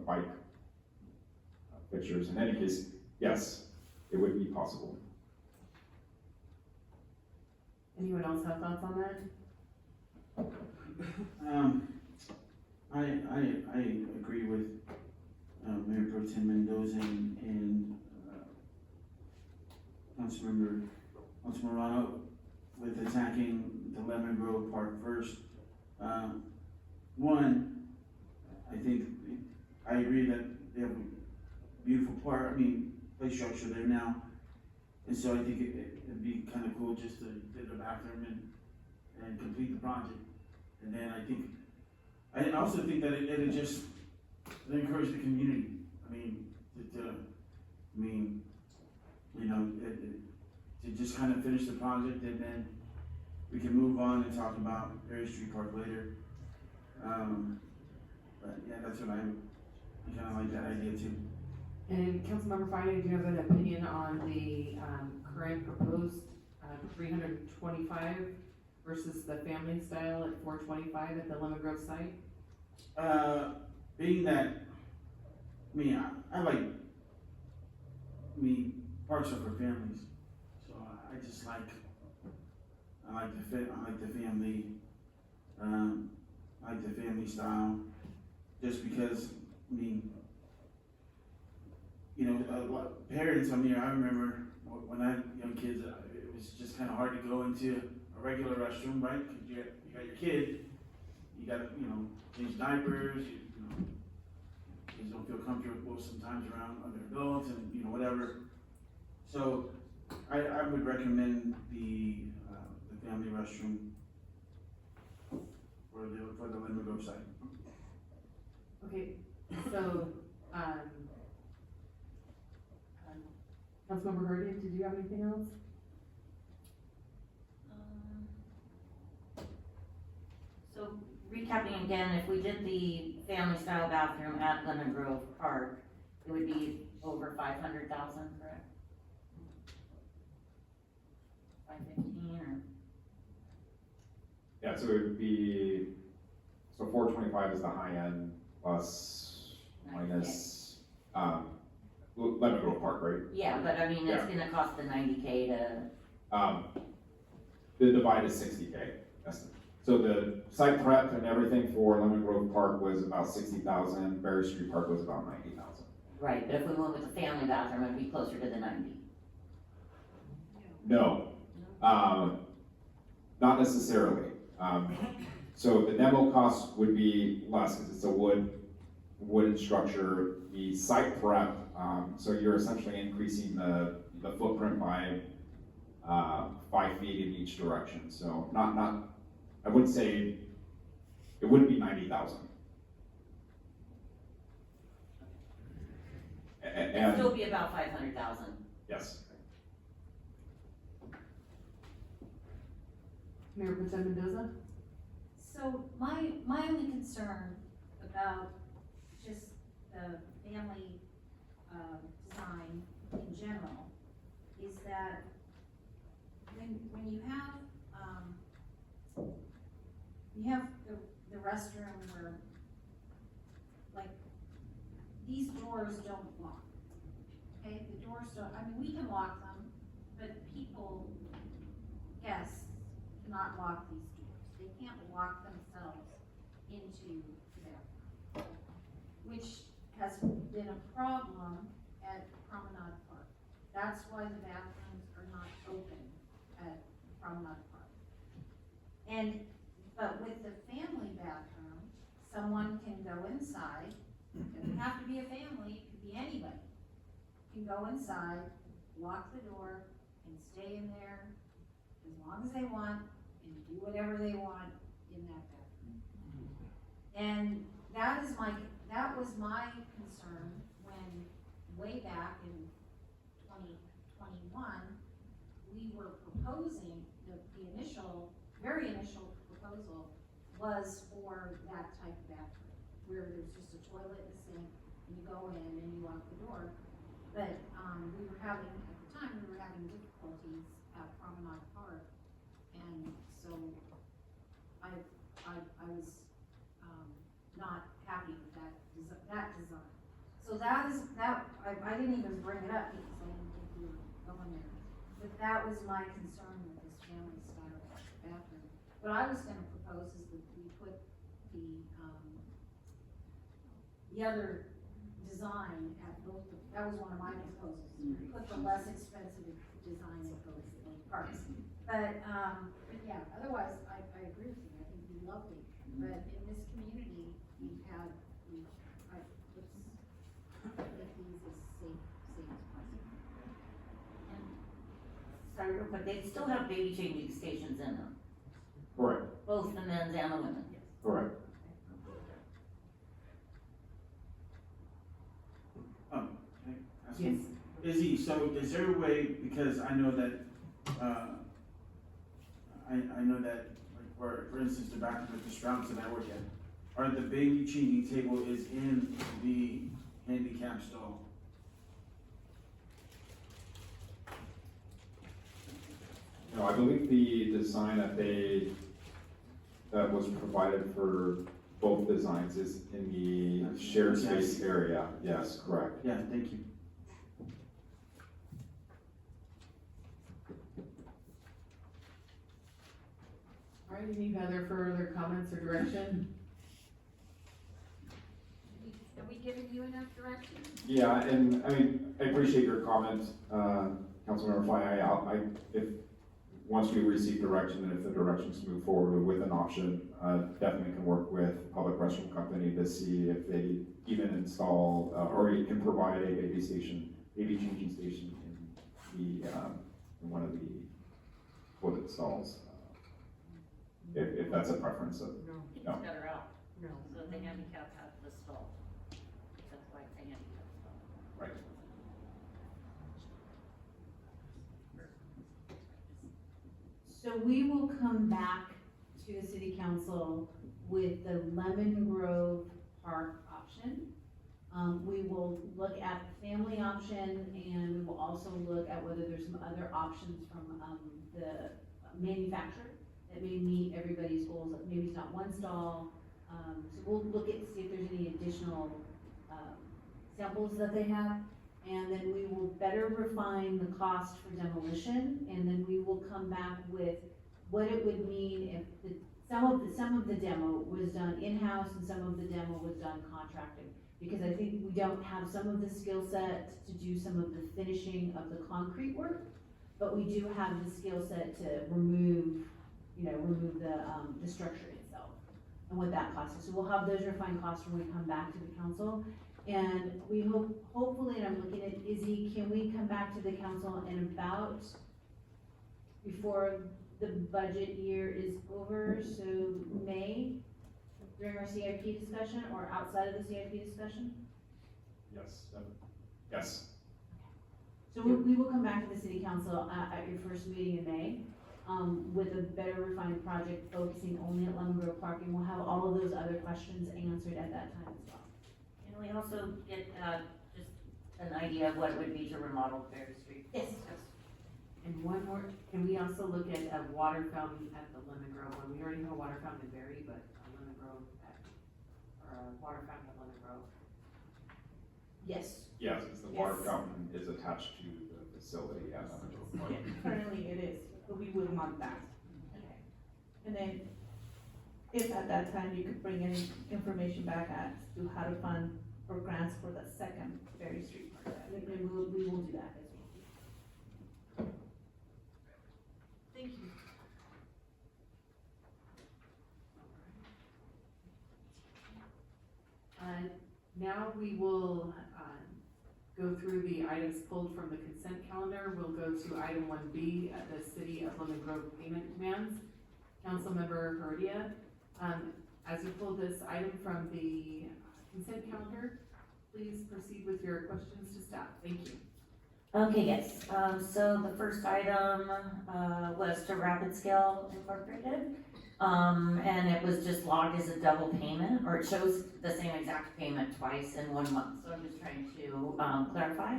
bike pictures. In any case, yes, it would be possible. Anyone else have thoughts on that? I agree with Mayor Pro Tem Mendoza and Councilmember Altamirano with attacking the Lemon Grove Park first. One, I think, I agree that they have a beautiful park, play structure there now. And so I think it'd be kind of cool just to get a bathroom and complete the project. And then I also think that it'd just encourage the community. To just kind of finish the project, and then we can move on and talk about Perry Street Park later. But yeah, that's what I kind of like that idea too. And Councilmember Friday, do you have an opinion on the current proposed 325 versus the family style at 425 at the Lemon Grove site? Being that, parks are for families, so I like the family style, just because, a lot of parents, I remember when I had young kids, it was just kind of hard to go into a a regular restroom, right? 'Cause you got your kid, you gotta, change diapers, kids don't feel comfortable sometimes around other adults and, whatever. So, I would recommend the family restroom for the Lemon Grove site. Okay, so, Councilmember Hardy, did you have anything else? So recapping again, if we did the family style bathroom at Lemon Grove Park, it would be over 500,000, correct? 515 or? Yeah, so it would be, so 425 is the high end plus minus, Lemon Grove Park, right? Yeah, but I mean, it's Yeah. gonna cost the 90K to, The divide is 60K. So the site prep and everything for Lemon Grove Park was about 60,000, Berry Street Park was about 90,000. right, but if we went with the family bathroom, it'd be closer to the 90. No, not necessarily. So the demo cost would be less because it's a wooden structure. The site prep, so you're essentially increasing the footprint by 5 feet in each direction. So not, I wouldn't say, it wouldn't be 90,000. It'd still be about 500,000. Yes. Mayor Pro Tem Mendoza? So my only concern about just the family, design in general is that when you have the restroom where, like, these doors don't lock, okay? The doors don't, I mean, we can lock them, but guests cannot lock these doors. They can't lock themselves into the bathroom, which has been a problem at Promenade Park. That's why the bathrooms are not open at Promenade Park. But with the family bathroom, someone can go inside, it doesn't have to be a family, it could be anybody. Can go inside, lock the door, and stay in there as long as they want, and do whatever they want in that bathroom. And that was my concern when, way back in 2021, we were proposing, the very initial proposal was for that type of bathroom, where there's just a toilet and a sink, and you go in and you lock the door. But, we were having difficulties at Promenade Park, and so I was, not happy with that design. So I didn't even bring it up because I didn't think we were going there. But that was my concern with this family style bathroom. What I was gonna propose is that we put the other design at both, that was one of my proposals. Put the less expensive design at both parks. But yeah, otherwise, I agree with you, I think we loved it. But in this community, let's make these as safe as possible. Sorry, real quick, they still have baby changing stations in them, Correct. both the men's and the women. Correct. Yes. Izzy, so is there a way, because I know that, I know that, like, for instance, the bathroom at the Strouds that I work at, the baby changing table is in the handicap stall? No, I believe the design that was provided for both designs is in the shared space area. Yes, correct. Yeah, thank you. All right, any other further comments or direction? Are we giving you enough direction? Yeah, and I mean, I appreciate your comment, Councilmember Fly. If once we receive direction, and if the directions move forward with an option, definitely can work with public restroom company to see if they even install, or you can provide a baby changing station in one of the toilet stalls. If that's a preference of, no. Better out. No. So the handicap have the stall. That's why it's a handicap stall. Right. So we will come back to the city council with the Lemon Grove Park option. We will look at the family option, and we will also look at whether there's some other options from, the manufacturer that may meet everybody's goals, like maybe it's not one stall. So we'll look at, see if there's any additional, samples that they have. And then we will better refine the cost for demolition, and then we will come back with what it would mean if some of the demo was done in-house and some of the demo was done contracted. Because I think we don't have some of the skill set to do some of the finishing of the concrete work, but we do have the skill set to remove the structure itself and what that costs us. So we'll have those refined costs when we come back to the council. And we hopefully, and I'm looking at Izzy, can we come back to the council in about, before the budget year is over, so May, during our CIP discussion, or outside of the CIP discussion? Yes. Yes. So we will come back to the city council at your first meeting in May, with a better refined project focusing only at Lemon Grove Park, and we'll have all of those other questions answered at that time as well. Can we also get, just an idea of what it would be to remodel Berry Street? Yes. And one more, can we also look at a water fountain at the Lemon Grove one? We already have a water fountain in Berry, but a Lemon Grove or a water fountain at Lemon Grove. Yes. Yes, it's the water fountain is attached to the facility at Lemon Grove. Currently it is, but we would want that. And then, if at that time you could bring any information back as to how to fund or grants for the second Berry Street project. We will do that as well. Thank you. Now we will go through the items pulled from the consent calendar. We'll go to item 1B, the City of Lemon Grove payment demands. Councilmember Heredia, as you pulled this item from the consent calendar, please proceed with your questions to staff. Thank you. Okay, yes, so the first item, was to Rapid Scale Incorporated. And it was just logged as a double payment, or it shows the same exact payment twice in 1 month, so I'm just trying to, clarify.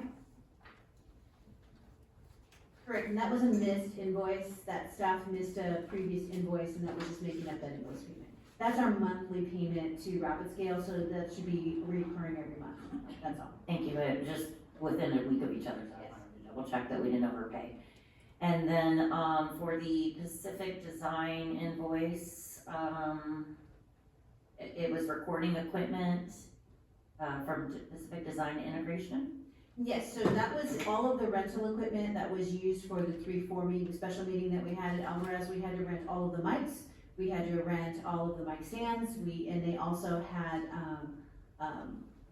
Correct, and that was a missed invoice, that staff missed a previous invoice, and that was just making up that invoice payment. That's our monthly payment to Rapid Scale, so that should be recurring every month, that's all. Thank you, but just within a week of each other, so I wanted to double check that we didn't overpay. And then, for the Pacific Design invoice, it was recording equipment, from Pacific Design Integration. Yes, so that was all of the rental equipment that was used for the 3-4 meeting, the special meeting that we had at Alvarez. We had to rent all of the mics, we had to rent all of the mic stands, and they also had,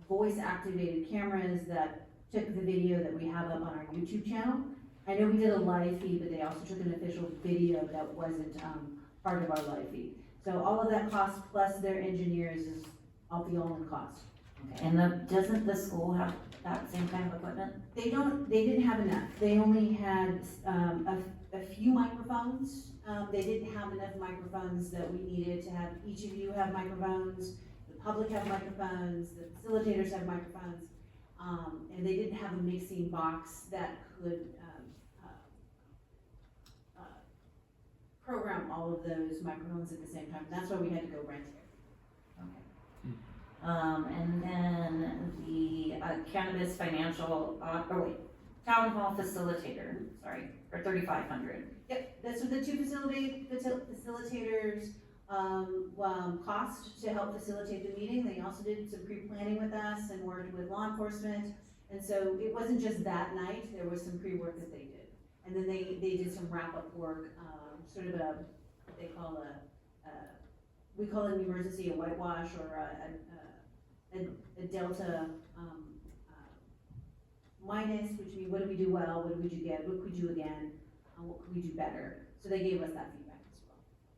voice-activated cameras that took the video that we have up on our YouTube channel. I know we did a live feed, but they also took an official video that wasn't, part of our live feed. So all of that cost plus their engineers is all the all-in cost. Okay. And doesn't the school have that same kind of equipment? They didn't have enough. They only had, a few microphones. They didn't have enough microphones that we needed to have, each of you have microphones, the public have microphones, the facilitators have microphones. And they didn't have a mixing box that could, program all of those microphones at the same time. That's why we had to go rent it. And then the cannabis financial, town hall facilitator, sorry, for $3,500. Yep, that's what the two facilitators, cost to help facilitate the meeting. They also did some pre-planning with us and worked with law enforcement. And so it wasn't just that night, there was some pre-work that they did. And then they did some wrap-up work, sort of what they call we call it an emergency, a whitewash, or a delta, minus, which means what did we do well, what did we do good, what could we do again, what could we do better? So they gave us that feedback as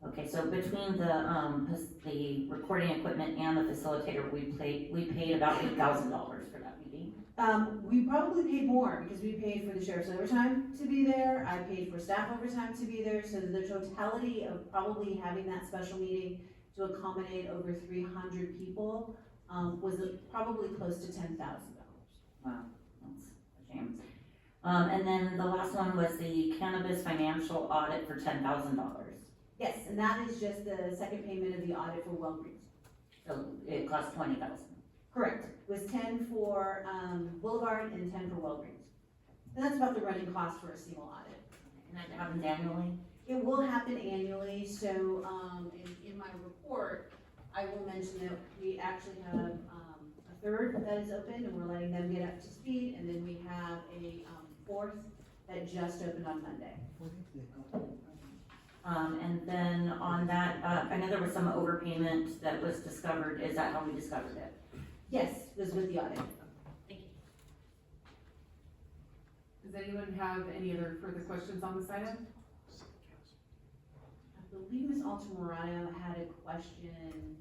well. Okay, so between the recording equipment and the facilitator, we paid about $8,000 for that meeting. We probably paid more because we paid for the sheriff's overtime to be there. I paid for staff overtime to be there. So the totality of probably having that special meeting to accommodate over 300 people was probably close to $10,000. Wow, that's a shame. And then the last one was the cannabis financial audit for $10,000. Yes, and that is just the second payment of the audit for Walgreens. So it cost $20,000. Correct. It was 10 for Boulevard and 10 for Walgreens. And that's about the running cost for a single audit. And that happens annually? It will happen annually, so in my report, I will mention that we actually have a third that is open and we're letting them get up to speed, and then we have a fourth that just opened on Monday. And then on that, I know there was some overpayment that was discovered. Is that how we discovered it? Yes, it was with the audit. Thank you. Does anyone have any other further questions on this item? I believe Ms. Altamirano had a question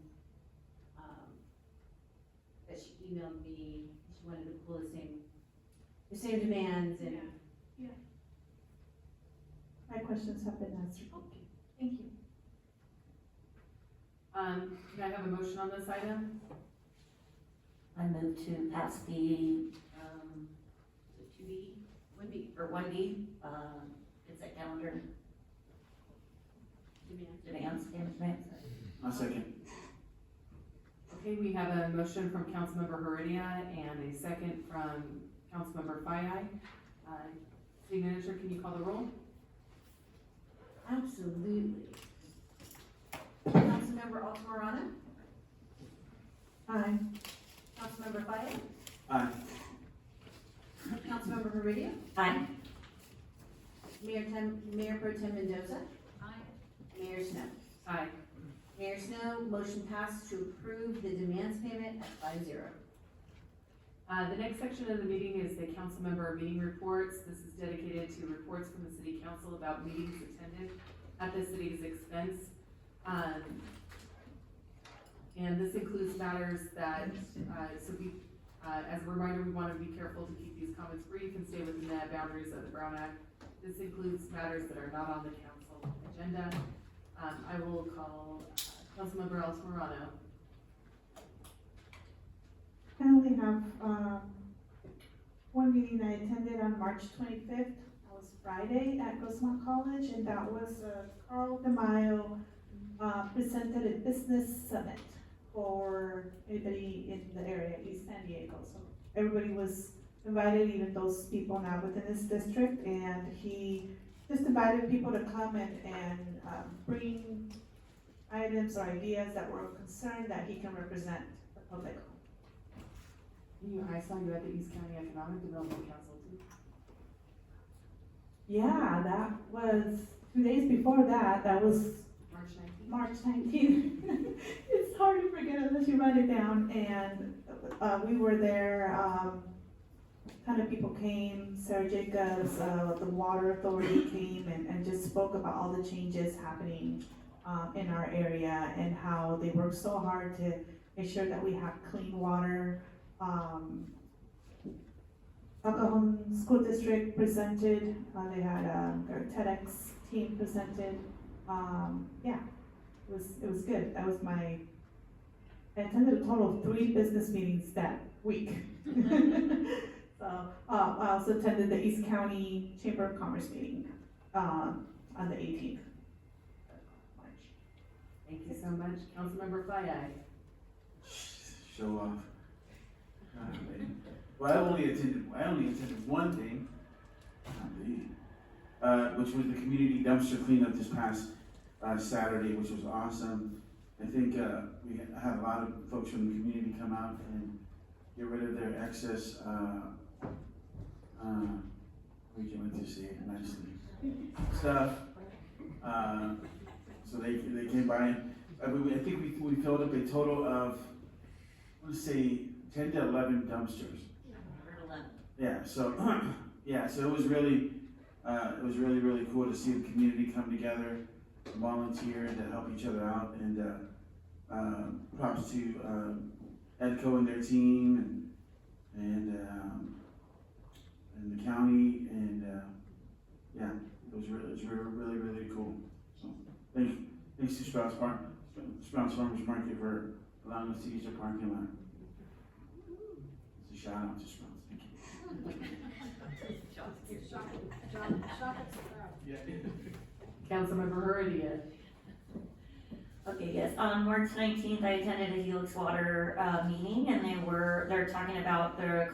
that she emailed me. She wanted to pull the same demands and. Yeah. My questions have been answered. Okay, thank you. Can I have a motion on this item? I move to pass the, 2B, 1B, or 1B, consent calendar. Demands. I'll second. Okay, we have a motion from Councilmember Heredia and a second from Councilmember Fayai. City Manager, can you call the roll? Absolutely. Councilmember Altamirano? Aye. Councilmember Fayette? Aye. Councilmember Heredia? Aye. Mayor Pro Tem Mendoza? Aye. Mayor Snow? Aye. Mayor Snow, motion passed to approve the demands payment at 5-0. The next section of the meeting is the council member meeting reports. This is dedicated to reports from the city council about meetings attended at the city's expense. And this includes matters that, as a reminder, we want to be careful to keep these comments brief and stay within the boundaries of the Brown Act. This includes matters that are not on the council agenda. I will call Councilmember Altamirano. I only have, one meeting I attended on March 25th. That was Friday at Grossmont College, and that was, Carl DeMaio, presented a business summit for anybody in the area, East San Diego. So everybody was invited, even those people not within this district, and he just invited people to come and bring items or ideas that were of concern that he can represent the public. I saw you at the East County Economic Development Council too. Yeah, that was 2 days before that. That was March 19th. It's hard to forget unless you write it down. And we were there. Ton of people came. Sarah Jacobs, the Water Authority came and just spoke about all the changes happening in our area and how they work so hard to make sure that we have clean water. El Cajon School District presented, they had their TEDx team presented. Yeah, it was good. That was I attended a total of 3 business meetings that week. So I also attended the East County Chamber of Commerce meeting on the 18th of March. Thank you so much. Councilmember Fayai. Show off. Well, I only attended one thing, which was the community dumpster cleanup this past Saturday, which was awesome. I think we had a lot of folks from the community come out and get rid of their excess we went to see it nicely stuff. So they came by. I think we filled up a total of, let's say, 10 to 11 dumpsters. Yeah. So yeah. So it was really really cool to see the community come together, volunteer to help each other out, and props to Edco and their team, and the county, and yeah, it was really cool. So thanks to Sprouts Farmers Market for allowing us to use their parking lot. It's a shout out to Sprouts. Thank you. Councilmember Heredia. Okay, yes, on March 19th, I attended a Helix Water, meeting, and they're talking about their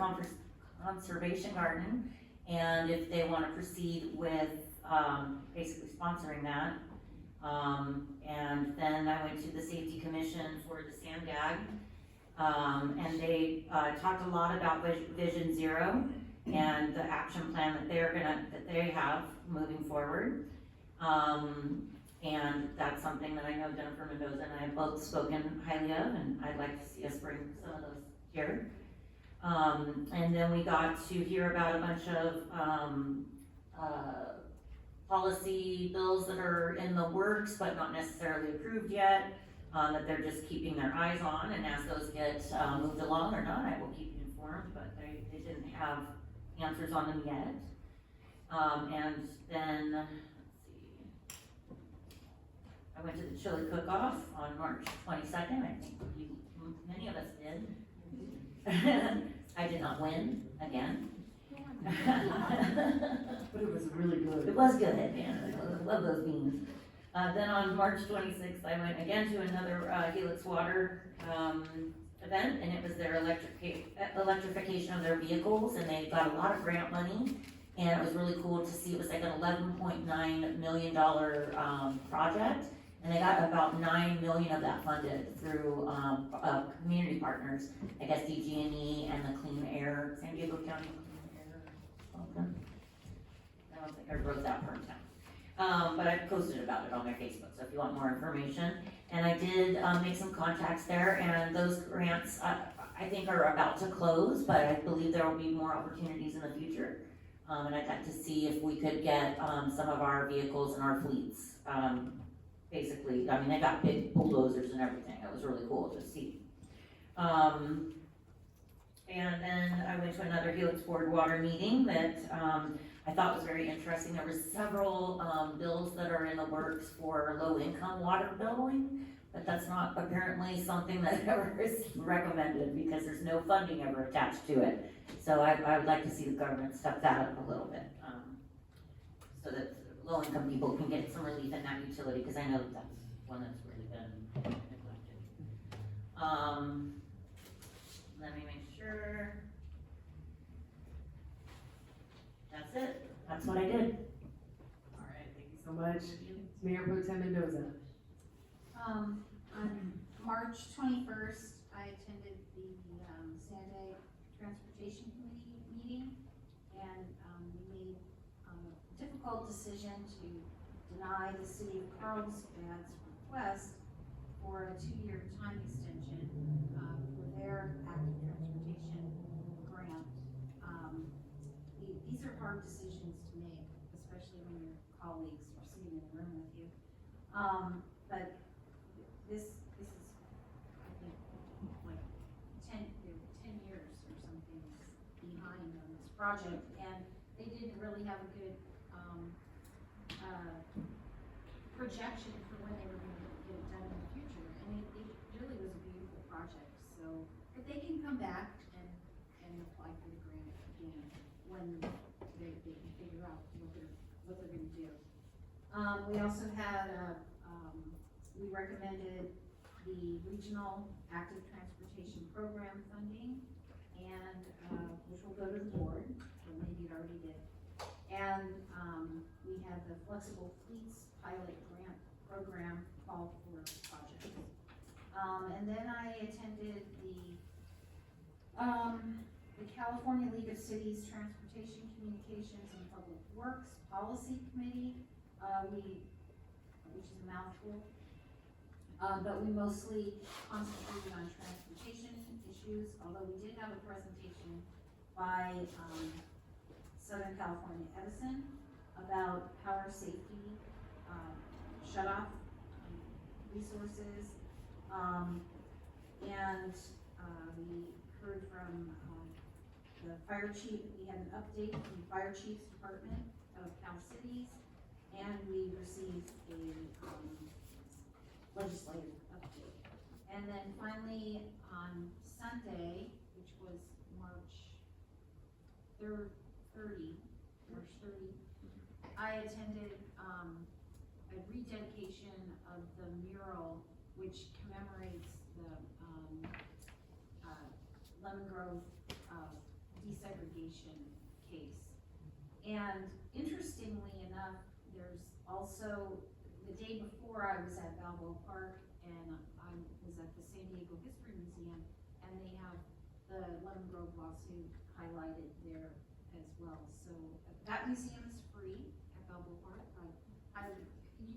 conservation garden, and if they wanna proceed with, basically sponsoring that. And then I went to the Safety Commission for the SAMDAG, and they, talked a lot about Vision Zero and the action plan that they have moving forward. And that's something that I know Jennifer Mendoza and I have both spoken highly of, and I'd like to see us bring some of those here. And then we got to hear about a bunch of policy bills that are in the works but not necessarily approved yet, that they're just keeping their eyes on, and as those get moved along or not, I will keep you informed, but they didn't have answers on them yet. And then, let's see, I went to the chili cook-off on March 22nd. I think many of us did. I did not win again. But it was really good. It was good, yeah, I love those beans. Then on March 26th, I went again to another Helix Water event, and it was their electrification of their vehicles, and they got a lot of grant money, and it was really cool to see. It was like an $11.9 million project, and they got about $9 million of that funded through community partners, I guess DG&E and the Clean Air, San Diego County Clean Air something. I don't think I wrote that part down. But I posted about it on my Facebook, so if you want more information. And I did make some contacts there, and those grants, I think, are about to close, but I believe there will be more opportunities in the future. And I'd like to see if we could get some of our vehicles and our fleets. Basically, I mean, they got big bulldozers and everything. It was really cool to see. And then I went to another Helix Board Water meeting that I thought was very interesting. There were several bills that are in the works for low-income water billing, but that's not apparently something that ever is recommended because there's no funding ever attached to it. So I would like to see the government step that up a little bit, so that low-income people can get some relief in that utility, because I know that's one that's really been neglected. Let me make sure. That's it. That's what I did. All right, thank you so much. Mayor Pro Tem Mendoza. On March 21st, I attended the Sanday Transportation Committee meeting, and we made a difficult decision to deny the city of Carlsbad's request for a 2-year time extension for their active transportation grant. These are hard decisions to make, especially when your colleagues are sitting in the room with you. But this is, I think, like 10 years or something behind on this project, and they didn't really have a good projection for when they were going to get it done in the future. And it really was a beautiful project. So if they can come back and apply for the grant again when they can figure out what they're going to do. We also had we recommended the regional active transportation program funding, and which will go to the board, or maybe it already did. And we had the flexible fleets pilot grant program call for projects. And then I attended the the California League of Cities Transportation Communications and Public Works Policy Committee, which is a mouthful. But we mostly concentrated on transportation issues, although we did have a presentation by Southern California Edison about power safety, shut-off resources, and we heard from the fire chief. We had an update from the fire chief's department of Cal Cities, and we received a legislative update. And then finally, on Sunday, which was March 30, I attended a rededication of the mural which commemorates the Lemon Grove desegregation case. And interestingly enough, there's also, the day before I was at Balboa Park and I was at the San Diego History Museum, and they have the Lemon Grove lawsuit highlighted there as well. So that museum is free at Balboa Park.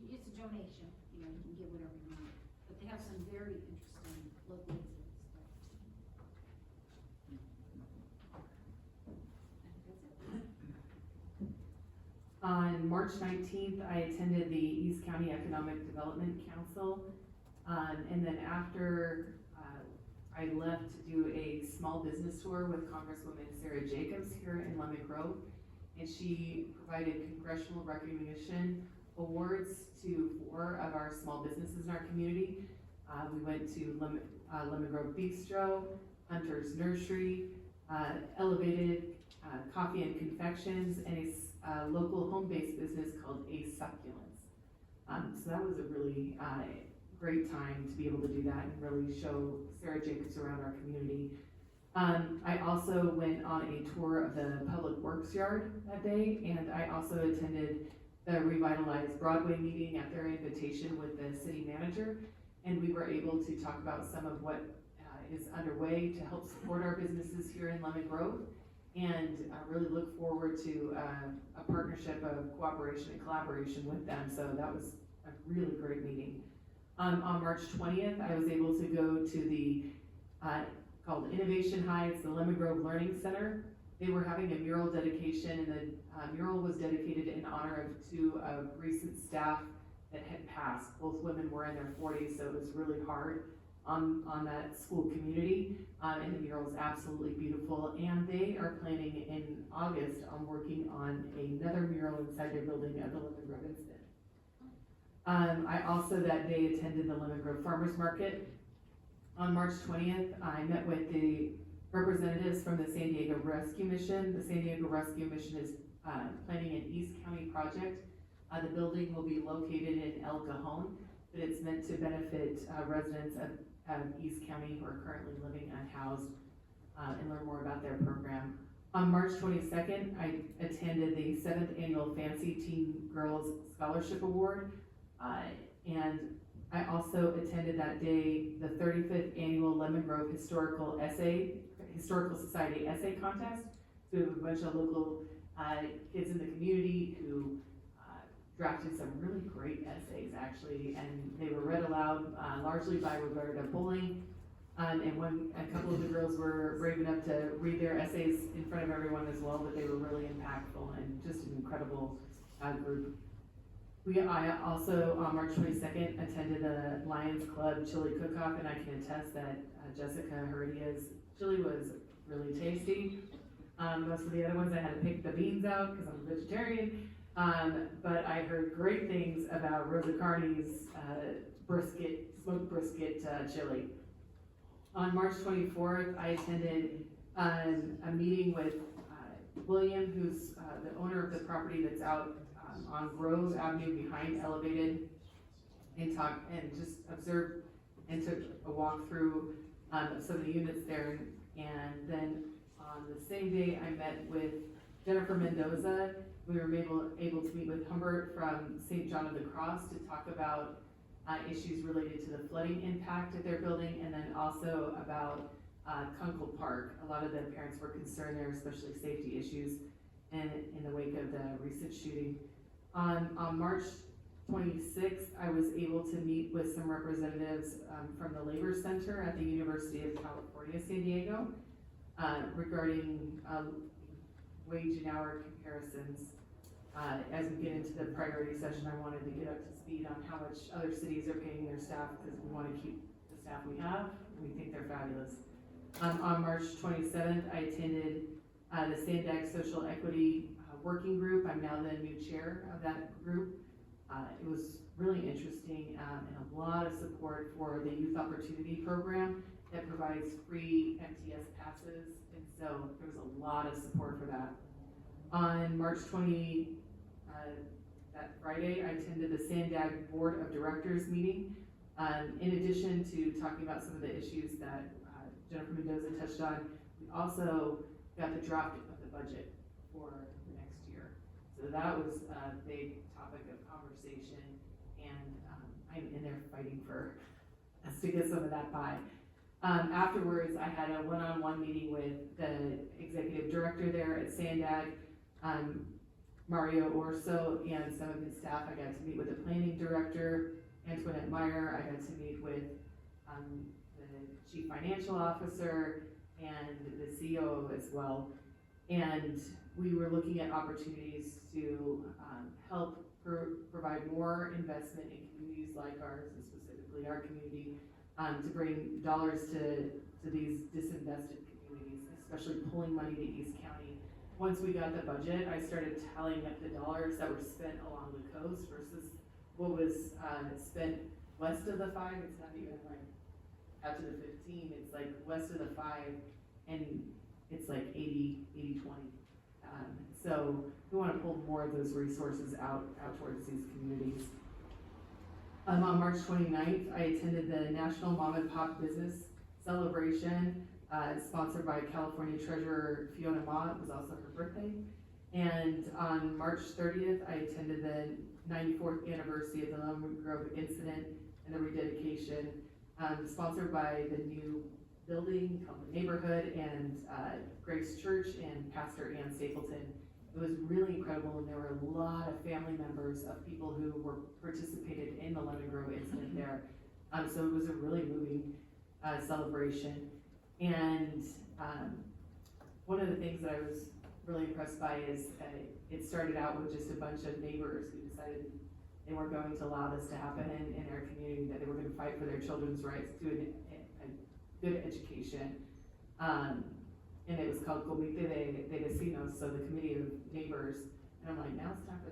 It's a donation, you know, you can give whatever you want, but they have some very interesting local exhibits there. On March 19th, I attended the East County Economic Development Council. And then after I left to do a small business tour with Congresswoman Sarah Jacobs here in Lemon Grove, and she provided congressional recognition awards to 4 of our small businesses in our community. We went to Lemon Grove Bistro, Hunter's Nursery, Elevated Coffee and Confections, and a local home-based business called Ace Succulents. So that was a really great time to be able to do that and really show Sarah Jacobs around our community. I also went on a tour of the Public Works Yard that day, and I also attended the Revitalized Broadway meeting at their invitation with the city manager, and we were able to talk about some of what is underway to help support our businesses here in Lemon Grove, and really look forward to a partnership of cooperation and collaboration with them. So that was a really great meeting. On March 20th, I was able to go to the called Innovation Heights, the Lemon Grove Learning Center. They were having a mural dedication, and the mural was dedicated in honor of 2 recent staff that had passed. Both women were in their 40s, so it was really hard on that school community. And the mural is absolutely beautiful. And they are planning in August on working on another mural inside their building of the Lemon Grove incident. I also that day attended the Lemon Grove Farmers Market. On March 20th, I met with the representatives from the San Diego Rescue Mission. The San Diego Rescue Mission is planning an East County project. The building will be located in El Cajon, but it's meant to benefit residents of East County who are currently living unhoused, and learn more about their program. On March 22nd, I attended the 7th Annual Fancy Teen Girls Scholarship Award, and I also attended that day the 35th Annual Lemon Grove Historical Society Essay Contest. So we have a bunch of local kids in the community who drafted some really great essays, actually, and they were read aloud largely by Roberta Bowling. And a couple of the girls were brave enough to read their essays in front of everyone as well, but they were really impactful and just an incredible group. I also, on March 22nd, attended the Lions Club Chili Cook-Off, and I can attest that Jessica Heredia's chili was really tasty. Most of the other ones I had to pick the beans out because I'm a vegetarian, but I heard great things about Rosa Carney's smoked brisket chili. On March 24th, I attended a meeting with William, who's the owner of the property that's out on Grove Avenue behind Elevated, and talked and just observed and took a walk through some of the units there. And then on the same day, I met with Jennifer Mendoza. We were able to meet with Humbert from St. John of the Cross to talk about issues related to the flooding impact at their building, and then also about Kunkel Park. A lot of the parents were concerned there, especially safety issues in the wake of the recent shooting. On March 26th, I was able to meet with some representatives from the Labor Center at the University of California, San Diego, regarding wage and hour comparisons. As we get into the priority session, I wanted to get up to speed on how much other cities are paying their staff, because we want to keep the staff we have. We think they're fabulous. On March 27th, I attended the Sandag Social Equity Working Group. I'm now the new chair of that group. It was really interesting and a lot of support for the Youth Opportunity Program that provides free MTS passes, and so there was a lot of support for that. On March 20, that Friday, I attended the Sandag Board of Directors meeting. In addition to talking about some of the issues that Jennifer Mendoza touched on, we also got the draft of the budget for the next year. So that was a big topic of conversation, and I'm in there fighting for us to get some of that by. Afterwards, I had a one-on-one meeting with the executive director there at Sandag, Mario Orso, and some of his staff. I got to meet with the planning director, Antoinette Meyer. I got to meet with the chief financial officer and the CEO as well. And we were looking at opportunities to help provide more investment in communities like ours, and specifically our community, to bring dollars to these disinvested communities, especially pulling money to East County. Once we got the budget, I started tallying up the dollars that were spent along the coast versus what was spent west of the 5. It's not even like out to the 15, it's like west of the 5, and it's like 80-20. So we want to pull more of those resources out towards these communities. On March 29th, I attended the National Mom and Pop Business Celebration, sponsored by California Treasurer Fiona Ma. It was also her birthday. And on March 30th, I attended the 94th anniversary of the Lemon Grove incident and the rededication, sponsored by the new building called the Neighborhood and Grace Church and Pastor Ann Stapleton. It was really incredible, and there were a lot of family members of people who were participated in the Lemon Grove incident there. So it was a really moving celebration. And one of the things that I was really impressed by is it started out with just a bunch of neighbors who decided they weren't going to allow this to happen in our community, that they were going to fight for their children's rights to a good education. And it was called Comité de Vecinos, so the Committee of Neighbors. And I'm like, now it's time for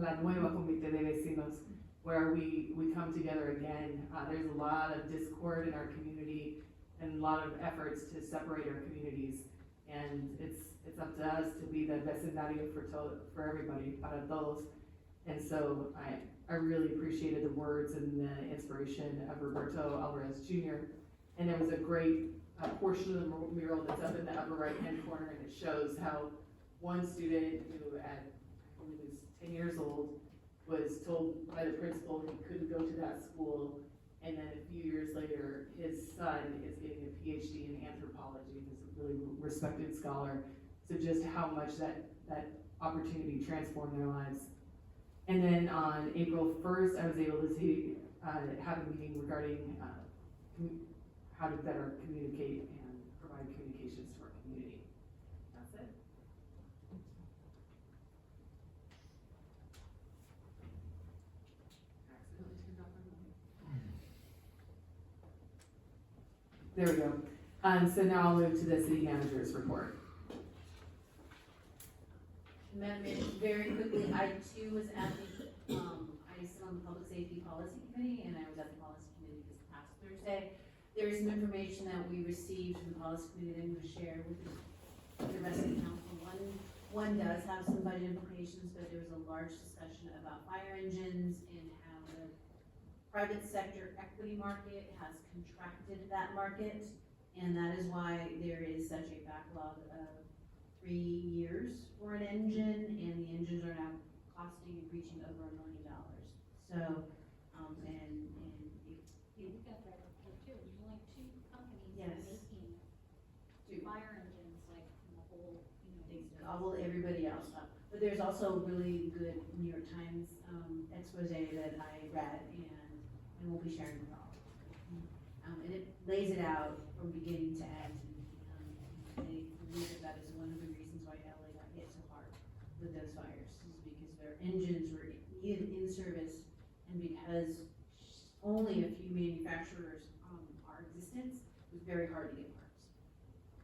La Nueva Comité de Vecinos, where we come together again. There's a lot of discord in our community and a lot of efforts to separate our communities. And it's up to us to be the vecindario for everybody, para todos. And so I really appreciated the words and the inspiration of Roberto Alvarez Jr. And there was a great portion of the mural that's up in the upper right-hand corner, and it shows how one student who at, I believe was 10 years old, was told by the principal he couldn't go to that school, and then a few years later, his son is getting a PhD in anthropology. He's a really respected scholar. So just how much that opportunity transformed their lives. And then on April 1st, I was able to have a meeting regarding how to better communicate and provide communications to our community. That's it. Accidentally turned off my mic. There we go. So now I'll move to the city manager's report. Madam Mayor, very quickly, I too was at the, I sit on the Public Safety Policy Committee, and I was at the Policy Committee this past Thursday. There is some information that we received from the Policy Committee that I'm going to share with the rest of the council. One does have some budget implications, but there was a large discussion about fire engines and how the private sector equity market has contracted that market, and that is why there is such a backlog of 3 years for an engine, and the engines are now costing and reaching over $1 million. So, We got that report too, there's only 2 companies Yes. making gobble everybody else up. But there's also a really good New York Times, expose that I read and we'll be sharing with all. And it lays it out from beginning to end. They believe that is one of the reasons why LA got hit so hard with those fires, is because their engines were in service, and because only a few manufacturers are existent, it was very hard to get parts.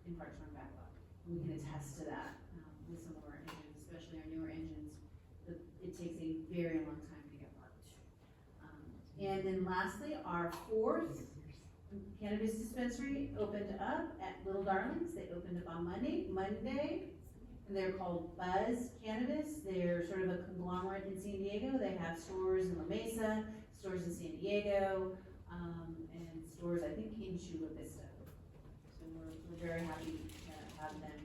And parts run backlog. We can attest to that with some of our engines, especially our newer engines. It takes a very long time to get parts. And then lastly, our fourth cannabis dispensary opened up at Little Darlings. They opened up on Monday, and they're called Buzz Cannabis. They're sort of a conglomerate in San Diego. They have stores in La Mesa, stores in San Diego, and stores, I think, in Chula Vista. So we're very happy to have them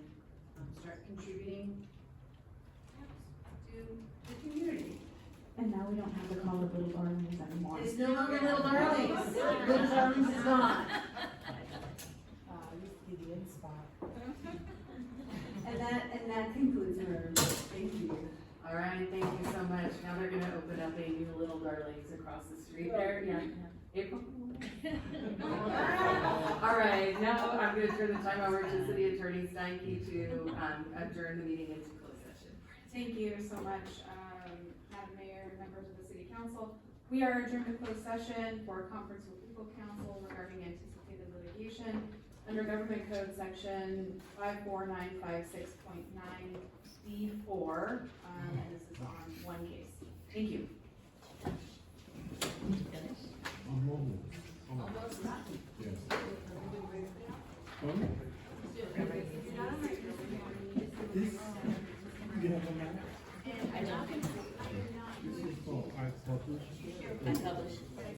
start contributing to the community. And now we don't have to call it Little Darlings anymore. It's no longer Little Darlings. Little Darlings is gone. Used to be the in spot. And that concludes her. Thank you. All right, thank you so much. Now they're gonna open up a new Little Darlings across the street there, yeah. April? All right, now I'm gonna turn the time over to City Attorney Steinke to adjourn the meeting into closed session. Thank you so much, Madam Mayor, members of the City Council. We are adjourned to closed session for a conference with legal counsel regarding anticipated litigation under Government Code Section 54956.9B4, and this is on one case. Thank you. Almost.